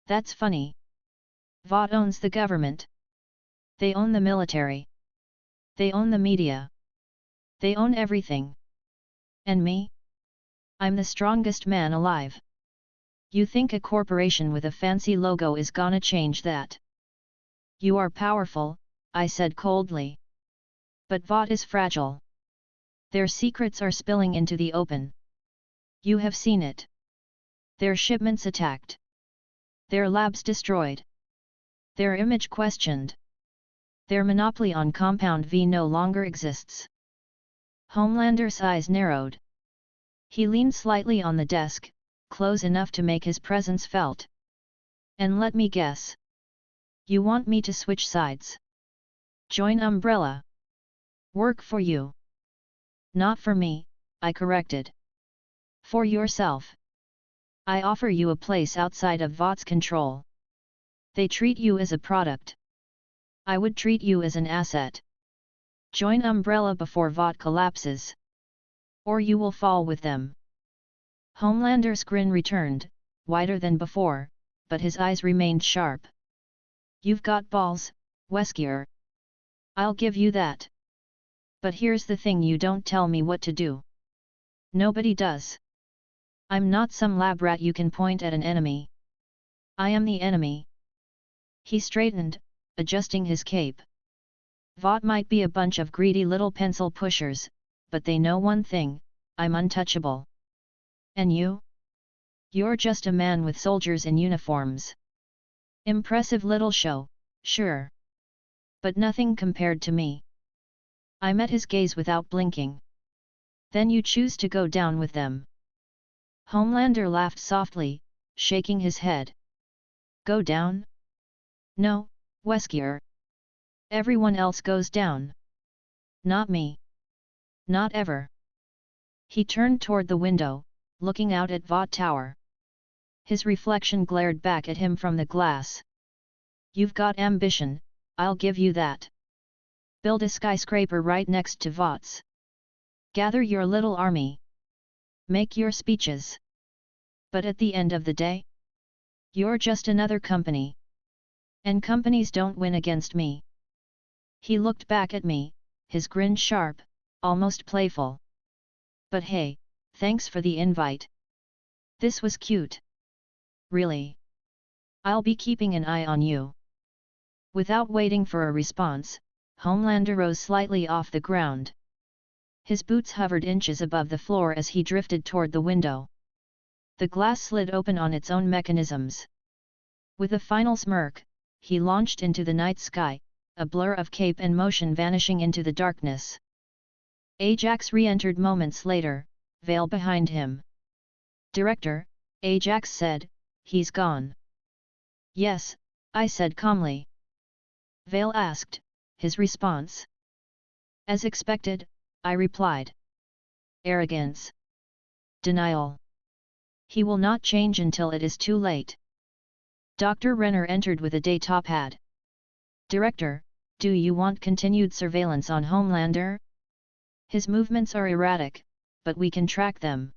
That's funny. Vought owns the government. They own the military. They own the media. They own everything. And me? I'm the strongest man alive. You think a corporation with a fancy logo is gonna change that? You are powerful, I said coldly. But Vought is fragile. Their secrets are spilling into the open. You have seen it. Their shipments attacked. Their labs destroyed. Their image questioned. Their monopoly on Compound V no longer exists. Homelander's eyes narrowed. He leaned slightly on the desk, close enough to make his presence felt. And let me guess. You want me to switch sides? Join Umbrella? Work for you? Not for me, I corrected. For yourself. I offer you a place outside of Vought's control. They treat you as a product. I would treat you as an asset. Join Umbrella before Vought collapses. Or you will fall with them. Homelander's grin returned, wider than before, but his eyes remained sharp. You've got balls, Wesker. I'll give you that. But here's the thing, you don't tell me what to do. Nobody does. I'm not some lab rat you can point at an enemy. I am the enemy. He straightened, adjusting his cape. Vought might be a bunch of greedy little pencil pushers, but they know one thing, I'm untouchable. And you? You're just a man with soldiers in uniforms. Impressive little show, sure. But nothing compared to me. I met his gaze without blinking. Then you choose to go down with them. Homelander laughed softly, shaking his head. Go down? No, Wesker. Everyone else goes down. Not me. Not ever. He turned toward the window, looking out at Vought Tower. His reflection glared back at him from the glass. You've got ambition, I'll give you that. Build a skyscraper right next to Vought's. Gather your little army. Make your speeches. But at the end of the day, you're just another company. And companies don't win against me. He looked back at me, his grin sharp, almost playful. But hey, thanks for the invite. This was cute. Really. I'll be keeping an eye on you. Without waiting for a response, Homelander rose slightly off the ground. His boots hovered inches above the floor as he drifted toward the window. The glass slid open on its own mechanisms. With a final smirk, he launched into the night sky, a blur of cape and motion vanishing into the darkness. Ajax re-entered moments later, veil behind him. Director, Ajax said, he's gone. Yes, I said calmly. Veil asked, his response. As expected, I replied. Arrogance. Denial. He will not change until it is too late. Dr. Renner entered with a day top hat. Director, do you want continued surveillance on Homelander? His movements are erratic, but we can track them.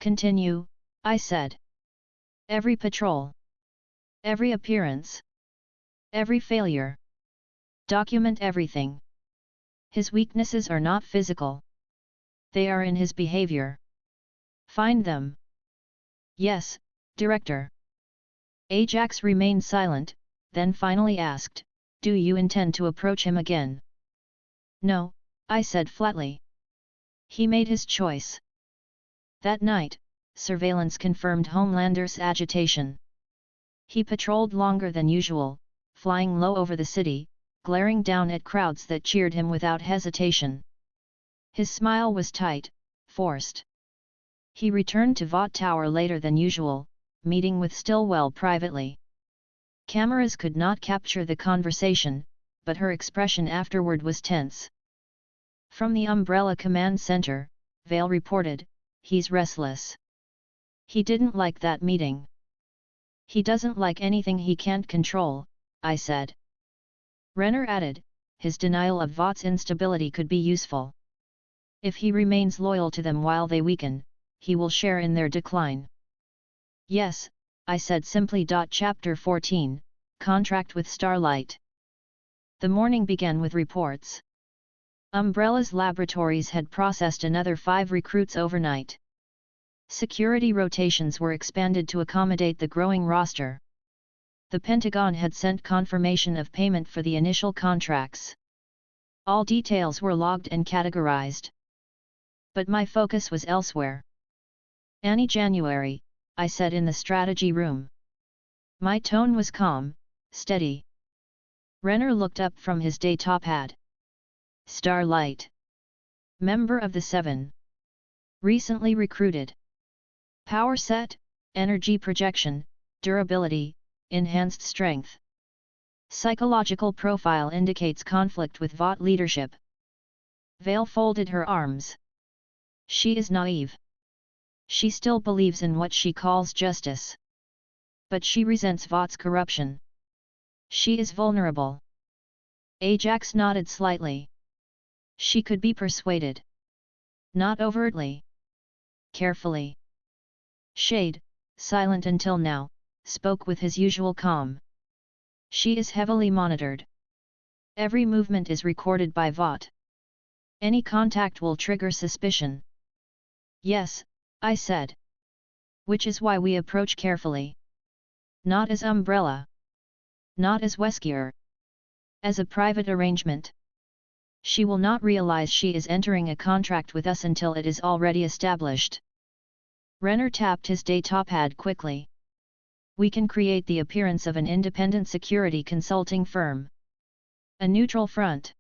Continue, I said. Every patrol. Every appearance. Every failure. Document everything. His weaknesses are not physical. They are in his behavior. Find them. Yes, Director. Ajax remained silent, then finally asked, do you intend to approach him again? No, I said flatly. He made his choice. That night, surveillance confirmed Homelander's agitation. He patrolled longer than usual, flying low over the city, glaring down at crowds that cheered him without hesitation. His smile was tight, forced. He returned to Vought Tower later than usual, meeting with Stillwell privately. Cameras could not capture the conversation, but her expression afterward was tense. From the Umbrella Command Center, Vale reported, "He's restless. He didn't like that meeting." "He doesn't like anything he can't control," I said. Renner added, "His denial of Vought's instability could be useful. If he remains loyal to them while they weaken, he will share in their decline." "Yes," I said simply. Chapter 14, Contract with Starlight. The morning began with reports. Umbrella's laboratories had processed another 5 recruits overnight. Security rotations were expanded to accommodate the growing roster. The Pentagon had sent confirmation of payment for the initial contracts. All details were logged and categorized. But my focus was elsewhere. "Annie January," I said in the strategy room. My tone was calm, steady. Renner looked up from his day top-hat. "Starlight. Member of the 7. Recently recruited. Power set, energy projection, durability, enhanced strength. Psychological profile indicates conflict with Vought leadership." Vale folded her arms. "She is naive. She still believes in what she calls justice. But she resents Vought's corruption. She is vulnerable." Ajax nodded slightly. "She could be persuaded. Not overtly. Carefully." Shade, silent until now, spoke with his usual calm. "She is heavily monitored. Every movement is recorded by Vought. Any contact will trigger suspicion." "Yes," I said. "Which is why we approach carefully. Not as Umbrella. Not as Wesker. As a private arrangement. She will not realize she is entering a contract with us until it is already established." Renner tapped his day top-hat quickly. "We can create the appearance of an independent security consulting firm. A neutral front.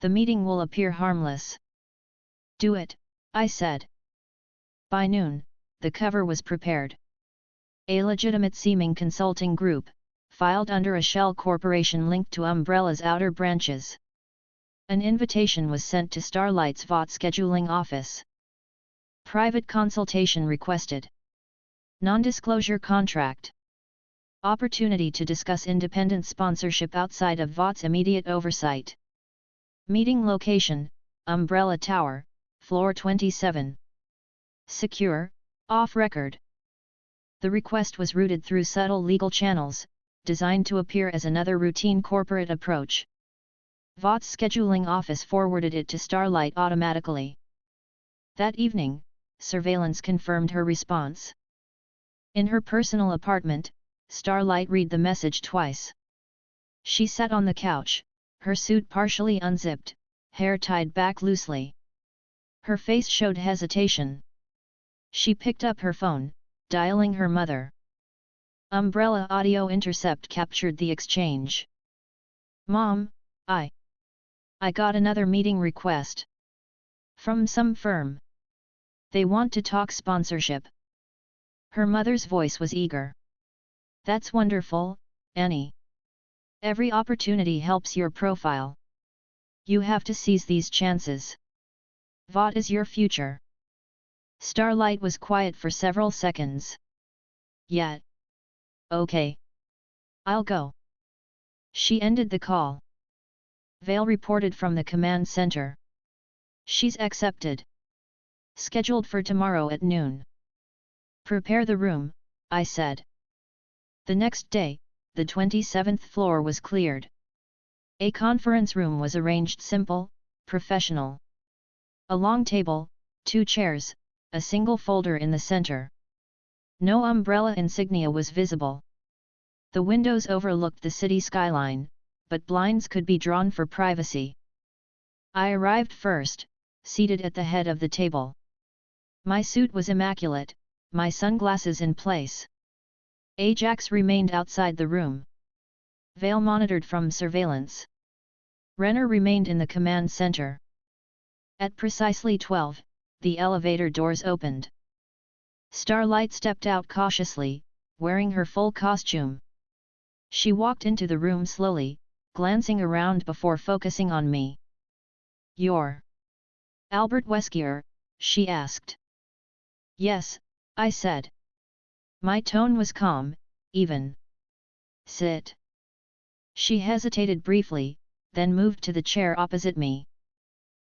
The meeting will appear harmless." "Do it," I said. By noon, the cover was prepared. A legitimate-seeming consulting group, filed under a shell corporation linked to Umbrella's outer branches. An invitation was sent to Starlight's Vought scheduling office. "Private consultation requested. Non-disclosure contract. Opportunity to discuss independent sponsorship outside of Vought's immediate oversight. Meeting location, Umbrella Tower, floor 27. Secure, off-record." The request was routed through subtle legal channels, designed to appear as another routine corporate approach. Vought's scheduling office forwarded it to Starlight automatically. That evening, surveillance confirmed her response. In her personal apartment, Starlight read the message twice. She sat on the couch, her suit partially unzipped, hair tied back loosely. Her face showed hesitation. She picked up her phone, dialing her mother. Umbrella audio intercept captured the exchange. "Mom, I got another meeting request. From some firm. They want to talk sponsorship." Her mother's voice was eager. "That's wonderful, Annie. Every opportunity helps your profile. You have to seize these chances. Vought is your future." Starlight was quiet for several seconds. "Yeah. Okay. I'll go." She ended the call. Vale reported from the command center. "She's accepted. Scheduled for tomorrow at noon." "Prepare the room," I said. The next day, the 27th floor was cleared. A conference room was arranged simple, professional. A long table, 2 chairs, a single folder in the center. No Umbrella insignia was visible. The windows overlooked the city skyline, but blinds could be drawn for privacy. I arrived first, seated at the head of the table. My suit was immaculate, my sunglasses in place. Ajax remained outside the room. Vale monitored from surveillance. Renner remained in the command center. At precisely 12, the elevator doors opened. Starlight stepped out cautiously, wearing her full costume. She walked into the room slowly, glancing around before focusing on me. "You're Albert Wesker?" she asked. "Yes," I said. My tone was calm, even. "Sit." She hesitated briefly, then moved to the chair opposite me.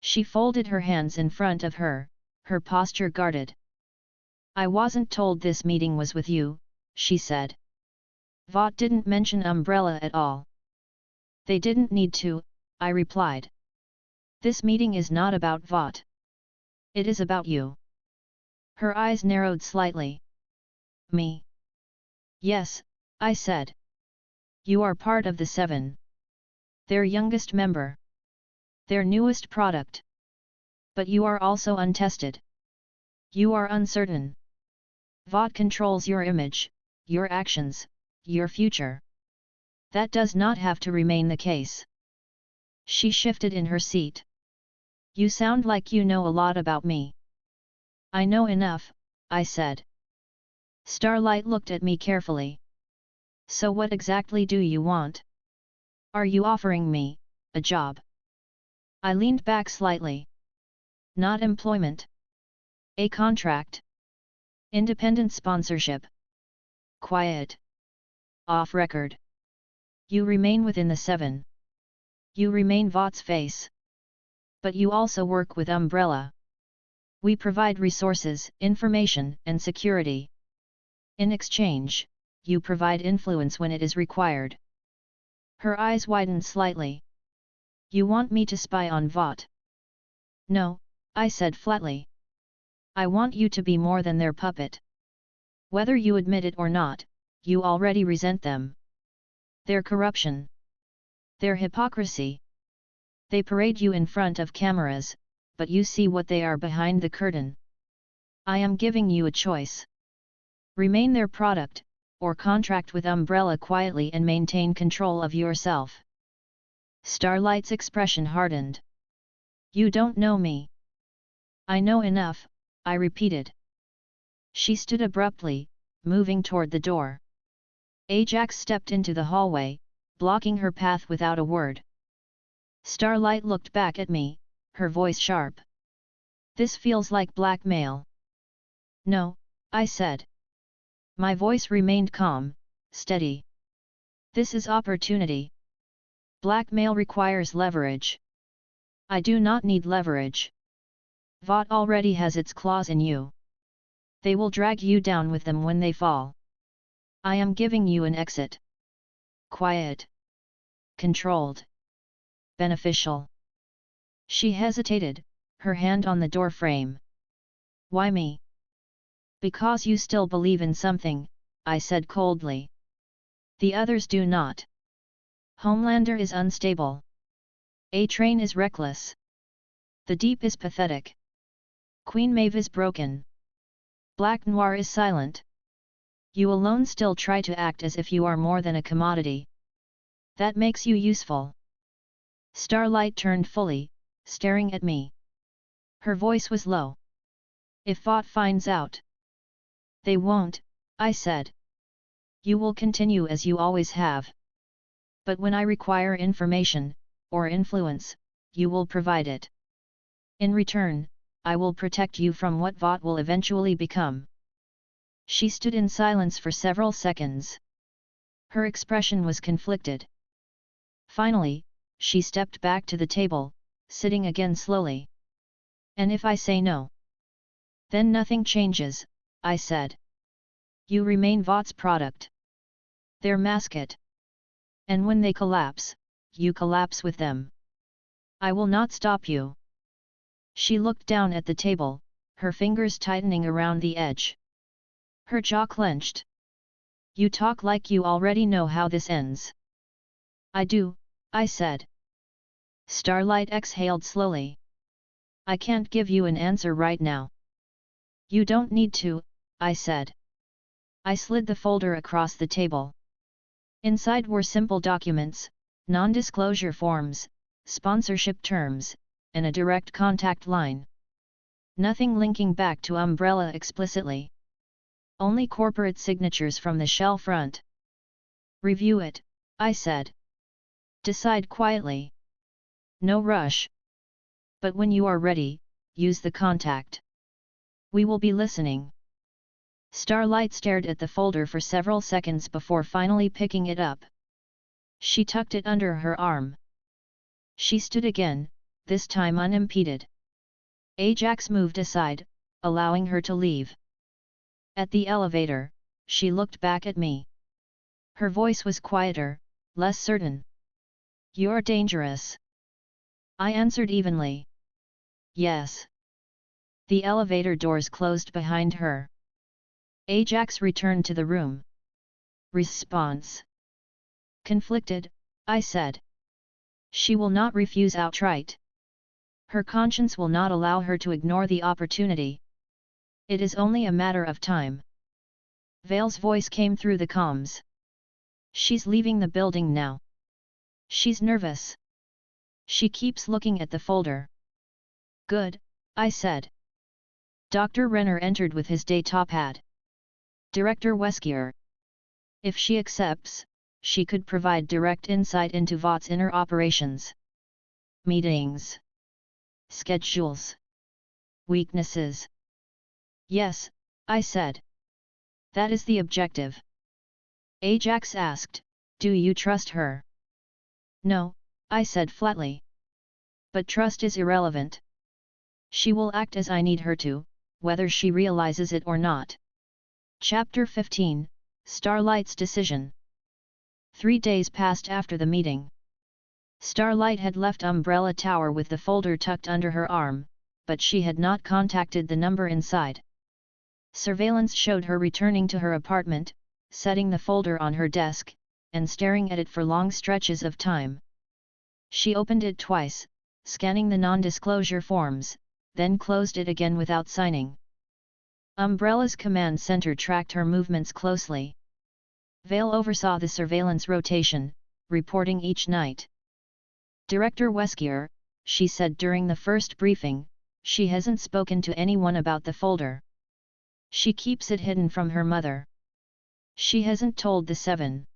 She folded her hands in front of her, her posture guarded. "I wasn't told this meeting was with you," she said. "Vought didn't mention Umbrella at all." "They didn't need to," I replied. "This meeting is not about Vought. It is about you." Her eyes narrowed slightly. "Me?" "Yes," I said. "You are part of the Seven. Their youngest member. Their newest product. But you are also untested. You are uncertain. Vought controls your image, your actions, your future. That does not have to remain the case." She shifted in her seat. "You sound like you know a lot about me." "I know enough," I said. Starlight looked at me carefully. "So what exactly do you want? Are you offering me a job?" I leaned back slightly. "Not employment. A contract. Independent sponsorship. Quiet. Off record. You remain within the Seven. You remain Vought's face. But you also work with Umbrella. We provide resources, information, and security. In exchange, you provide influence when it is required." Her eyes widened slightly. "You want me to spy on Vought?" "No," I said flatly. "I want you to be more than their puppet. Whether you admit it or not, you already resent them. Their corruption. Their hypocrisy. They parade you in front of cameras, but you see what they are behind the curtain. I am giving you a choice. Remain their product, or contract with Umbrella quietly and maintain control of yourself." Starlight's expression hardened. "You don't know me." "I know enough," I repeated. She stood abruptly, moving toward the door. Ajax stepped into the hallway, blocking her path without a word. Starlight looked back at me, her voice sharp. "This feels like blackmail." "No," I said. My voice remained calm, steady. "This is opportunity. Blackmail requires leverage. I do not need leverage. Vought already has its claws in you. They will drag you down with them when they fall. I am giving you an exit. Quiet. Controlled. Beneficial." She hesitated, her hand on the door frame. "Why me?" "Because you still believe in something," I said coldly. "The others do not. Homelander is unstable. A-Train is reckless. The Deep is pathetic. Queen Maeve is broken. Black Noir is silent. You alone still try to act as if you are more than a commodity. That makes you useful." Starlight turned fully, staring at me. Her voice was low. "If Vought finds out?" "They won't," I said. "You will continue as you always have. But when I require information, or influence, you will provide it. In return, I will protect you from what Vought will eventually become." She stood in silence for several seconds. Her expression was conflicted. Finally, she stepped back to the table, sitting again slowly. "And if I say no?" "Then nothing changes," I said. "You remain Vought's product. Their mascot. And when they collapse, you collapse with them. I will not stop you." She looked down at the table, her fingers tightening around the edge. Her jaw clenched. "You talk like you already know how this ends." "I do," I said. Starlight exhaled slowly. "I can't give you an answer right now." "You don't need to," I said. I slid the folder across the table. Inside were simple documents, non-disclosure forms, sponsorship terms, and a direct contact line. Nothing linking back to Umbrella explicitly. Only corporate signatures from the shell front. Review it, I said. Decide quietly. No rush. But when you are ready, use the contact. We will be listening. Starlight stared at the folder for several seconds before finally picking it up. She tucked it under her arm. She stood again, this time unimpeded. Ajax moved aside, allowing her to leave. At the elevator, she looked back at me. Her voice was quieter, less certain. You're dangerous. I answered evenly. Yes. The elevator doors closed behind her. Ajax returned to the room. Response. Conflicted, I said. She will not refuse outright. Her conscience will not allow her to ignore the opportunity. It is only a matter of time. Vale's voice came through the comms. She's leaving the building now. She's nervous. She keeps looking at the folder. Good, I said. Dr. Renner entered with his day top hat. Director Wesker. If she accepts, she could provide direct insight into Vought's inner operations. Meetings. Schedules. Weaknesses. Yes, I said. That is the objective. Ajax asked, do you trust her? No, I said flatly. But trust is irrelevant. She will act as I need her to, whether she realizes it or not. Chapter 15, Starlight's Decision. 3 days passed after the meeting. Starlight had left Umbrella Tower with the folder tucked under her arm, but she had not contacted the number inside. Surveillance showed her returning to her apartment, setting the folder on her desk, and staring at it for long stretches of time. She opened it twice, scanning the non-disclosure forms, then closed it again without signing. Umbrella's command center tracked her movements closely. Vale oversaw the surveillance rotation, reporting each night. Director Wesker, she said during the first briefing, she hasn't spoken to anyone about the folder. She keeps it hidden from her mother. She hasn't told the 7.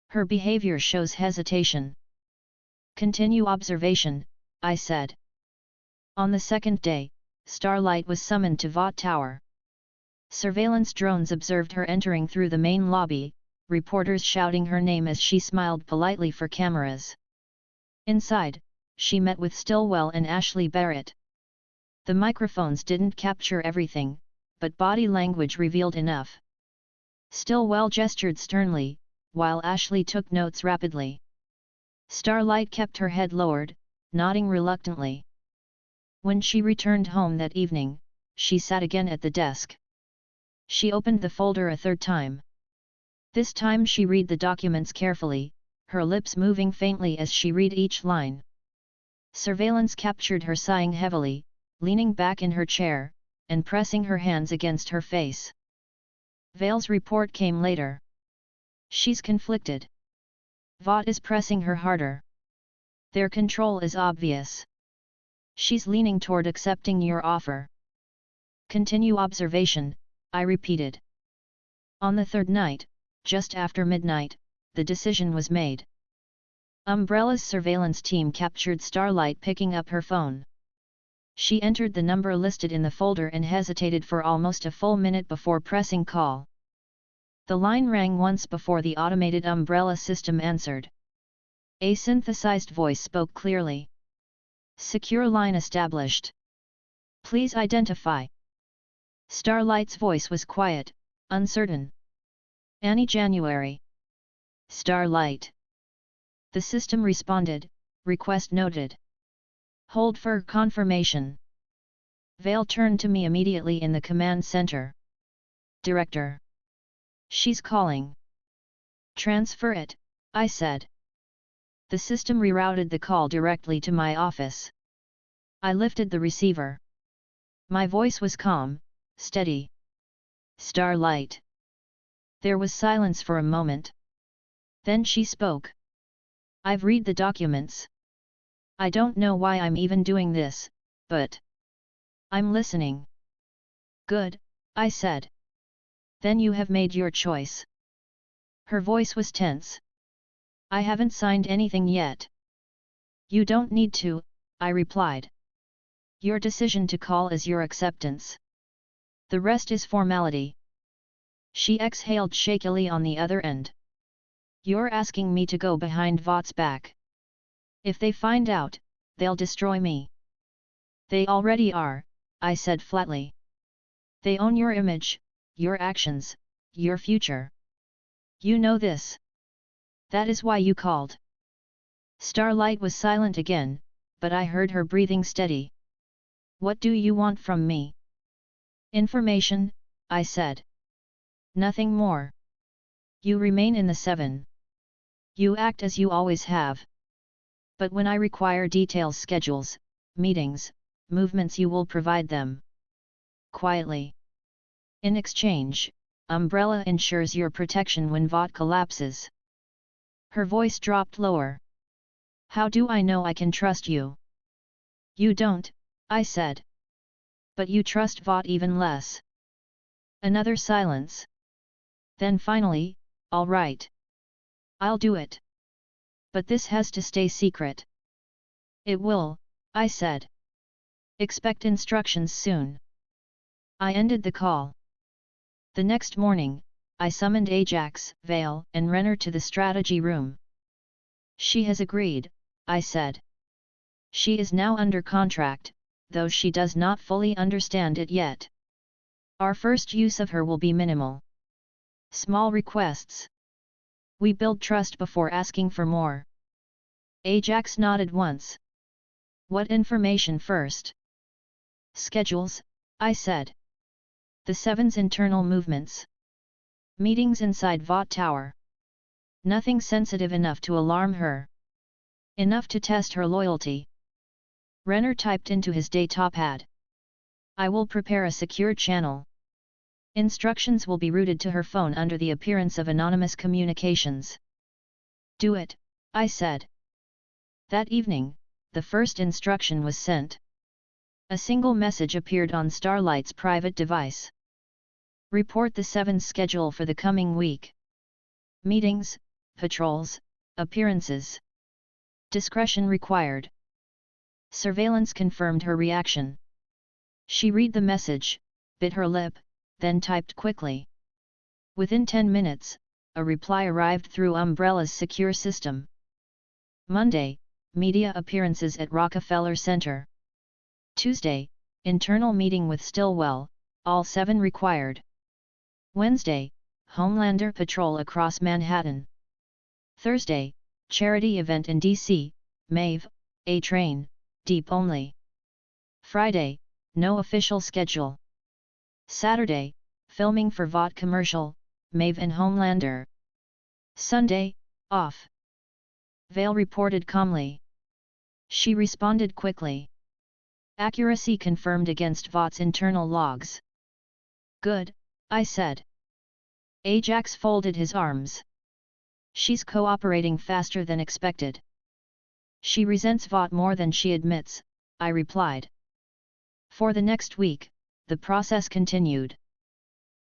Her behavior shows hesitation. Continue observation, I said. On the second day, Starlight was summoned to Vought Tower. Surveillance drones observed her entering through the main lobby, reporters shouting her name as she smiled politely for cameras. Inside, she met with Stillwell and Ashley Barrett. The microphones didn't capture everything, but body language revealed enough. Stillwell gestured sternly, while Ashley took notes rapidly. Starlight kept her head lowered, nodding reluctantly. When she returned home that evening, she sat again at the desk. She opened the folder a third time. This time she read the documents carefully, her lips moving faintly as she read each line. Surveillance captured her sighing heavily, leaning back in her chair, and pressing her hands against her face. Vale's report came later. She's conflicted. Vought is pressing her harder. Their control is obvious. She's leaning toward accepting your offer. Continue observation, I repeated. On the third night, just after midnight, the decision was made. Umbrella's surveillance team captured Starlight picking up her phone. She entered the number listed in the folder and hesitated for almost a full minute before pressing call. The line rang once before the automated Umbrella system answered. A synthesized voice spoke clearly. Secure line established. Please identify. Starlight's voice was quiet, uncertain. Annie January. Starlight. The system responded, request noted. Hold for confirmation. Vale turned to me immediately in the command center. Director. She's calling. Transfer it, I said. The system rerouted the call directly to my office. I lifted the receiver. My voice was calm, steady. Starlight. There was silence for a moment. Then she spoke. I've read the documents. I don't know why I'm even doing this, but I'm listening. Good, I said. Then you have made your choice. Her voice was tense. I haven't signed anything yet. You don't need to, I replied. Your decision to call is your acceptance. The rest is formality. She exhaled shakily on the other end. You're asking me to go behind Vought's back. If they find out, they'll destroy me. They already are, I said flatly. They own your image, your actions, your future. You know this. That is why you called. Starlight was silent again, but I heard her breathing steady. What do you want from me? Information, I said. Nothing more. You remain in the 7. You act as you always have. But when I require details, schedules, meetings, movements, you will provide them. Quietly. In exchange, Umbrella ensures your protection when Vought collapses. Her voice dropped lower. How do I know I can trust you? You don't, I said. But you trust Vought even less. Another silence. Then finally, all right. I'll do it. But this has to stay secret. It will, I said. Expect instructions soon. I ended the call. The next morning, I summoned Ajax, Vale, and Renner to the strategy room. She has agreed, I said. She is now under contract, though she does not fully understand it yet. Our first use of her will be minimal. Small requests. We build trust before asking for more. Ajax nodded once. What information first? Schedules, I said. The 7's internal movements. Meetings inside Vought Tower. Nothing sensitive enough to alarm her. Enough to test her loyalty. Renner typed into his datapad. I will prepare a secure channel. Instructions will be routed to her phone under the appearance of anonymous communications. Do it, I said. That evening, the first instruction was sent. A single message appeared on Starlight's private device. Report the 7's schedule for the coming week. Meetings, patrols, appearances. Discretion required. Surveillance confirmed her reaction. She read the message, bit her lip, then typed quickly. Within 10 minutes, a reply arrived through Umbrella's secure system. Monday, media appearances at Rockefeller Center. Tuesday, internal meeting with Stillwell, all 7 required. Wednesday, Homelander patrol across Manhattan. Thursday, charity event in DC, Maeve, A train, deep only. Friday, no official schedule. Saturday, filming for Vought commercial, Maeve and Homelander. Sunday, off. Vale reported calmly. She responded quickly. Accuracy confirmed against Vaught's internal logs. Good, I said. Ajax folded his arms. She's cooperating faster than expected. She resents Vought more than she admits, I replied. For the next week, the process continued.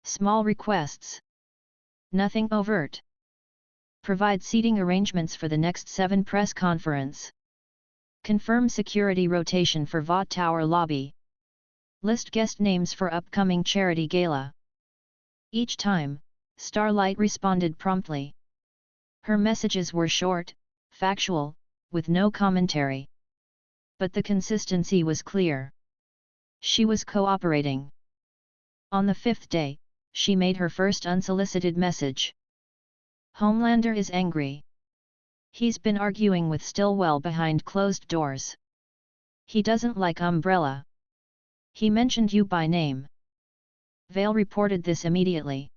Small requests. Nothing overt. Provide seating arrangements for the next 7 press conference. Confirm security rotation for Vought Tower lobby. List guest names for upcoming charity gala. Each time, Starlight responded promptly. Her messages were short, factual, with no commentary. But the consistency was clear. She was cooperating. On the 5th day, she made her first unsolicited message. Homelander is angry. He's been arguing with Stillwell behind closed doors. He doesn't like Umbrella. He mentioned you by name. Vale reported this immediately.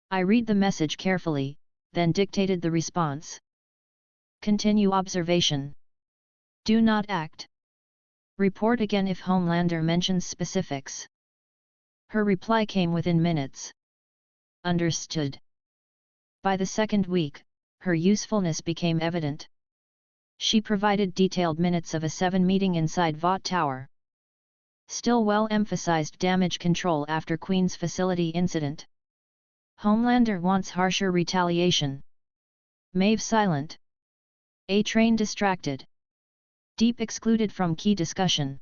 I read the message carefully, then dictated the response. Continue observation. Do not act. Report again if Homelander mentions specifics. Her reply came within minutes. Understood. By the second week, her usefulness became evident. She provided detailed minutes of a 7 meeting inside Vought Tower. Stillwell emphasized damage control after Queen's facility incident. Homelander wants harsher retaliation. Maeve silent. A-Train distracted. Deep excluded from key discussion.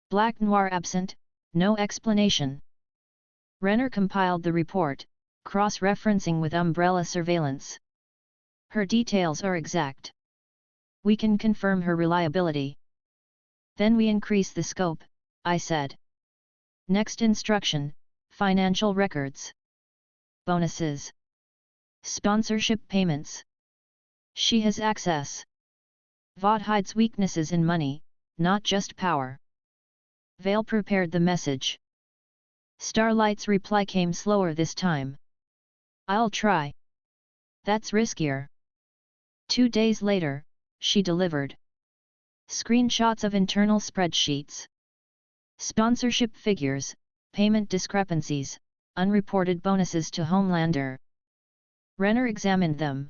Black Noir absent, no explanation. Renner compiled the report, cross-referencing with Umbrella surveillance. Her details are exact. We can confirm her reliability. Then we increase the scope, I said. Next instruction, financial records. Bonuses. Sponsorship payments. She has access. Vought hides weaknesses in money, not just power. Vale prepared the message. Starlight's reply came slower this time. I'll try. That's riskier. 2 days later, she delivered. Screenshots of internal spreadsheets. Sponsorship figures, payment discrepancies, unreported bonuses to Homelander. Renner examined them.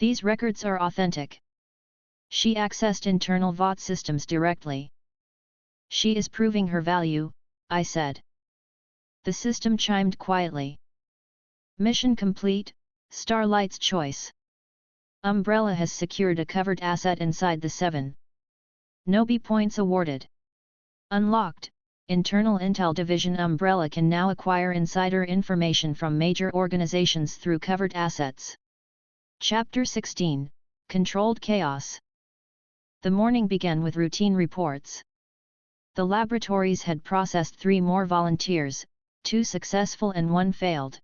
These records are authentic. She accessed internal Vought systems directly. She is proving her value, I said. The system chimed quietly. Mission complete, Starlight's choice. Umbrella has secured a covered asset inside the 7. Nobi points awarded. Unlocked, Internal Intel Division Umbrella can now acquire insider information from major organizations through covered assets. Chapter 16, Controlled Chaos. The morning began with routine reports. The laboratories had processed 3 more volunteers, 2 successful and 1 failed.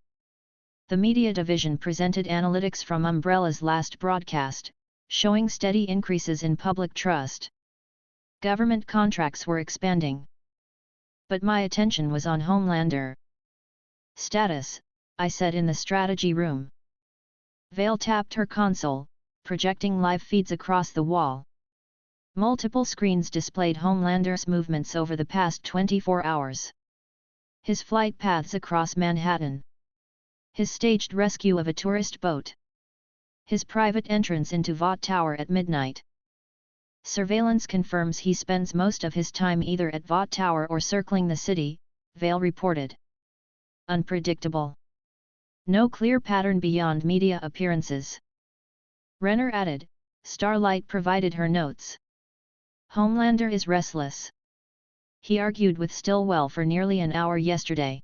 The media division presented analytics from Umbrella's last broadcast, showing steady increases in public trust. Government contracts were expanding. But my attention was on Homelander. Status, I said in the strategy room. Vale tapped her console, projecting live feeds across the wall. Multiple screens displayed Homelander's movements over the past 24 hours. His flight paths across Manhattan. His staged rescue of a tourist boat. His private entrance into Vought Tower at midnight. Surveillance confirms he spends most of his time either at Vought Tower or circling the city, Vale reported. Unpredictable. No clear pattern beyond media appearances. Renner added, Starlight provided her notes. Homelander is restless. He argued with Stillwell for nearly an hour yesterday.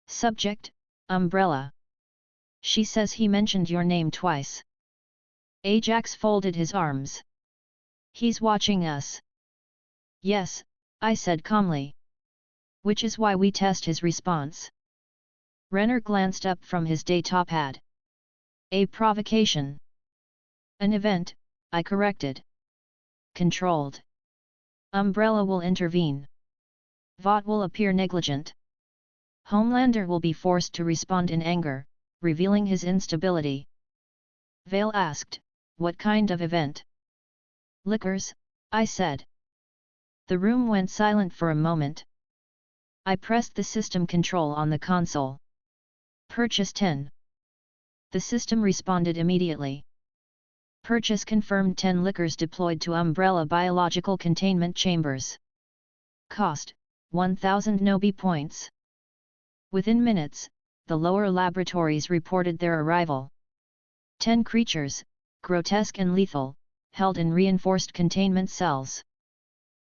Subject, Umbrella. She says he mentioned your name twice. Ajax folded his arms. He's watching us. Yes, I said calmly. Which is why we test his response. Renner glanced up from his daytop pad. A provocation. An event, I corrected. Controlled. Umbrella will intervene. Vought will appear negligent. Homelander will be forced to respond in anger, revealing his instability. Vale asked, what kind of event? Liquors, I said. The room went silent for a moment. I pressed the system control on the console. Purchase 10. The system responded immediately. Purchase confirmed 10 liquors deployed to Umbrella biological containment chambers. Cost, 1,000 Nobi points. Within minutes, the lower laboratories reported their arrival. 10 creatures, grotesque and lethal, held in reinforced containment cells.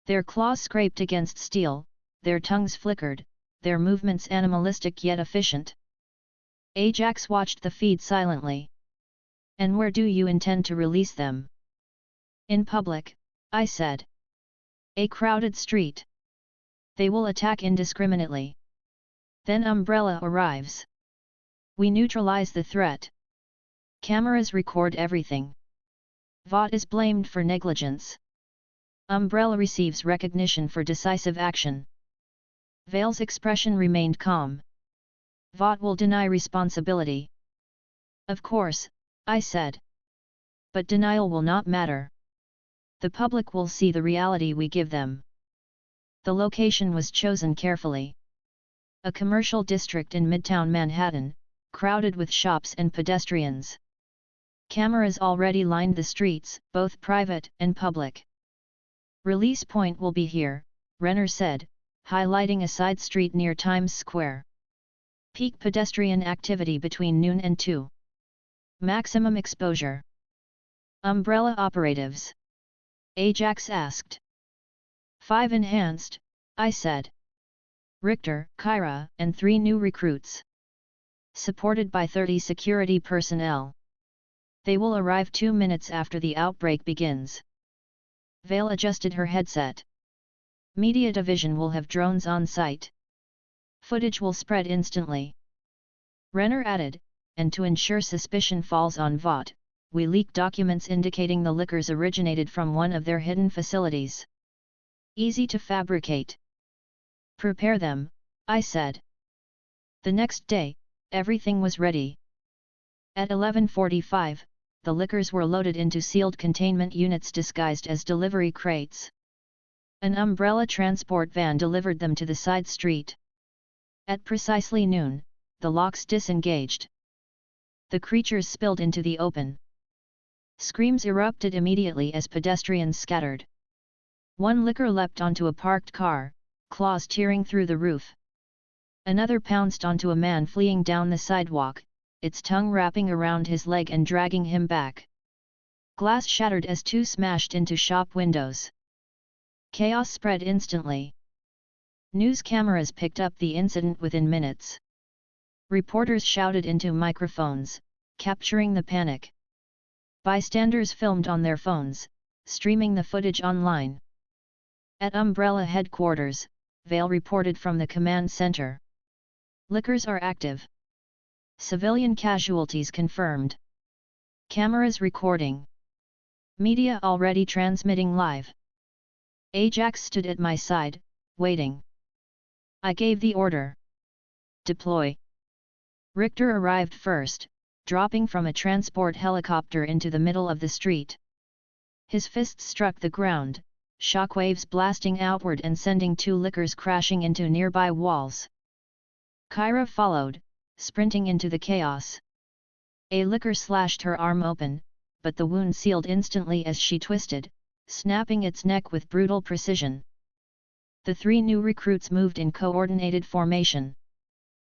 Their claws scraped against steel, their tongues flickered, their movements animalistic yet efficient. Ajax watched the feed silently. And where do you intend to release them? In public, I said. A crowded street. They will attack indiscriminately. Then Umbrella arrives. We neutralize the threat. Cameras record everything. Vought is blamed for negligence. Umbrella receives recognition for decisive action. Vale's expression remained calm. Vought will deny responsibility. Of course, I said. But denial will not matter. The public will see the reality we give them. The location was chosen carefully. A commercial district in Midtown Manhattan, crowded with shops and pedestrians. Cameras already lined the streets, both private and public. "Release point will be here," Renner said, highlighting a side street near Times Square. "Peak pedestrian activity between noon and 2. Maximum exposure." "Umbrella operatives?" Ajax asked. "5 enhanced," I said. "Richter, Kyra, and 3 new recruits. Supported by 30 security personnel. They will arrive 2 minutes after the outbreak begins." Vale adjusted her headset. "Media division will have drones on site. Footage will spread instantly." Renner added, "And to ensure suspicion falls on Vought, we leak documents indicating the liquors originated from one of their hidden facilities. Easy to fabricate." "Prepare them," I said. The next day, everything was ready. At 11:45, the liquors were loaded into sealed containment units disguised as delivery crates. An umbrella transport van delivered them to the side street. At precisely noon, the locks disengaged. The creatures spilled into the open. Screams erupted immediately as pedestrians scattered. One licker leapt onto a parked car, claws tearing through the roof. Another pounced onto a man fleeing down the sidewalk, its tongue wrapping around his leg and dragging him back. Glass shattered as 2 smashed into shop windows. Chaos spread instantly. News cameras picked up the incident within minutes. Reporters shouted into microphones, capturing the panic. Bystanders filmed on their phones, streaming the footage online. At Umbrella headquarters, Vale reported from the command center. "Liquors are active. Civilian casualties confirmed. Cameras recording. Media already transmitting live." Ajax stood at my side, waiting. I gave the order. "Deploy." Richter arrived first, dropping from a transport helicopter into the middle of the street. His fists struck the ground, shockwaves blasting outward and sending 2 liquors crashing into nearby walls. Kyra followed, sprinting into the chaos. A liquor slashed her arm open, but the wound sealed instantly as she twisted, snapping its neck with brutal precision. The 3 new recruits moved in coordinated formation.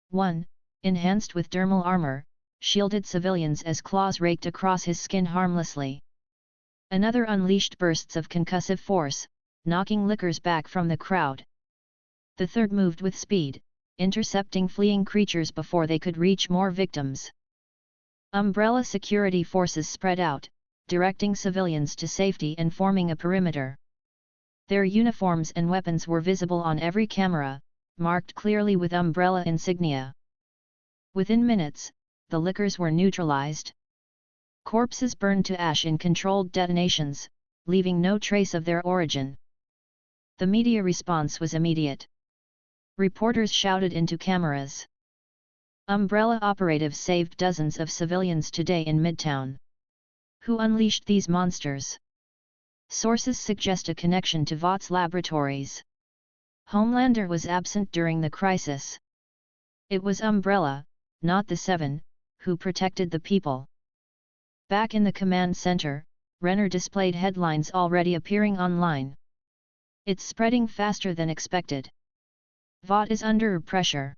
One, enhanced with dermal armor, shielded civilians as claws raked across his skin harmlessly. Another unleashed bursts of concussive force, knocking liquors back from the crowd. The third moved with speed, intercepting fleeing creatures before they could reach more victims. Umbrella security forces spread out, directing civilians to safety and forming a perimeter. Their uniforms and weapons were visible on every camera, marked clearly with Umbrella insignia. Within minutes, the liquors were neutralized. Corpses burned to ash in controlled detonations, leaving no trace of their origin. The media response was immediate. Reporters shouted into cameras. "Umbrella operatives saved dozens of civilians today in Midtown. Who unleashed these monsters?" Sources suggest a connection to Vought's laboratories. Homelander was absent during the crisis. It was Umbrella, not the 7, who protected the people. Back in the command center, Renner displayed headlines already appearing online. "It's spreading faster than expected. Vought is under pressure.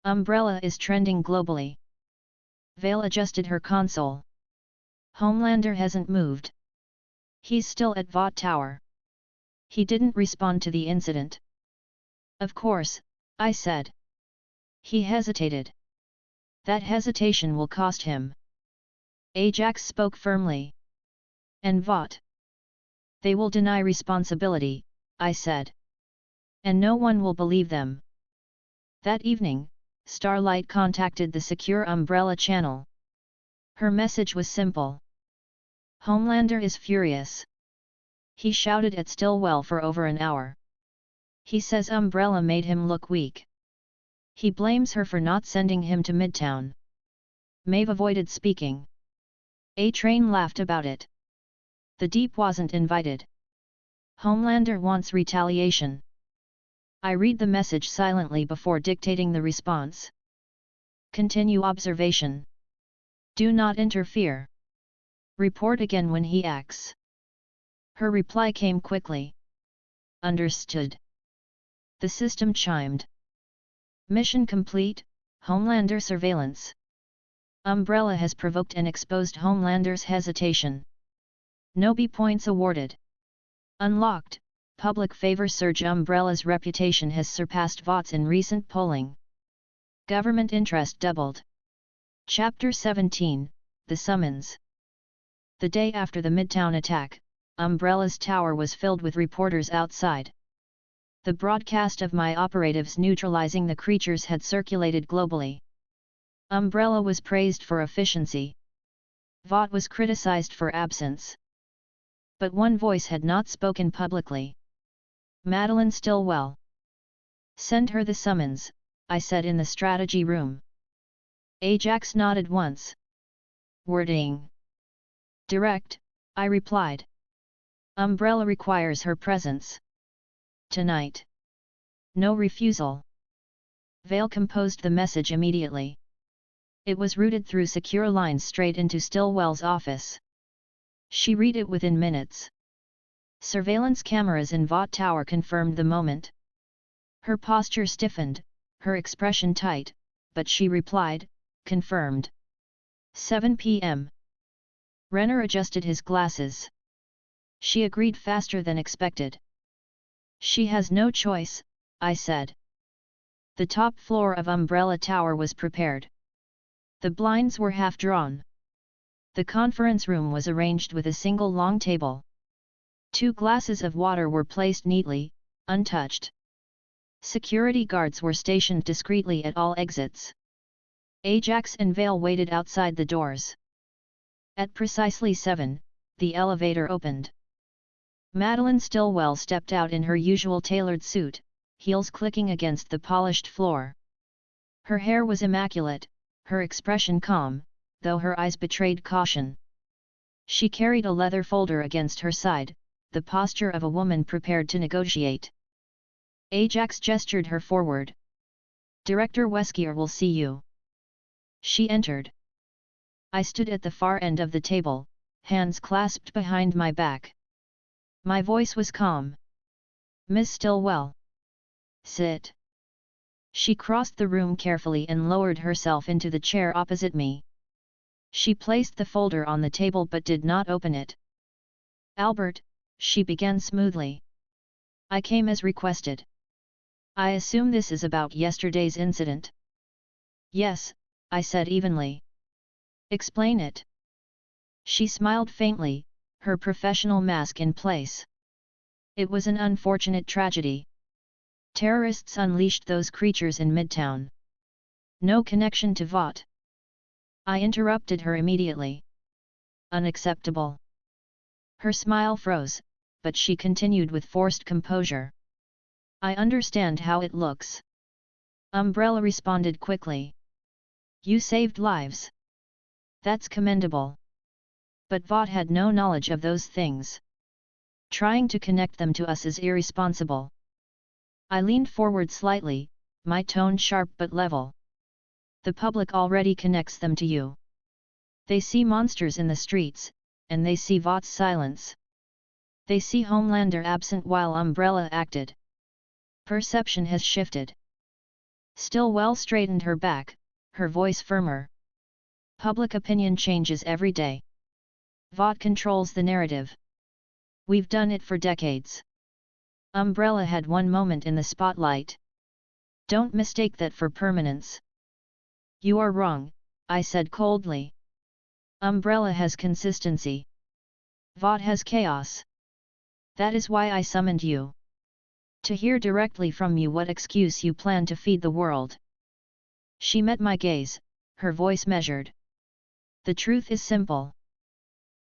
Umbrella is trending globally." Vale adjusted her console. "Homelander hasn't moved. He's still at Vought Tower. He didn't respond to the incident." "Of course," I said. "He hesitated. That hesitation will cost him." Ajax spoke firmly. "And Vought? They will deny responsibility," I said. "And no one will believe them." That evening, Starlight contacted the secure Umbrella channel. Her message was simple. "Homelander is furious. He shouted at Stillwell for over an hour. He says Umbrella made him look weak. He blames her for not sending him to Midtown." Maeve avoided speaking. A-Train laughed about it. "The Deep wasn't invited. Homelander wants retaliation." I read the message silently before dictating the response. Continue observation. Do not interfere. Report again when he acts. Her reply came quickly. Understood. The system chimed. Mission complete, Homelander surveillance. Umbrella has provoked and exposed Homelander's hesitation. No B points awarded. Unlocked, public favor surge. Umbrella's reputation has surpassed Vought's in recent polling. Government interest doubled. Chapter 17, The Summons. The day after the Midtown attack, Umbrella's tower was filled with reporters outside. The broadcast of my operatives neutralizing the creatures had circulated globally. Umbrella was praised for efficiency. Vought was criticized for absence. But one voice had not spoken publicly. Madeline Stillwell. Send her the summons, I said in the strategy room. Ajax nodded once. Wording. Direct, I replied. Umbrella requires her presence. Tonight. No refusal. Vale composed the message immediately. It was routed through secure lines straight into Stillwell's office. She read it within minutes. Surveillance cameras in Vought Tower confirmed the moment. Her posture stiffened, her expression tight, but she replied, confirmed. 7 p.m. Renner adjusted his glasses. She agreed faster than expected. She has no choice, I said. The top floor of Umbrella Tower was prepared. The blinds were half drawn. The conference room was arranged with a single long table. 2 glasses of water were placed neatly, untouched. Security guards were stationed discreetly at all exits. Ajax and Vale waited outside the doors. At precisely 7, the elevator opened. Madeline Stillwell stepped out in her usual tailored suit, heels clicking against the polished floor. Her hair was immaculate, her expression calm, though her eyes betrayed caution. She carried a leather folder against her side, the posture of a woman prepared to negotiate. Ajax gestured her forward. Director Wesker will see you. She entered. I stood at the far end of the table, hands clasped behind my back. My voice was calm. Miss Stillwell. Sit. She crossed the room carefully and lowered herself into the chair opposite me. She placed the folder on the table but did not open it. Albert, she began smoothly. I came as requested. I assume this is about yesterday's incident? Yes, I said evenly. Explain it. She smiled faintly, her professional mask in place. It was an unfortunate tragedy. Terrorists unleashed those creatures in Midtown. No connection to Vought. I interrupted her immediately. Unacceptable. Her smile froze, but she continued with forced composure. I understand how it looks. Umbrella responded quickly. You saved lives. That's commendable. But Vought had no knowledge of those things. Trying to connect them to us is irresponsible. I leaned forward slightly, my tone sharp but level. The public already connects them to you. They see monsters in the streets, and they see Vought's silence. They see Homelander absent while Umbrella acted. Perception has shifted. Stillwell straightened her back, her voice firmer. Public opinion changes every day. Vought controls the narrative. We've done it for decades. Umbrella had one moment in the spotlight. Don't mistake that for permanence. You are wrong, I said coldly. Umbrella has consistency. Vought has chaos. That is why I summoned you. To hear directly from you what excuse you plan to feed the world. She met my gaze, her voice measured. The truth is simple.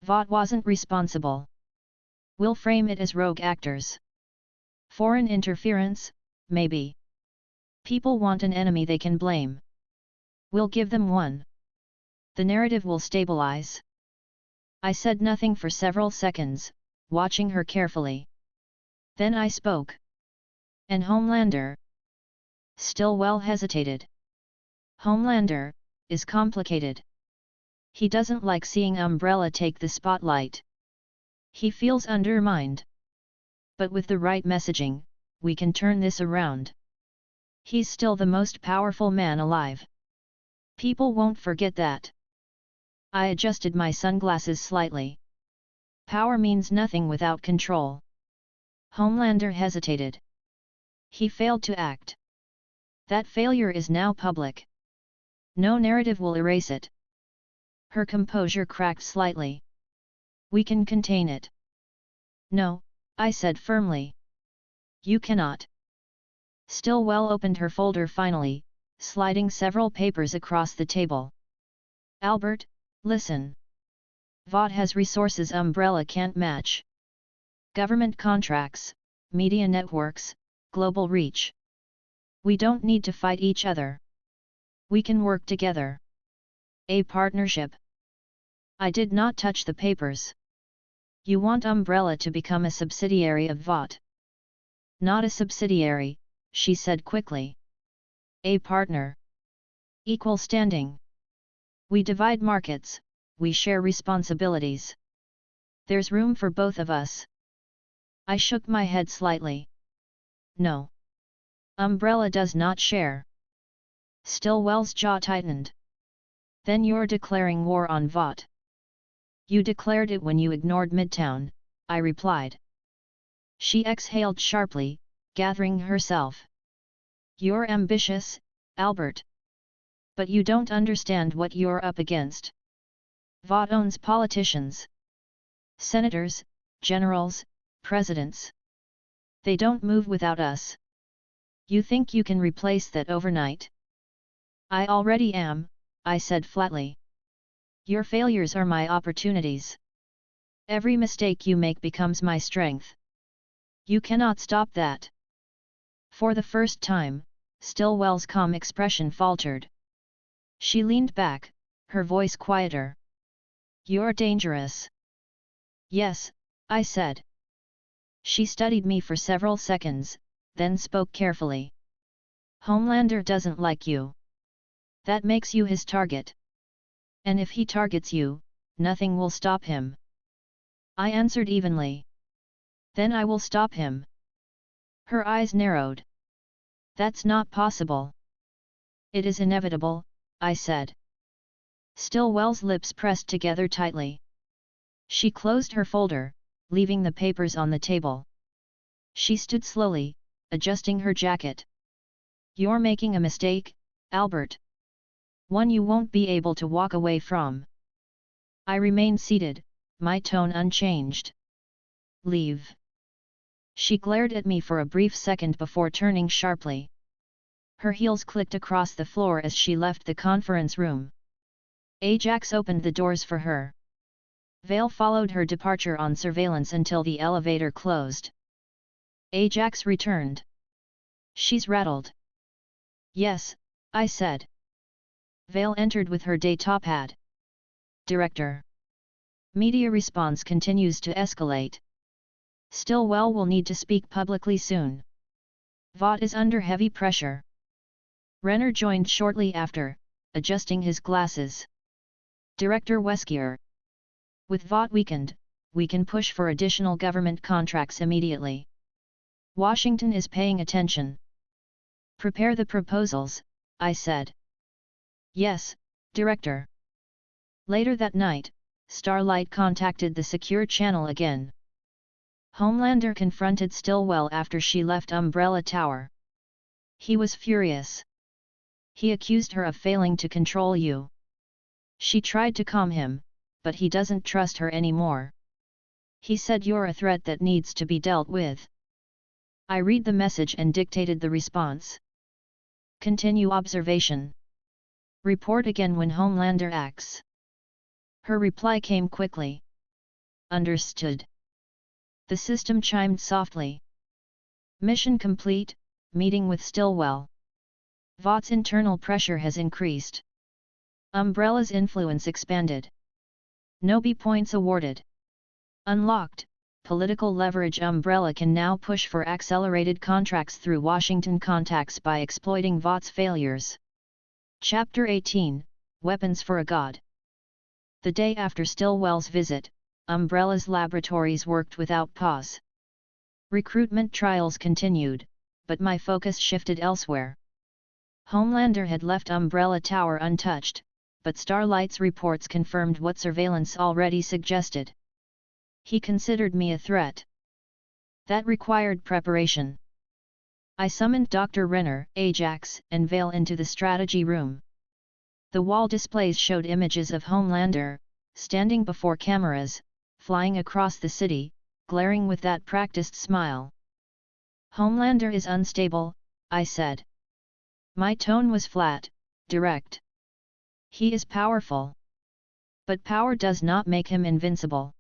Vought wasn't responsible. We'll frame it as rogue actors. Foreign interference, maybe. People want an enemy they can blame. We'll give them one. The narrative will stabilize. I said nothing for several seconds, watching her carefully. Then I spoke. And Homelander? Stillwell hesitated. Homelander, is complicated. He doesn't like seeing Umbrella take the spotlight. He feels undermined. But with the right messaging, we can turn this around. He's still the most powerful man alive. People won't forget that. I adjusted my sunglasses slightly. Power means nothing without control. Homelander hesitated. He failed to act. That failure is now public. No narrative will erase it. Her composure cracked slightly. We can contain it. No, I said firmly. You cannot. Stillwell opened her folder finally, sliding several papers across the table. Albert, listen. Vought has resources Umbrella can't match. Government contracts, media networks, global reach. We don't need to fight each other. We can work together. A partnership. I did not touch the papers. You want Umbrella to become a subsidiary of Vought. Not a subsidiary, she said quickly. A partner. Equal standing. We divide markets, we share responsibilities. There's room for both of us. I shook my head slightly. No. Umbrella does not share. Stillwell's jaw tightened. Then you're declaring war on Vought. You declared it when you ignored Midtown, I replied. She exhaled sharply, gathering herself. You're ambitious, Albert. But you don't understand what you're up against. Vought owns politicians. Senators, generals, presidents. They don't move without us. You think you can replace that overnight? I already am, I said flatly. Your failures are my opportunities. Every mistake you make becomes my strength. You cannot stop that. For the first time, Stillwell's calm expression faltered. She leaned back, her voice quieter. You're dangerous. Yes, I said. She studied me for several seconds, then spoke carefully. Homelander doesn't like you. That makes you his target. And if he targets you, nothing will stop him. I answered evenly. Then I will stop him. Her eyes narrowed. That's not possible. It is inevitable, I said. Stillwell's lips pressed together tightly. She closed her folder, leaving the papers on the table. She stood slowly, adjusting her jacket. You're making a mistake, Albert. One you won't be able to walk away from. I remained seated, my tone unchanged. Leave. She glared at me for a brief second before turning sharply. Her heels clicked across the floor as she left the conference room. Ajax opened the doors for her. Vale followed her departure on surveillance until the elevator closed. Ajax returned. She's rattled. Yes, I said. Vale entered with her day top hat. Director. Media response continues to escalate. Stillwell will need to speak publicly soon. Vought is under heavy pressure. Renner joined shortly after, adjusting his glasses. Director Wesker. With Vought weakened, we can push for additional government contracts immediately. Washington is paying attention. Prepare the proposals, I said. Yes, Director. Later that night, Starlight contacted the secure channel again. Homelander confronted Stillwell after she left Umbrella Tower. He was furious. He accused her of failing to control you. She tried to calm him, but he doesn't trust her anymore. He said you're a threat that needs to be dealt with. I read the message and dictated the response. Continue observation. Report again when Homelander acts. Her reply came quickly. Understood. The system chimed softly. Mission complete, meeting with Stillwell. Vought's internal pressure has increased. Umbrella's influence expanded. No B points awarded. Unlocked, political leverage. Umbrella can now push for accelerated contracts through Washington contacts by exploiting Vought's failures. Chapter 18, weapons for a god. The day after Stillwell's visit, Umbrella's laboratories worked without pause. Recruitment trials continued, but my focus shifted elsewhere. Homelander had left Umbrella Tower untouched, but Starlight's reports confirmed what surveillance already suggested. He considered me a threat. That required preparation. I summoned Dr. Renner, Ajax, and Vale into the strategy room. The wall displays showed images of Homelander, standing before cameras, flying across the city, glaring with that practiced smile. Homelander is unstable, I said. My tone was flat, direct. He is powerful. But power does not make him invincible.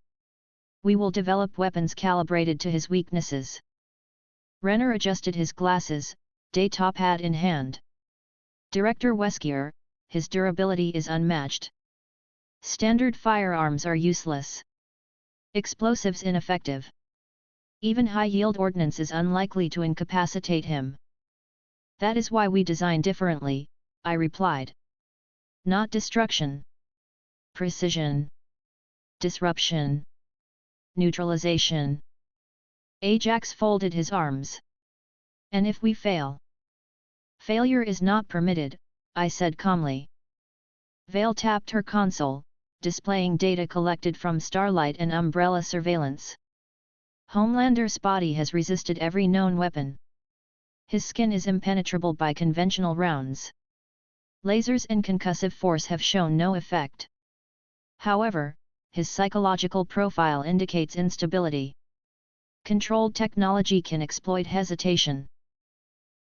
We will develop weapons calibrated to his weaknesses. Renner adjusted his glasses, day top hat in hand. Director Wesker, his durability is unmatched. Standard firearms are useless. Explosives ineffective. Even high-yield ordnance is unlikely to incapacitate him. That is why we design differently, I replied. Not destruction. Precision. Disruption. Neutralization. Ajax folded his arms. And if we fail? Failure is not permitted, I said calmly. Vale tapped her console, displaying data collected from Starlight and Umbrella surveillance. Homelander's body has resisted every known weapon. His skin is impenetrable by conventional rounds. Lasers and concussive force have shown no effect. However, his psychological profile indicates instability. Controlled technology can exploit hesitation.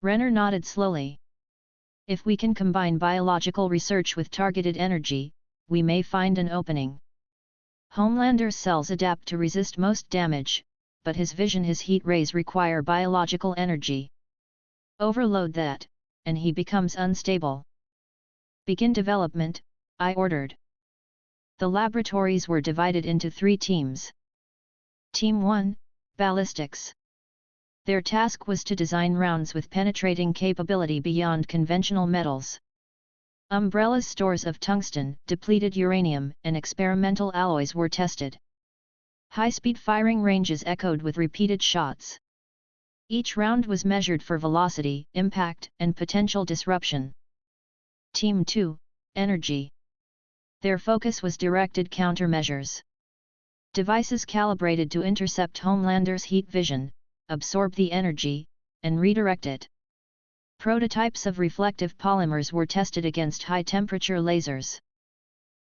Renner nodded slowly. If we can combine biological research with targeted energy, we may find an opening. Homelander's cells adapt to resist most damage, but his heat rays require biological energy. Overload that, and he becomes unstable. Begin development, I ordered. The laboratories were divided into 3 teams. Team 1, Ballistics. Their task was to design rounds with penetrating capability beyond conventional metals. Umbrella's stores of tungsten, depleted uranium, and experimental alloys were tested. High-speed firing ranges echoed with repeated shots. Each round was measured for velocity, impact, and potential disruption. Team 2, Energy. Their focus was directed countermeasures. Devices calibrated to intercept Homelander's heat vision, absorb the energy, and redirect it. Prototypes of reflective polymers were tested against high-temperature lasers.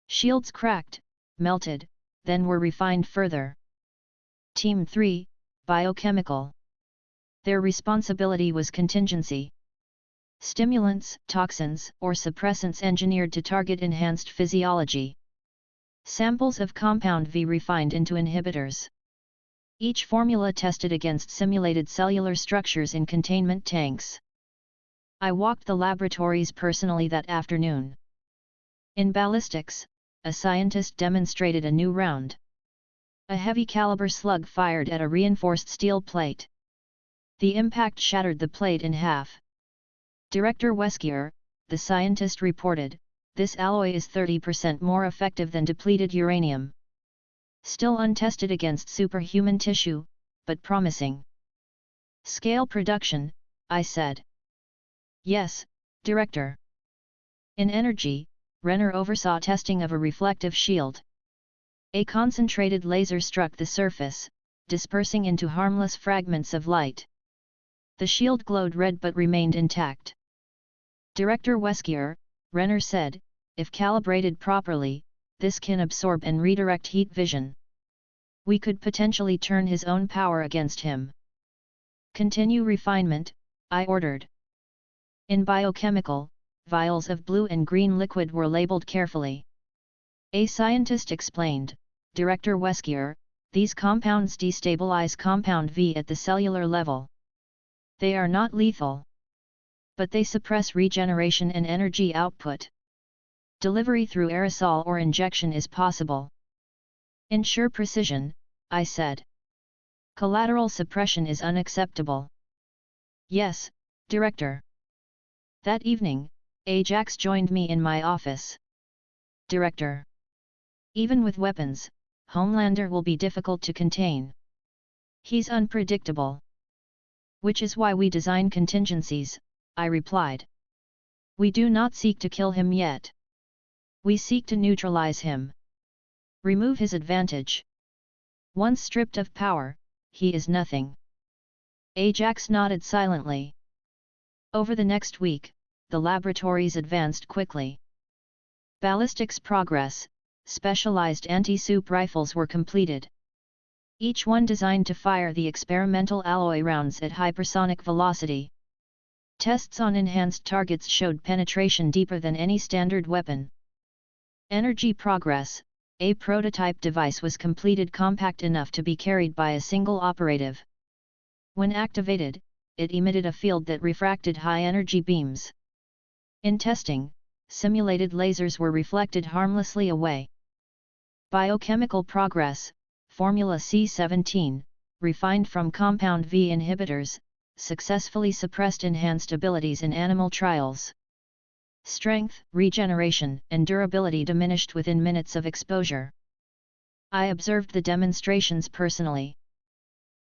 Shields cracked, melted, then were refined further. Team 3, Biochemical. Their responsibility was contingency. Stimulants, toxins, or suppressants engineered to target enhanced physiology. Samples of compound V refined into inhibitors. Each formula tested against simulated cellular structures in containment tanks. I walked the laboratories personally that afternoon. In ballistics, a scientist demonstrated a new round. A heavy-caliber slug fired at a reinforced steel plate. The impact shattered the plate in half. Director Wesker, the scientist reported, this alloy is 30% more effective than depleted uranium. Still untested against superhuman tissue, but promising. Scale production, I said. Yes, Director. In energy, Renner oversaw testing of a reflective shield. A concentrated laser struck the surface, dispersing into harmless fragments of light. The shield glowed red but remained intact. Director Wesker, Renner said, if calibrated properly, this can absorb and redirect heat vision. We could potentially turn his own power against him. Continue refinement, I ordered. In biochemical, vials of blue and green liquid were labeled carefully. A scientist explained, Director Wesker, these compounds destabilize compound V at the cellular level. They are not lethal. But they suppress regeneration and energy output. Delivery through aerosol or injection is possible. Ensure precision, I said. Collateral suppression is unacceptable. Yes, Director. That evening, Ajax joined me in my office. Director. Even with weapons, Homelander will be difficult to contain. He's unpredictable. Which is why we design contingencies, I replied. We do not seek to kill him yet. We seek to neutralize him. Remove his advantage. Once stripped of power, he is nothing. Ajax nodded silently. Over the next week, the laboratories advanced quickly. Ballistics progress, specialized anti-soup rifles were completed. Each one designed to fire the experimental alloy rounds at hypersonic velocity. Tests on enhanced targets showed penetration deeper than any standard weapon. Energy progress, a prototype device was completed compact enough to be carried by a single operative. When activated, it emitted a field that refracted high-energy beams. In testing, simulated lasers were reflected harmlessly away. Biochemical progress, Formula C17, refined from compound V inhibitors, successfully suppressed enhanced abilities in animal trials. Strength, regeneration, and durability diminished within minutes of exposure. I observed the demonstrations personally.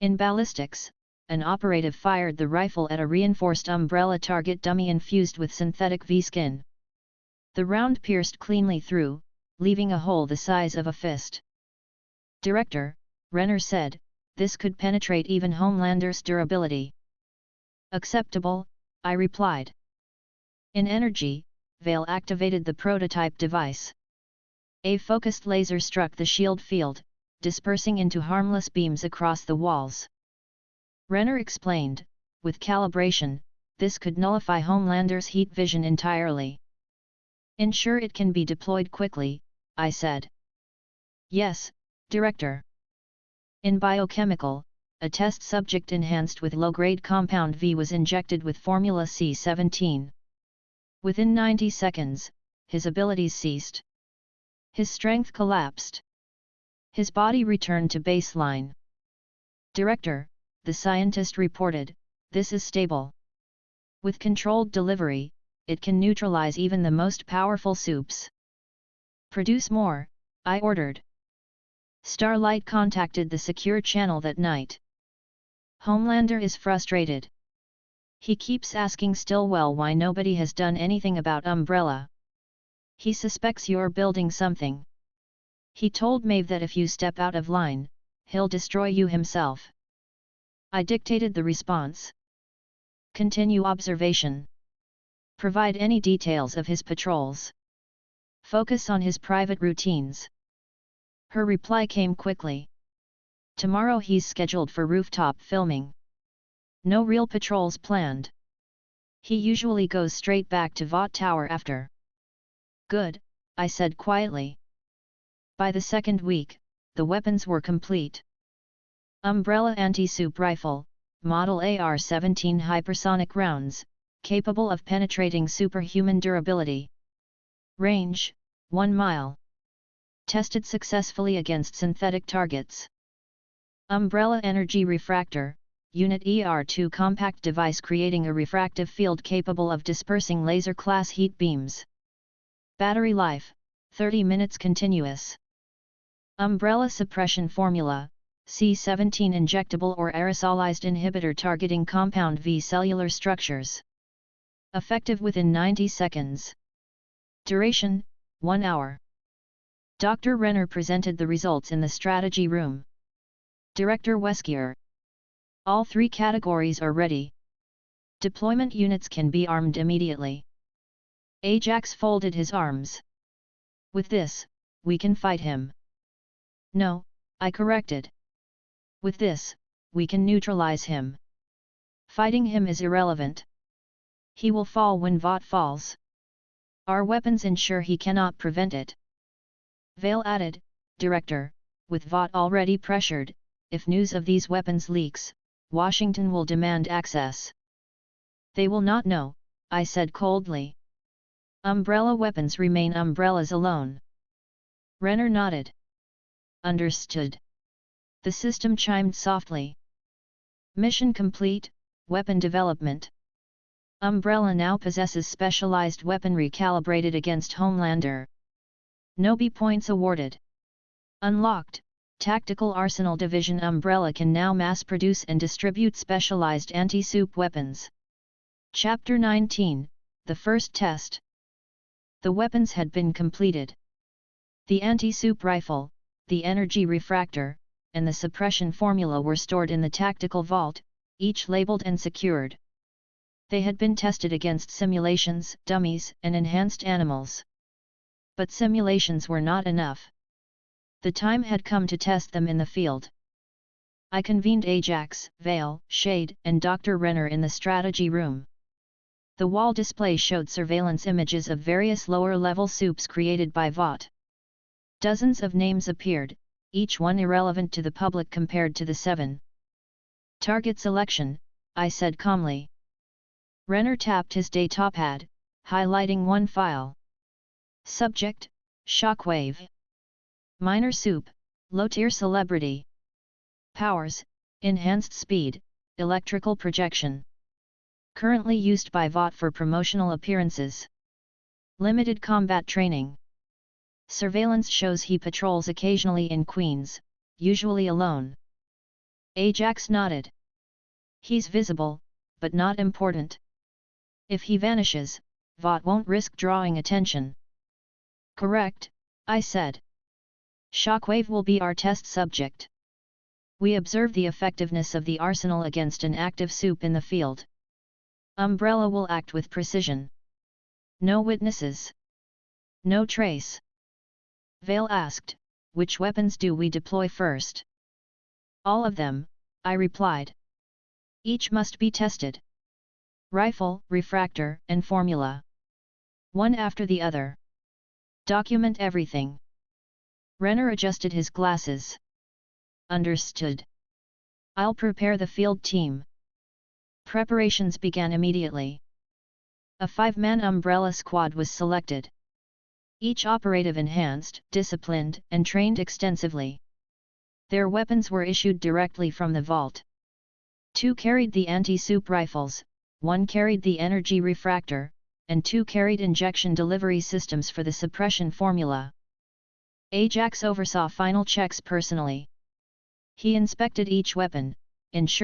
In ballistics, an operative fired the rifle at a reinforced umbrella target dummy infused with synthetic V-skin. The round pierced cleanly through, leaving a hole the size of a fist. Director, Renner said, this could penetrate even Homelander's durability. Acceptable, I replied. In energy, Vale activated the prototype device. A focused laser struck the shield field, dispersing into harmless beams across the walls. Renner explained, with calibration, this could nullify Homelander's heat vision entirely. Ensure it can be deployed quickly, I said. Yes, Director. In biochemical, a test subject enhanced with low-grade compound V was injected with Formula C17. Within 90 seconds, his abilities ceased. His strength collapsed. His body returned to baseline. Director, the scientist reported, this is stable. With controlled delivery, it can neutralize even the most powerful soups. Produce more, I ordered. Starlight contacted the secure channel that night. Homelander is frustrated. He keeps asking Stillwell why nobody has done anything about Umbrella. He suspects you're building something. He told Maeve that if you step out of line, he'll destroy you himself. I dictated the response. Continue observation. Provide any details of his patrols. Focus on his private routines. Her reply came quickly. Tomorrow he's scheduled for rooftop filming. No real patrols planned. He usually goes straight back to Vought Tower after. Good, I said quietly. By the second week, the weapons were complete. Umbrella anti-soup rifle, model AR-17 hypersonic rounds, capable of penetrating superhuman durability. Range, 1 mile. Tested successfully against synthetic targets. Umbrella energy refractor, Unit ER2 compact device creating a refractive field capable of dispersing laser-class heat beams. Battery life, 30 minutes continuous. Umbrella suppression formula, C17 injectable or aerosolized inhibitor targeting compound V cellular structures. Effective within 90 seconds. Duration, 1 hour. Dr. Renner presented the results in the strategy room. Director Wesker. All 3 categories are ready. Deployment units can be armed immediately. Ajax folded his arms. With this, we can fight him. No, I corrected. With this, we can neutralize him. Fighting him is irrelevant. He will fall when Vought falls. Our weapons ensure he cannot prevent it. Vale added, Director, with Vought already pressured, if news of these weapons leaks, Washington will demand access. They will not know, I said coldly. Umbrella weapons remain umbrellas alone. Renner nodded. Understood. The system chimed softly. Mission complete, weapon development. Umbrella now possesses specialized weaponry calibrated against Homelander. No B points awarded. Unlocked. Tactical Arsenal Division Umbrella can now mass-produce and distribute specialized anti-soup weapons. Chapter 19, The First Test. The weapons had been completed. The anti-soup rifle, the energy refractor, and the suppression formula were stored in the tactical vault, each labeled and secured. They had been tested against simulations, dummies, and enhanced animals. But simulations were not enough. The time had come to test them in the field. I convened Ajax, Vale, Shade, and Dr. Renner in the strategy room. The wall display showed surveillance images of various lower-level soups created by Vought. Dozens of names appeared, each one irrelevant to the public compared to the 7. Target selection, I said calmly. Renner tapped his datapad, highlighting one file. Subject, Shockwave. Minor soup, low-tier celebrity. Powers, enhanced speed, electrical projection. Currently used by Vought for promotional appearances. Limited combat training. Surveillance shows he patrols occasionally in Queens, usually alone. Ajax nodded. He's visible, but not important. If he vanishes, Vought won't risk drawing attention. Correct, I said. Shockwave will be our test subject. We observe the effectiveness of the arsenal against an active soup in the field. Umbrella will act with precision. No witnesses. No trace. Vale asked, which weapons do we deploy first? All of them, I replied. Each must be tested. Rifle, refractor, and formula. One after the other. Document everything. Renner adjusted his glasses. Understood. I'll prepare the field team. Preparations began immediately. A 5-man umbrella squad was selected. Each operative enhanced, disciplined, and trained extensively. Their weapons were issued directly from the vault. 2 carried the anti-soup rifles, 1 carried the energy refractor, and 2 carried injection delivery systems for the suppression formula. Ajax oversaw final checks personally. He inspected each weapon, ensured